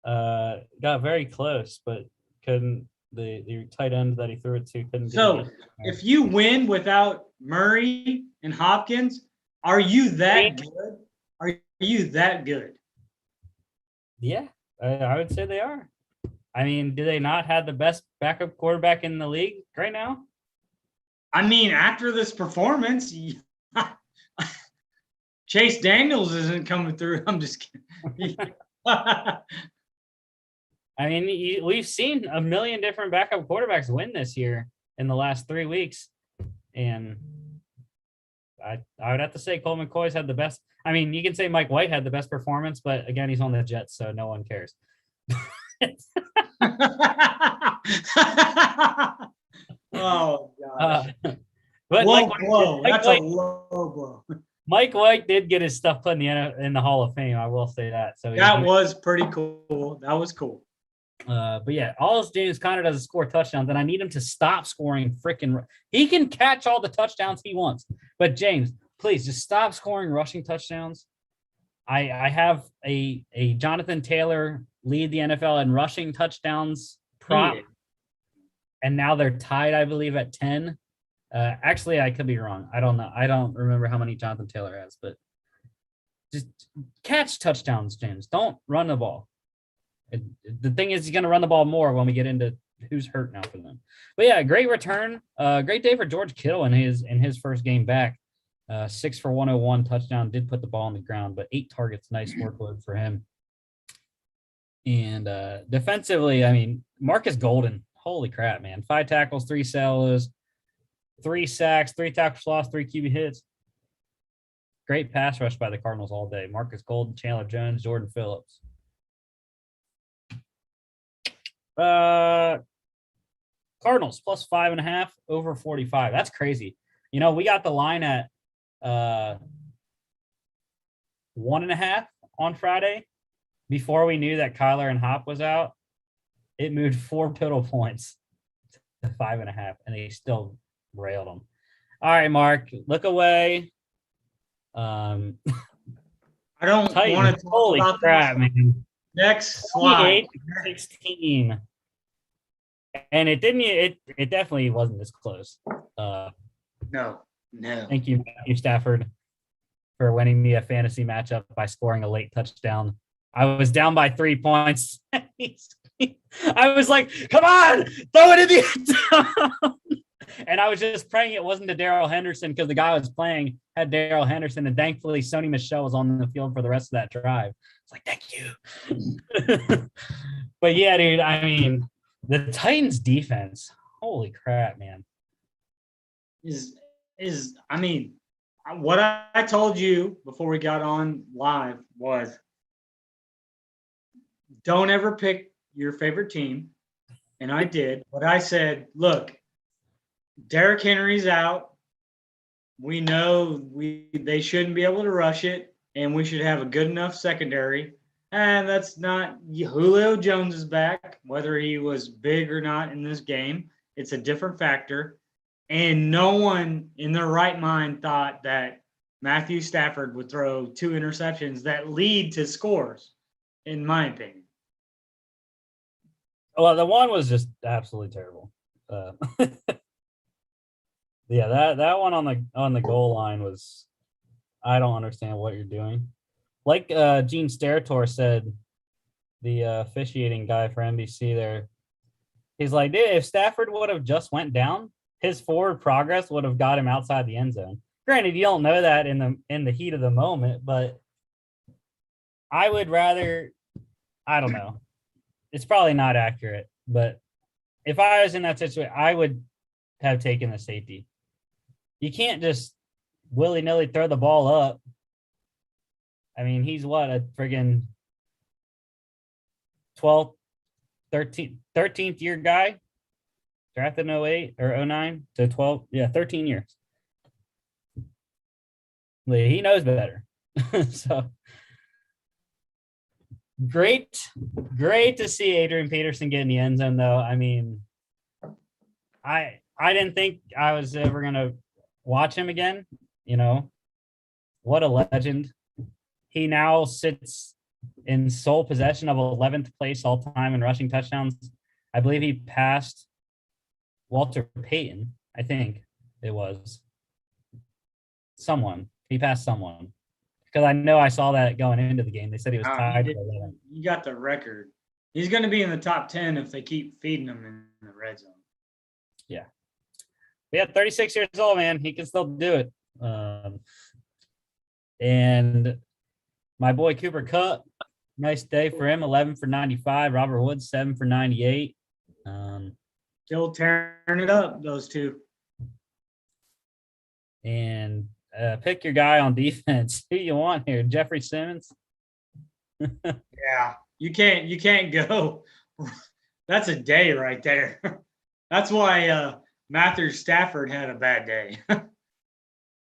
Got very close, but couldn't. The tight end that he threw it to couldn't. So, if you win without Murray and Hopkins, are you that good? Are you that good? Yeah, I would say they are. I mean, do they not have the best backup quarterback in the league right now? I mean, after this performance, Chase Daniels isn't coming through. I'm just kidding. I mean, we've seen a million different backup quarterbacks win this year in the last 3 weeks. And I would have to say Colt McCoy's had the best. I mean, you can say Mike White had the best performance, but again, he's on the Jets, so no one cares. Oh, gosh. But low Mike blow. Mike That's White, a low blow. Mike White did get his stuff put in the Hall of Fame. I will say that. So that was pretty cool. That was cool. But yeah, all James Conner does is score touchdowns, and I need him to stop scoring freaking. He can catch all the touchdowns he wants, but James, please just stop scoring rushing touchdowns. I have a Jonathan Taylor lead the NFL in rushing touchdowns prop, and now they're tied, I believe, at 10. Actually, I could be wrong. I don't know. I don't remember how many Jonathan Taylor has, but just catch touchdowns, James. Don't run the ball. The thing is, he's going to run the ball more when we get into who's hurt now for them. But yeah, great return. Great day for George Kittle in his first game back. 6 for 101 touchdown. Did put the ball on the ground, but 8 targets. Nice workload for him. And defensively, I mean, Marcus Golden. Holy crap, man! 5 tackles, 3 solos, 3 sacks, 3 tackles lost, 3 QB hits. Great pass rush by the Cardinals all day. Marcus Golden, Chandler Jones, Jordan Phillips. Cardinals plus 5.5 over 45. That's crazy. You know, we got the line at 1.5 on Friday. Before we knew that Kyler and Hop was out, it moved 4 total points to 5.5, and they still railed them. All right, Mark, look away. I don't want to talk holy about crap, this. man. Next slide. 16. And it definitely wasn't this close. No. Thank you, Matthew Stafford, for winning me a fantasy matchup by scoring a late touchdown. I was down by 3 points. I was like, come on, throw it in the end zone. And I was just praying it wasn't to Darrell Henderson because the guy I was playing had Darrell Henderson, and thankfully Sony Michel was on the field for the rest of that drive. It's like, thank you. But yeah, dude, I mean, the Titans defense, holy crap, man. I mean, what I told you before we got on live was don't ever pick your favorite team. And I did. But I said, look, Derrick Henry's out. We know they shouldn't be able to rush it, and we should have a good enough secondary. And that's not – Julio Jones is back, whether he was big or not in this game. It's a different factor. And no one in their right mind thought that Matthew Stafford would throw 2 interceptions that lead to scores, in my opinion. Well, the one was just absolutely terrible. Yeah, that one on the goal line was, I don't understand what you're doing. Like Gene Steratore said, the officiating guy for NBC there, he's like, dude, if Stafford would have just went down, his forward progress would have got him outside the end zone. Granted, you don't know that in the heat of the moment, but I would rather, I don't know. It's probably not accurate, but if I was in that situation, I would have taken the safety. You can't just willy-nilly throw the ball up. I mean, he's what, a friggin' 12th, 13th year guy? Drafted in 08 or 09 to 12. Yeah, 13 years. He knows better. So great to see Adrian Peterson get in the end zone, though. I mean, I didn't think I was ever gonna watch him again. You know, what a legend. He now sits in sole possession of 11th place all time in rushing touchdowns. I believe he passed Walter Payton. I think it was someone. He passed someone. Because I know I saw that going into the game. They said he was tied. You got the record. He's going to be in the top 10 if they keep feeding him in the red zone. Yeah. Yeah, 36 years old, man. He can still do it. And my boy Cooper Kupp, nice day for him. 11 for 95. Robert Woods, 7 for 98. Still tearing it up, those two. And pick your guy on defense. Who you want here? Jeffrey Simmons? Yeah, you can't go. That's a day right there. That's why Matthew Stafford had a bad day.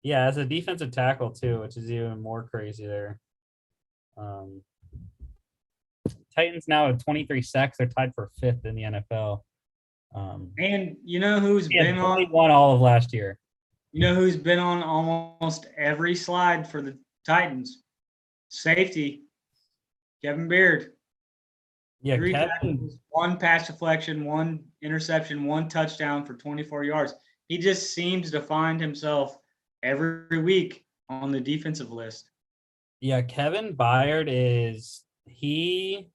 Yeah, as a defensive tackle too, which is even more crazy there. Titans now have 23 sacks. They're tied for 5th in the NFL. And you know who's been on all of last year? You know who's been on almost every slide for the Titans? Safety, Kevin Beard. Yeah, 3 tackles, 1 pass deflection, 1 interception, 1 touchdown for 24 yards. He just seems to find himself every week on the defensive list. Yeah, Kevin Byard is the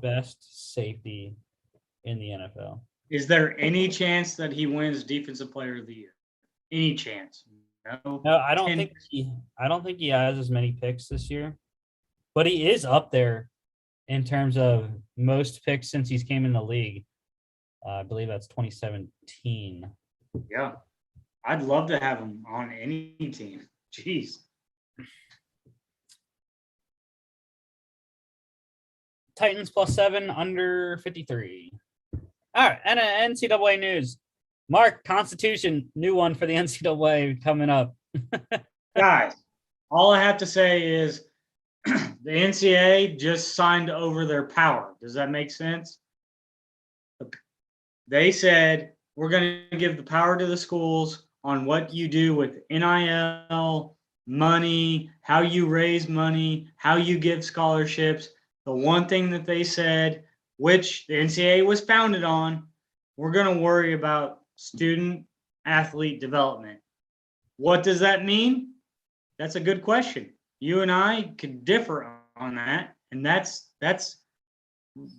best safety in the NFL. Is there any chance that he wins Defensive Player of the Year? Any chance? No, I don't think he has as many picks this year, but he is up there in terms of most picks since he's came in the league. I believe that's 2017. Yeah, I'd love to have him on any team. Jeez. Titans +7, under 53. All right, and NCAA news. Mark, Constitution, new one for the NCAA coming up. Guys, all I have to say is the NCAA just signed over their power. Does that make sense? They said, we're going to give the power to the schools on what you do with NIL, money, how you raise money, how you give scholarships. The one thing that they said, which the NCAA was founded on, we're going to worry about student athlete development. What does that mean? That's a good question. You and I could differ on that. And that's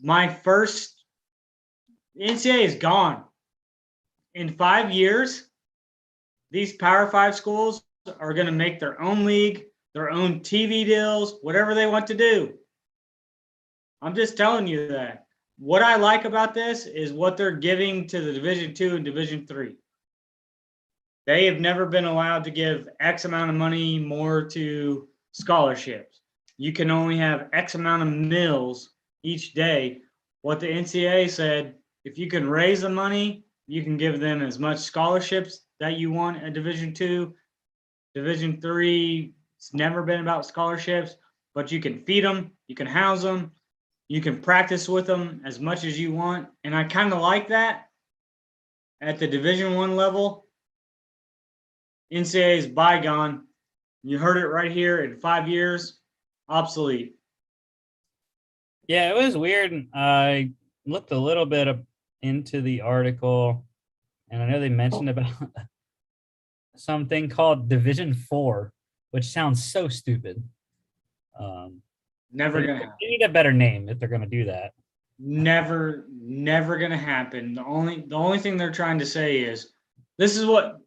my first. The NCAA is gone. In 5 years, these Power 5 schools are going to make their own league, their own TV deals, whatever they want to do. I'm just telling you that. What I like about this is what they're giving to the Division II and Division III. They have never been allowed to give X amount of money more to scholarships. You can only have X amount of meals each day. What the NCAA said, if you can raise the money, you can give them as much scholarships that you want at Division II. Division III, it's never been about scholarships, but you can feed them, you can house them, you can practice with them as much as you want. And I kind of like that. at the Division I level, NCAA is bygone. You heard it right here. In 5 years, obsolete. Yeah, it was weird. I looked a little bit into the article, and I know they mentioned about something called Division 4, which sounds so stupid. Never gonna happen. They need a better name if they're gonna do that. Never gonna happen. The only thing they're trying to say is this is what,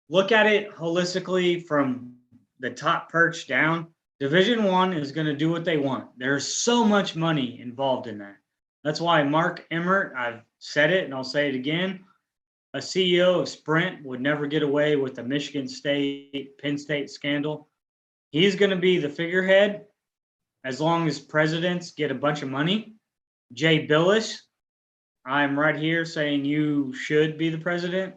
look at it holistically from the top perch down. Division I is going to do what they want. There's so much money involved in that. That's why Mark Emmert, I've said it and I'll say it again, a CEO of Sprint would never get away with the Michigan State, Penn State scandal. He's going to be the figurehead as long as presidents get a bunch of money. Jay Billis, I'm right here saying you should be the president.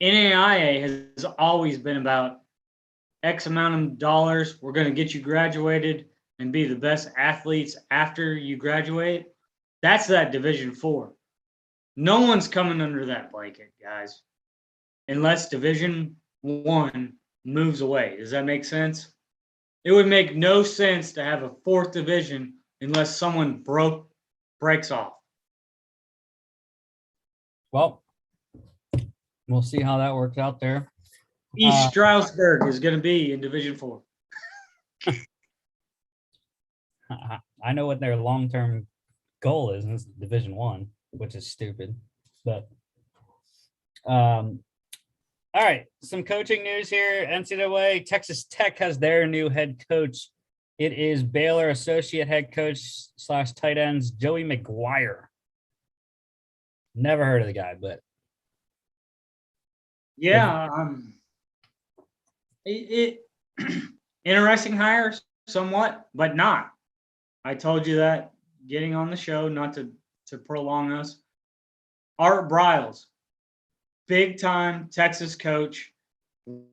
NAIA has always been about X amount of dollars. We're going to get you graduated and be the best athletes after you graduate. That's that Division IV. No one's coming under that blanket, guys, unless Division I moves away. Does that make sense? It would make no sense to have a fourth division unless someone breaks off. Well, we'll see how that works out there. East Stroudsburg is going to be in Division IV. I know what their long-term goal is, and it's Division I, which is stupid. But all right, some coaching news here. NCAA, Texas Tech has their new head coach. It is Baylor associate head coach / tight ends Joey McGuire. Never heard of the guy, but yeah, interesting hire somewhat, but not. I told you that getting on the show, not to prolong us. Art Briles, big time Texas coach,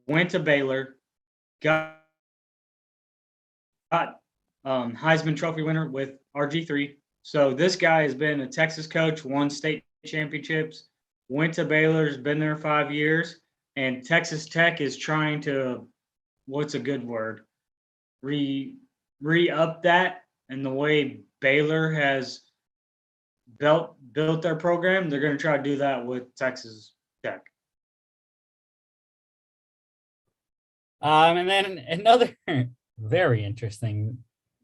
went to Baylor, got Heisman Trophy winner with RG3. So this guy has been a Texas coach, won state championships, went to Baylor, has been there 5 years, and Texas Tech is trying to, what's a good word, re-up that. And the way Baylor has built their program, they're going to try to do that with Texas Tech. And then another very interesting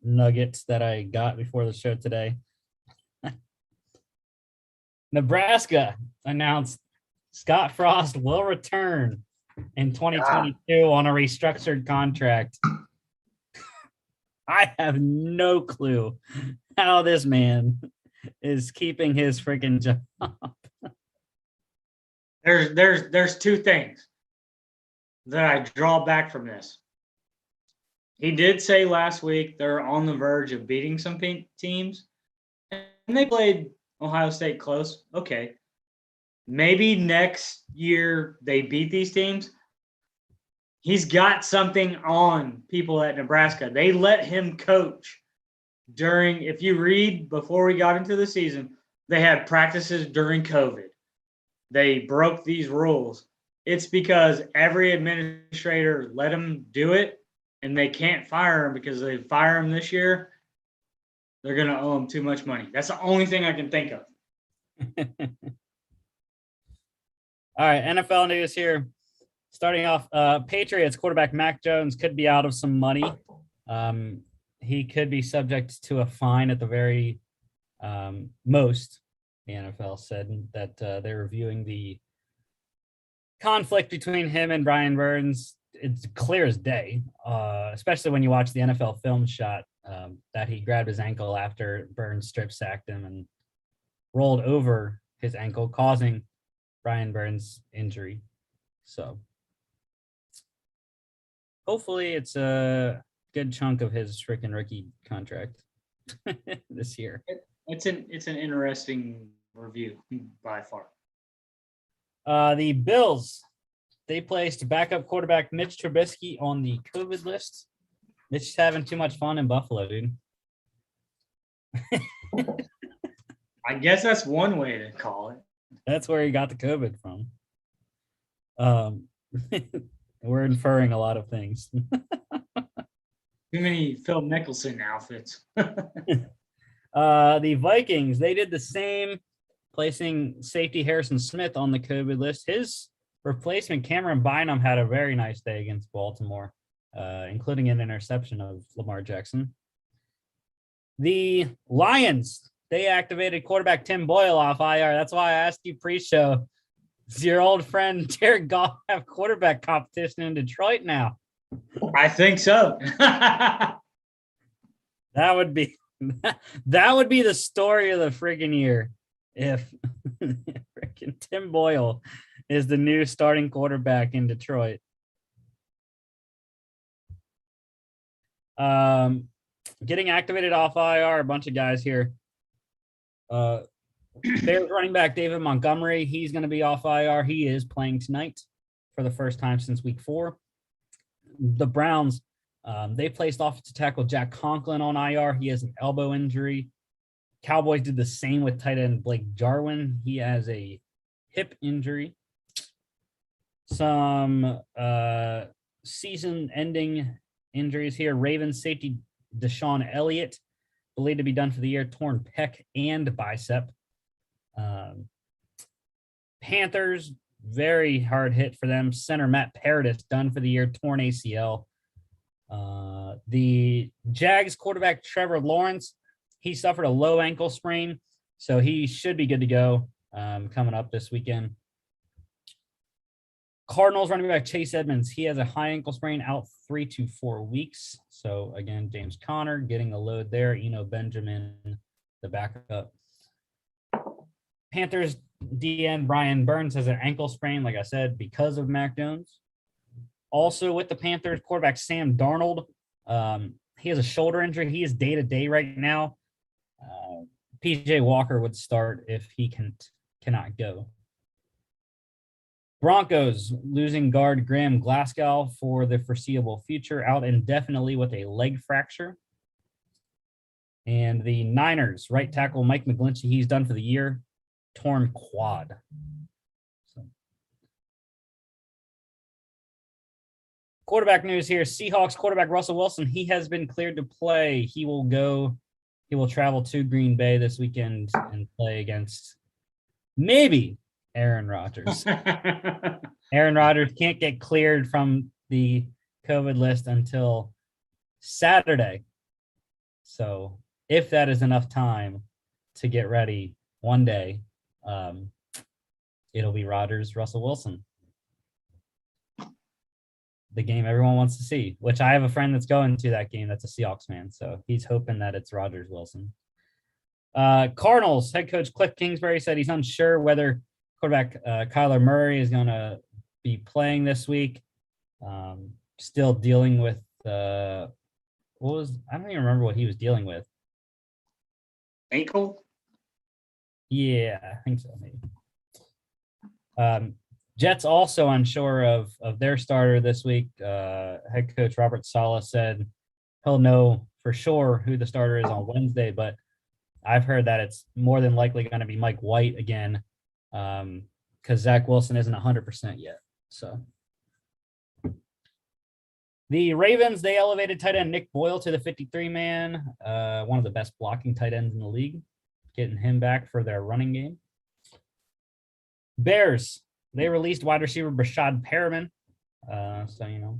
nuggets that I got before the show today. Nebraska announced Scott Frost will return in 2022 on a restructured contract. I have no clue how this man is keeping his freaking job. There's two things that I draw back from this. He did say last week they're on the verge of beating some teams, and they played Ohio State close. Okay. Maybe next year they beat these teams. He's got something on people at Nebraska. They let him coach during, if you read before we got into the season, they had practices during COVID. They broke these rules. It's because every administrator let him do it, and they can't fire him because they fire him this year. They're going to owe him too much money. That's the only thing I can think of. All right, NFL news here. Starting off, Patriots quarterback Mac Jones could be out of some money. He could be subject to a fine at the very most. The NFL said that they're reviewing the conflict between him and Brian Burns. It's clear as day, especially when you watch the NFL film shot that he grabbed his ankle after Burns strip sacked him and rolled over his ankle, causing Brian Burns' injury. So hopefully it's a good chunk of his freaking rookie contract this year. It's an interesting review by far. The Bills, they placed backup quarterback Mitch Trubisky on the COVID list. Mitch is having too much fun in Buffalo, dude. I guess that's one way to call it. That's where he got the COVID from. We're inferring a lot of things. Too many Phil Mickelson outfits. The Vikings, they did the same, placing safety Harrison Smith on the COVID list. His replacement, Cameron Bynum, had a very nice day against Baltimore, including an interception of Lamar Jackson. The Lions, they activated quarterback Tim Boyle off IR. That's why I asked you pre-show, does your old friend Jared Goff have quarterback competition in Detroit now? I think so. That would be the story of the friggin' year if freaking Tim Boyle is the new starting quarterback in Detroit. Getting activated off IR, a bunch of guys here. Bears running back David Montgomery, he's going to be off IR. He is playing tonight for the first time since week 4. The Browns, they placed offensive tackle Jack Conklin on IR. He has an elbow injury. Cowboys did the same with tight end Blake Jarwin. He has a hip injury. Some season-ending injuries here. Ravens safety Deshaun Elliott, believed to be done for the year, torn pec and bicep. Panthers, very hard hit for them. Center Matt Paradis, done for the year, torn ACL. The Jags quarterback Trevor Lawrence, he suffered a low ankle sprain, so he should be good to go coming up this weekend. Cardinals running back Chase Edmonds, he has a high ankle sprain, out 3 to 4 weeks. So again, James Conner getting the load there. Eno Benjamin, the backup. Panthers DN Brian Burns has an ankle sprain, like I said, because of Mac Jones. Also with the Panthers, quarterback Sam Darnold, he has a shoulder injury. He is day-to-day right now. PJ Walker would start if he cannot go. Broncos losing guard Graham Glasgow for the foreseeable future, out indefinitely with a leg fracture. And the Niners, right tackle Mike McGlinchey, he's done for the year, torn quad. So. Quarterback news here. Seahawks quarterback Russell Wilson, he has been cleared to play. He will travel to Green Bay this weekend and play against maybe Aaron Rodgers. Aaron Rodgers can't get cleared from the COVID list until Saturday. So if that is enough time to get ready one day, it'll be Rodgers, Russell Wilson. The game everyone wants to see, which I have a friend that's going to that game that's a Seahawks fan. So he's hoping that it's Rodgers Wilson. Cardinals head coach Cliff Kingsbury said he's unsure whether quarterback Kyler Murray is going to be playing this week. Still dealing with I don't even remember what he was dealing with. Ankle? Yeah, I think so, maybe. Jets also unsure of their starter this week. Head coach Robert Saleh said he'll know for sure who the starter is on Wednesday, but I've heard that it's more than likely going to be Mike White again, because Zach Wilson isn't 100% yet. So the Ravens, they elevated tight end Nick Boyle to the 53-man, one of the best blocking tight ends in the league, getting him back for their running game. Bears, they released wide receiver Brashad Perriman. So,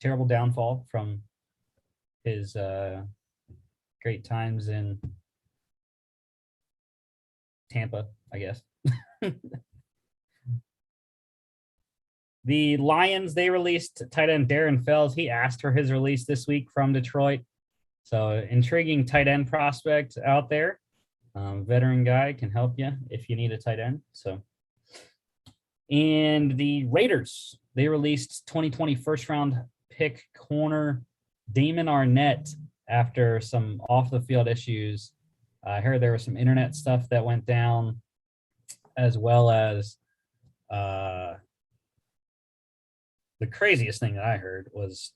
terrible downfall from his great times in Tampa, I guess. The Lions, they released tight end Darren Fells. He asked for his release this week from Detroit. So intriguing tight end prospect out there. Veteran guy can help you if you need a tight end. So, and the Raiders, they released 2020 first round pick corner Damon Arnett after some off the field issues. I heard there was some internet stuff that went down, as well as the craziest thing that I heard was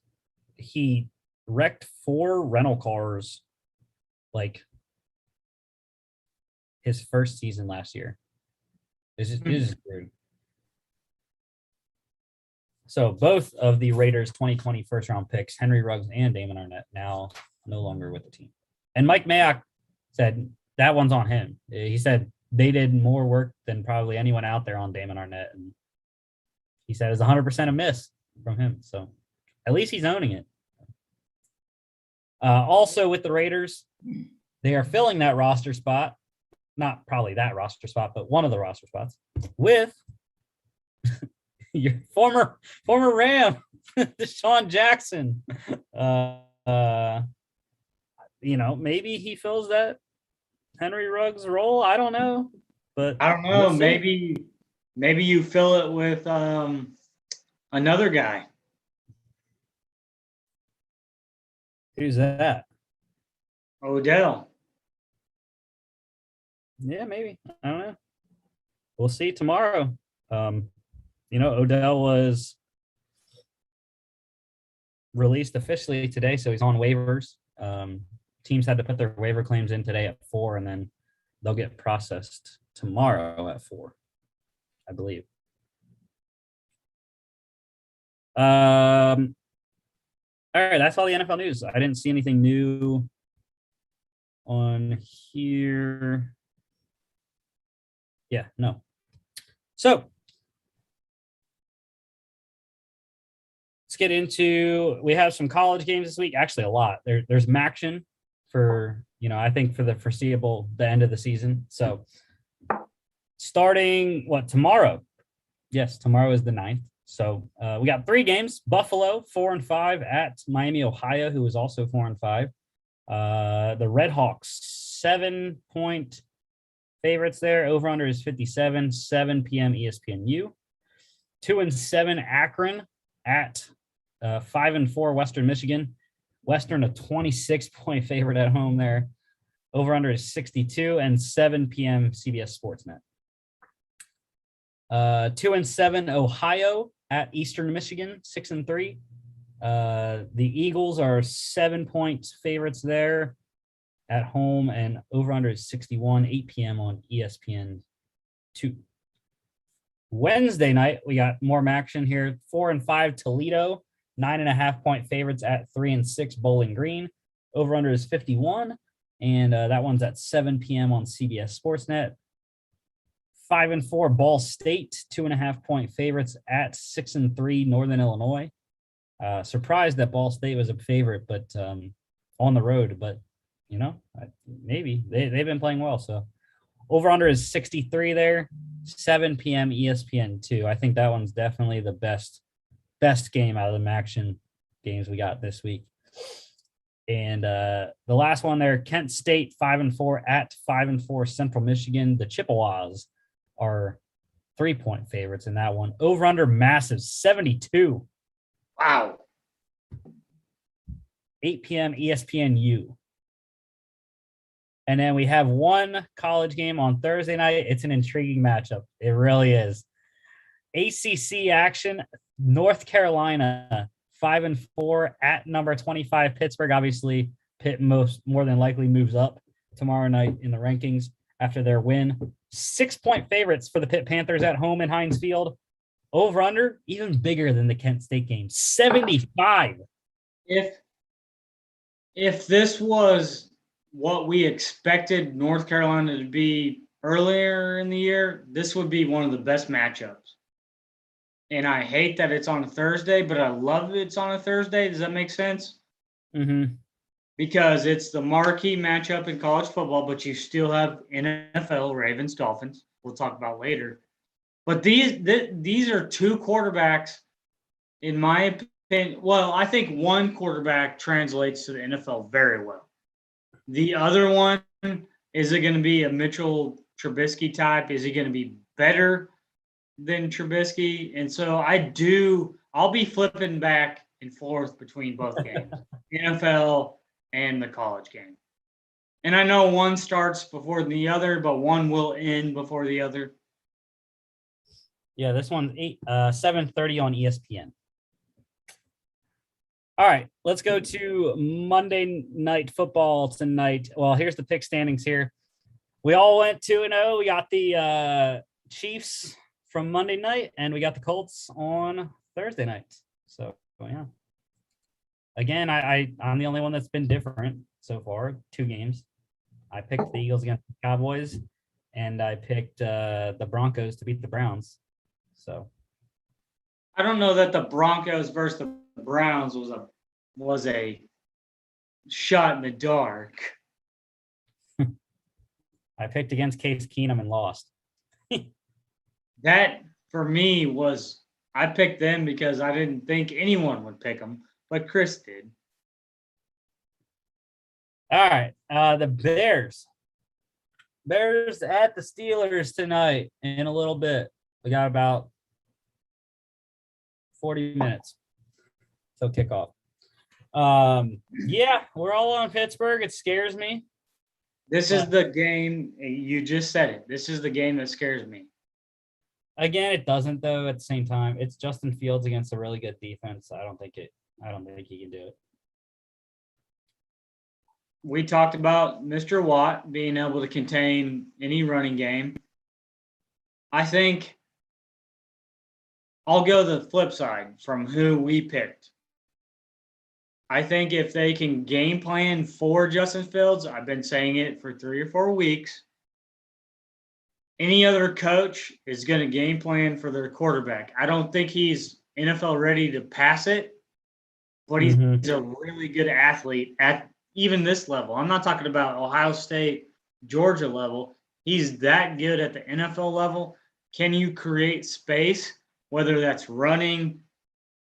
he wrecked 4 rental cars like his first season last year. This is screwed. So both of the Raiders 2020 first-round picks, Henry Ruggs and Damon Arnett, now no longer with the team. And Mike Mayock said that one's on him. He said they did more work than probably anyone out there on Damon Arnett. And he said it's 100% a miss from him. So at least he's owning it. Also with the Raiders, they are filling that roster spot. Not probably that roster spot, but one of the roster spots with your former Ram, Deshaun Jackson. Maybe he fills that Henry Ruggs role. I don't know, but I don't know. Maybe you fill it with another guy. Who's that? Odell. Yeah, maybe. I don't know. We'll see tomorrow. Odell was released officially today, so he's on waivers. Teams had to put their waiver claims in today at 4, and then they'll get processed tomorrow at 4, I believe. All right, that's all the NFL news. I didn't see anything new on here. Yeah, no. So let's get into, we have some college games this week. Actually, a lot. There's Maction for, I think for the foreseeable, the end of the season. So starting, tomorrow? Yes, tomorrow is the 9th. So we got 3 games. Buffalo, 4-5 at Miami, Ohio, who is also 4-5. The Red Hawks, 7-point favorites there. Over-under is 57, 7 p.m. ESPNU. 2-7 Akron at 5-4 Western Michigan. Western, a 26-point favorite at home there. Over-under is 62 and 7 p.m. CBS Sportsnet. 2-7 Ohio at Eastern Michigan, 6-3. The Eagles are 7-point favorites there at home, and over-under is 61, 8 p.m. on ESPN2. Wednesday night, we got more action here. 4-5 Toledo, 9.5-point favorites at 3-6 Bowling Green. Over-under is 51, and that one's at 7 p.m. on CBS Sportsnet. 5-4 Ball State, 2.5-point favorites at 6-3 Northern Illinois. Surprised that Ball State was a favorite, but on the road. But maybe they've been playing well. So over/under is 63 there. 7 p.m. ESPN2. I think that one's definitely the best game out of the Maction games we got this week. And the last one there, Kent State 5-4 at 5-4 Central Michigan. The Chippewas are 3-point favorites in that one. Over/under massive 72. Wow. 8 p.m. ESPNU. And then we have one college game on Thursday night. It's an intriguing matchup. It really is. ACC action, North Carolina 5-4 at number 25 Pittsburgh. Obviously, Pitt more than likely moves up tomorrow night in the rankings after their win. 6-point favorites for the Pitt Panthers at home in Heinz Field. Over under, even bigger than the Kent State game, 75. If this was what we expected North Carolina to be earlier in the year, this would be one of the best matchups. And I hate that it's on a Thursday, but I love it's on a Thursday. Does that make sense? Mm-hmm. Because it's the marquee matchup in college football, but you still have NFL, Ravens, Dolphins. We'll talk about later. But these are two quarterbacks, in my opinion. Well, I think one quarterback translates to the NFL very well. The other one, is it going to be a Mitchell Trubisky type? Is he going to be better than Trubisky? And so I'll be flipping back and forth between both games, NFL and the college game. And I know one starts before the other, but one will end before the other. Yeah, this one's 7:30 on ESPN. All right, let's go to Monday Night Football tonight. Well, here's the pick standings here. We all went 2-0. We got the Chiefs from Monday night, and we got the Colts on Thursday night. So yeah. Again, I'm the only one that's been different so far. 2 games. I picked the Eagles against the Cowboys, and I picked the Broncos to beat the Browns. So I don't know that the Broncos versus the Browns was a shot in the dark. I picked against Case Keenum and lost. That for me was I picked them because I didn't think anyone would pick them, but Chris did. All right, the Bears at the Steelers tonight in a little bit. We got about 40 minutes till kickoff. Yeah, we're all on Pittsburgh. It scares me. This is the game. You just said it. This is the game that scares me. Again, it doesn't though. At the same time, it's Justin Fields against a really good defense. I don't think he can do it. We talked about Mr. Watt being able to contain any running game. I think I'll go the flip side from who we picked. I think if they can game plan for Justin Fields, I've been saying it for 3 or 4 weeks. Any other coach is going to game plan for their quarterback. I don't think he's NFL ready to pass it, but he's a really good athlete at even this level. I'm not talking about Ohio State, Georgia level. He's that good at the NFL level. Can you create space, whether that's running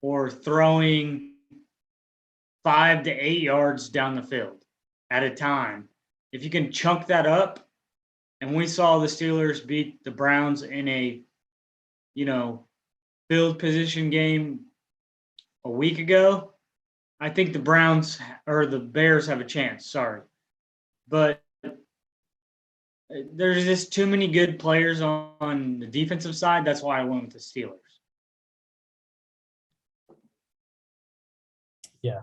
or throwing 5 to 8 yards down the field at a time? If you can chunk that up, and we saw the Steelers beat the Browns in a, field position game a week ago, I think the Bears have a chance. Sorry. But there's just too many good players on the defensive side. That's why I went with the Steelers. Yeah.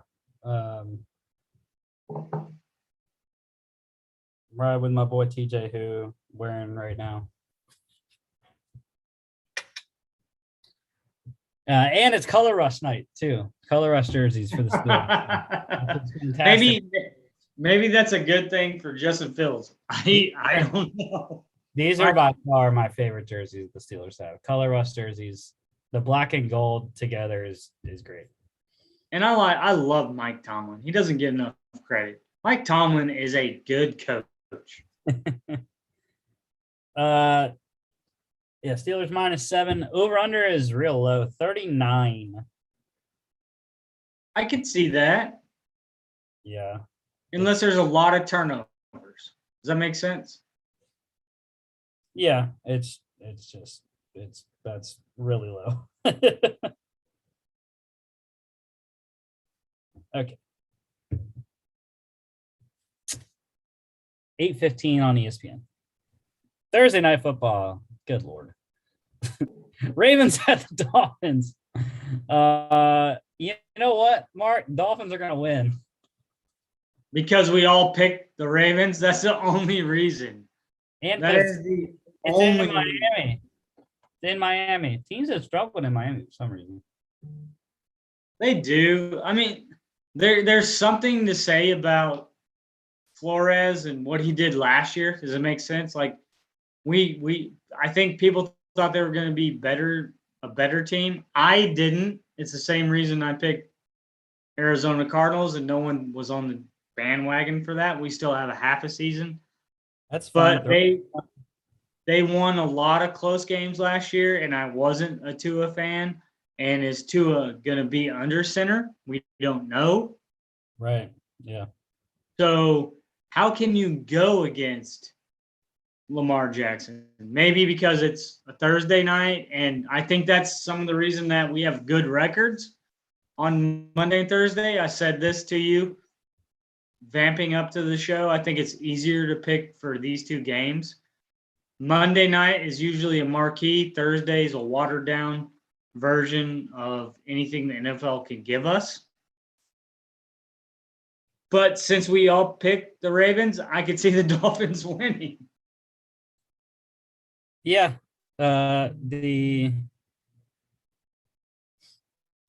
Right with my boy TJ, who wearing right now. And it's Color Rush night too. Color Rush jerseys for the Steelers. Maybe that's a good thing for Justin Fields. I don't know. These are by far my favorite jerseys the Steelers have. Color Rush jerseys. The black and gold together is great. And I love Mike Tomlin. He doesn't get enough credit. Mike Tomlin is a good coach. Yeah, Steelers -7. Over under is real low, 39. I could see that. Yeah. Unless there's a lot of turnovers. Does that make sense? Yeah, that's really low. Okay. 8:15 on ESPN. Thursday night football. Good Lord. Ravens at the Dolphins. You know what, Mark? Dolphins are going to win. Because we all picked the Ravens. That's the only reason. And that is the it's only in Miami. It's in Miami. Teams have struggled in Miami for some reason. They do. I mean, there's something to say about Flores and what he did last year. Does it make sense? Like I think people thought they were going to be a better team. I didn't. It's the same reason I picked Arizona Cardinals, and no one was on the bandwagon for that. We still have a half a season. That's fine. But they won a lot of close games last year, and I wasn't a Tua fan. And is Tua going to be under center? We don't know. Right. Yeah. So how can you go against Lamar Jackson? Maybe because it's a Thursday night, and I think that's some of the reason that we have good records on Monday and Thursday. I said this to you, vamping up to the show. I think it's easier to pick for these 2 games. Monday night is usually a marquee. Thursday is a watered-down version of anything the NFL can give us. But since we all picked the Ravens, I could see the Dolphins winning. Yeah. I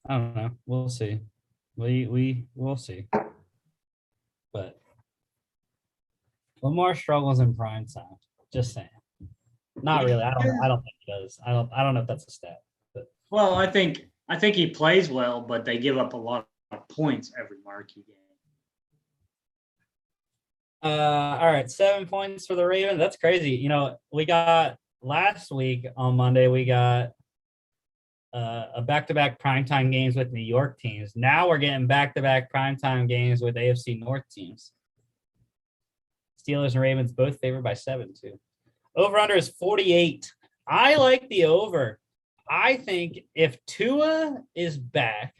don't know. We'll see. We'll see. But Lamar struggles in prime time. Just saying. Not really. I don't think he does. I don't know if that's a stat. But Well, I think he plays well, but they give up a lot of points every marquee game. all right, 7 points for the Ravens. That's crazy. You know, we got last week on Monday, we got a back-to-back primetime games with New York teams. Now we're getting back-to-back primetime games with AFC North teams. Steelers and Ravens both favored by 7 too. Over-under is 48. I like the over. I think if Tua is back,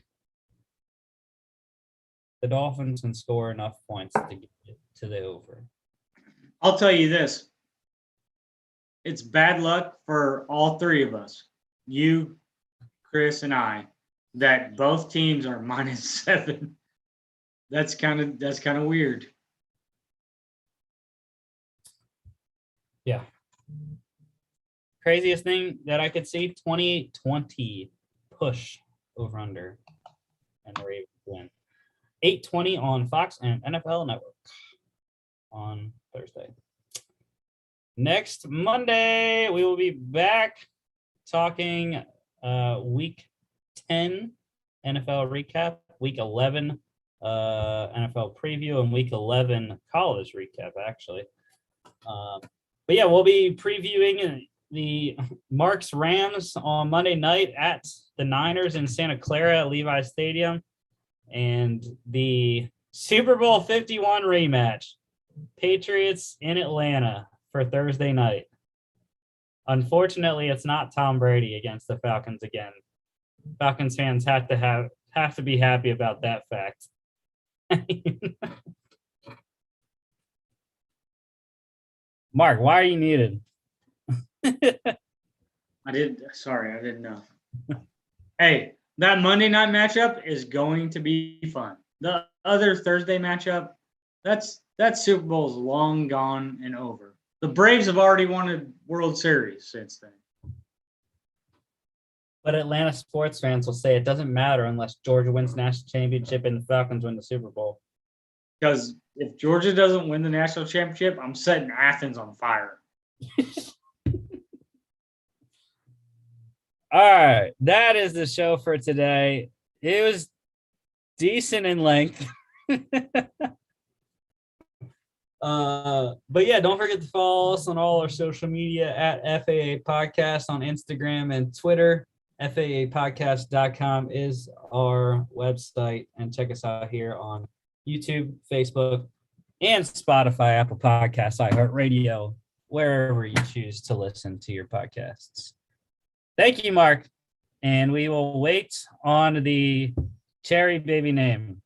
the Dolphins can score enough points to get it to the over. I'll tell you this. It's bad luck for all three of us. You, Chris, and I, that both teams are -7. That's kind of weird. Yeah. Craziest thing that I could see, 28-20 push over under and the Ravens win. 8:20 on Fox and NFL Network on Thursday. Next Monday, we will be back talking week 10 NFL recap, week 11 NFL preview, and week 11 college recap, actually. But yeah, we'll be previewing the Marks Rams on Monday night at the Niners in Santa Clara at Levi Stadium, and the Super Bowl 51 rematch, Patriots in Atlanta for Thursday night. Unfortunately, it's not Tom Brady against the Falcons again. Falcons fans have to be happy about that fact. Mark, why are you muted? I didn't know. Hey, that Monday night matchup is going to be fun. The other Thursday matchup, that Super Bowl's long gone and over. The Braves have already won a World Series since then. But Atlanta sports fans will say it doesn't matter unless Georgia wins the national championship and the Falcons win the Super Bowl. Because if Georgia doesn't win the national championship, I'm setting Athens on fire. All right, that is the show for today. It was decent in length. But yeah, don't forget to follow us on all our social media at FAA Podcast on Instagram and Twitter. FAApodcast.com is our website, and check us out here on YouTube, Facebook, and Spotify, Apple Podcasts, iHeartRadio, wherever you choose to listen to your podcasts. Thank you, Mark. And we will wait on the cherry baby name.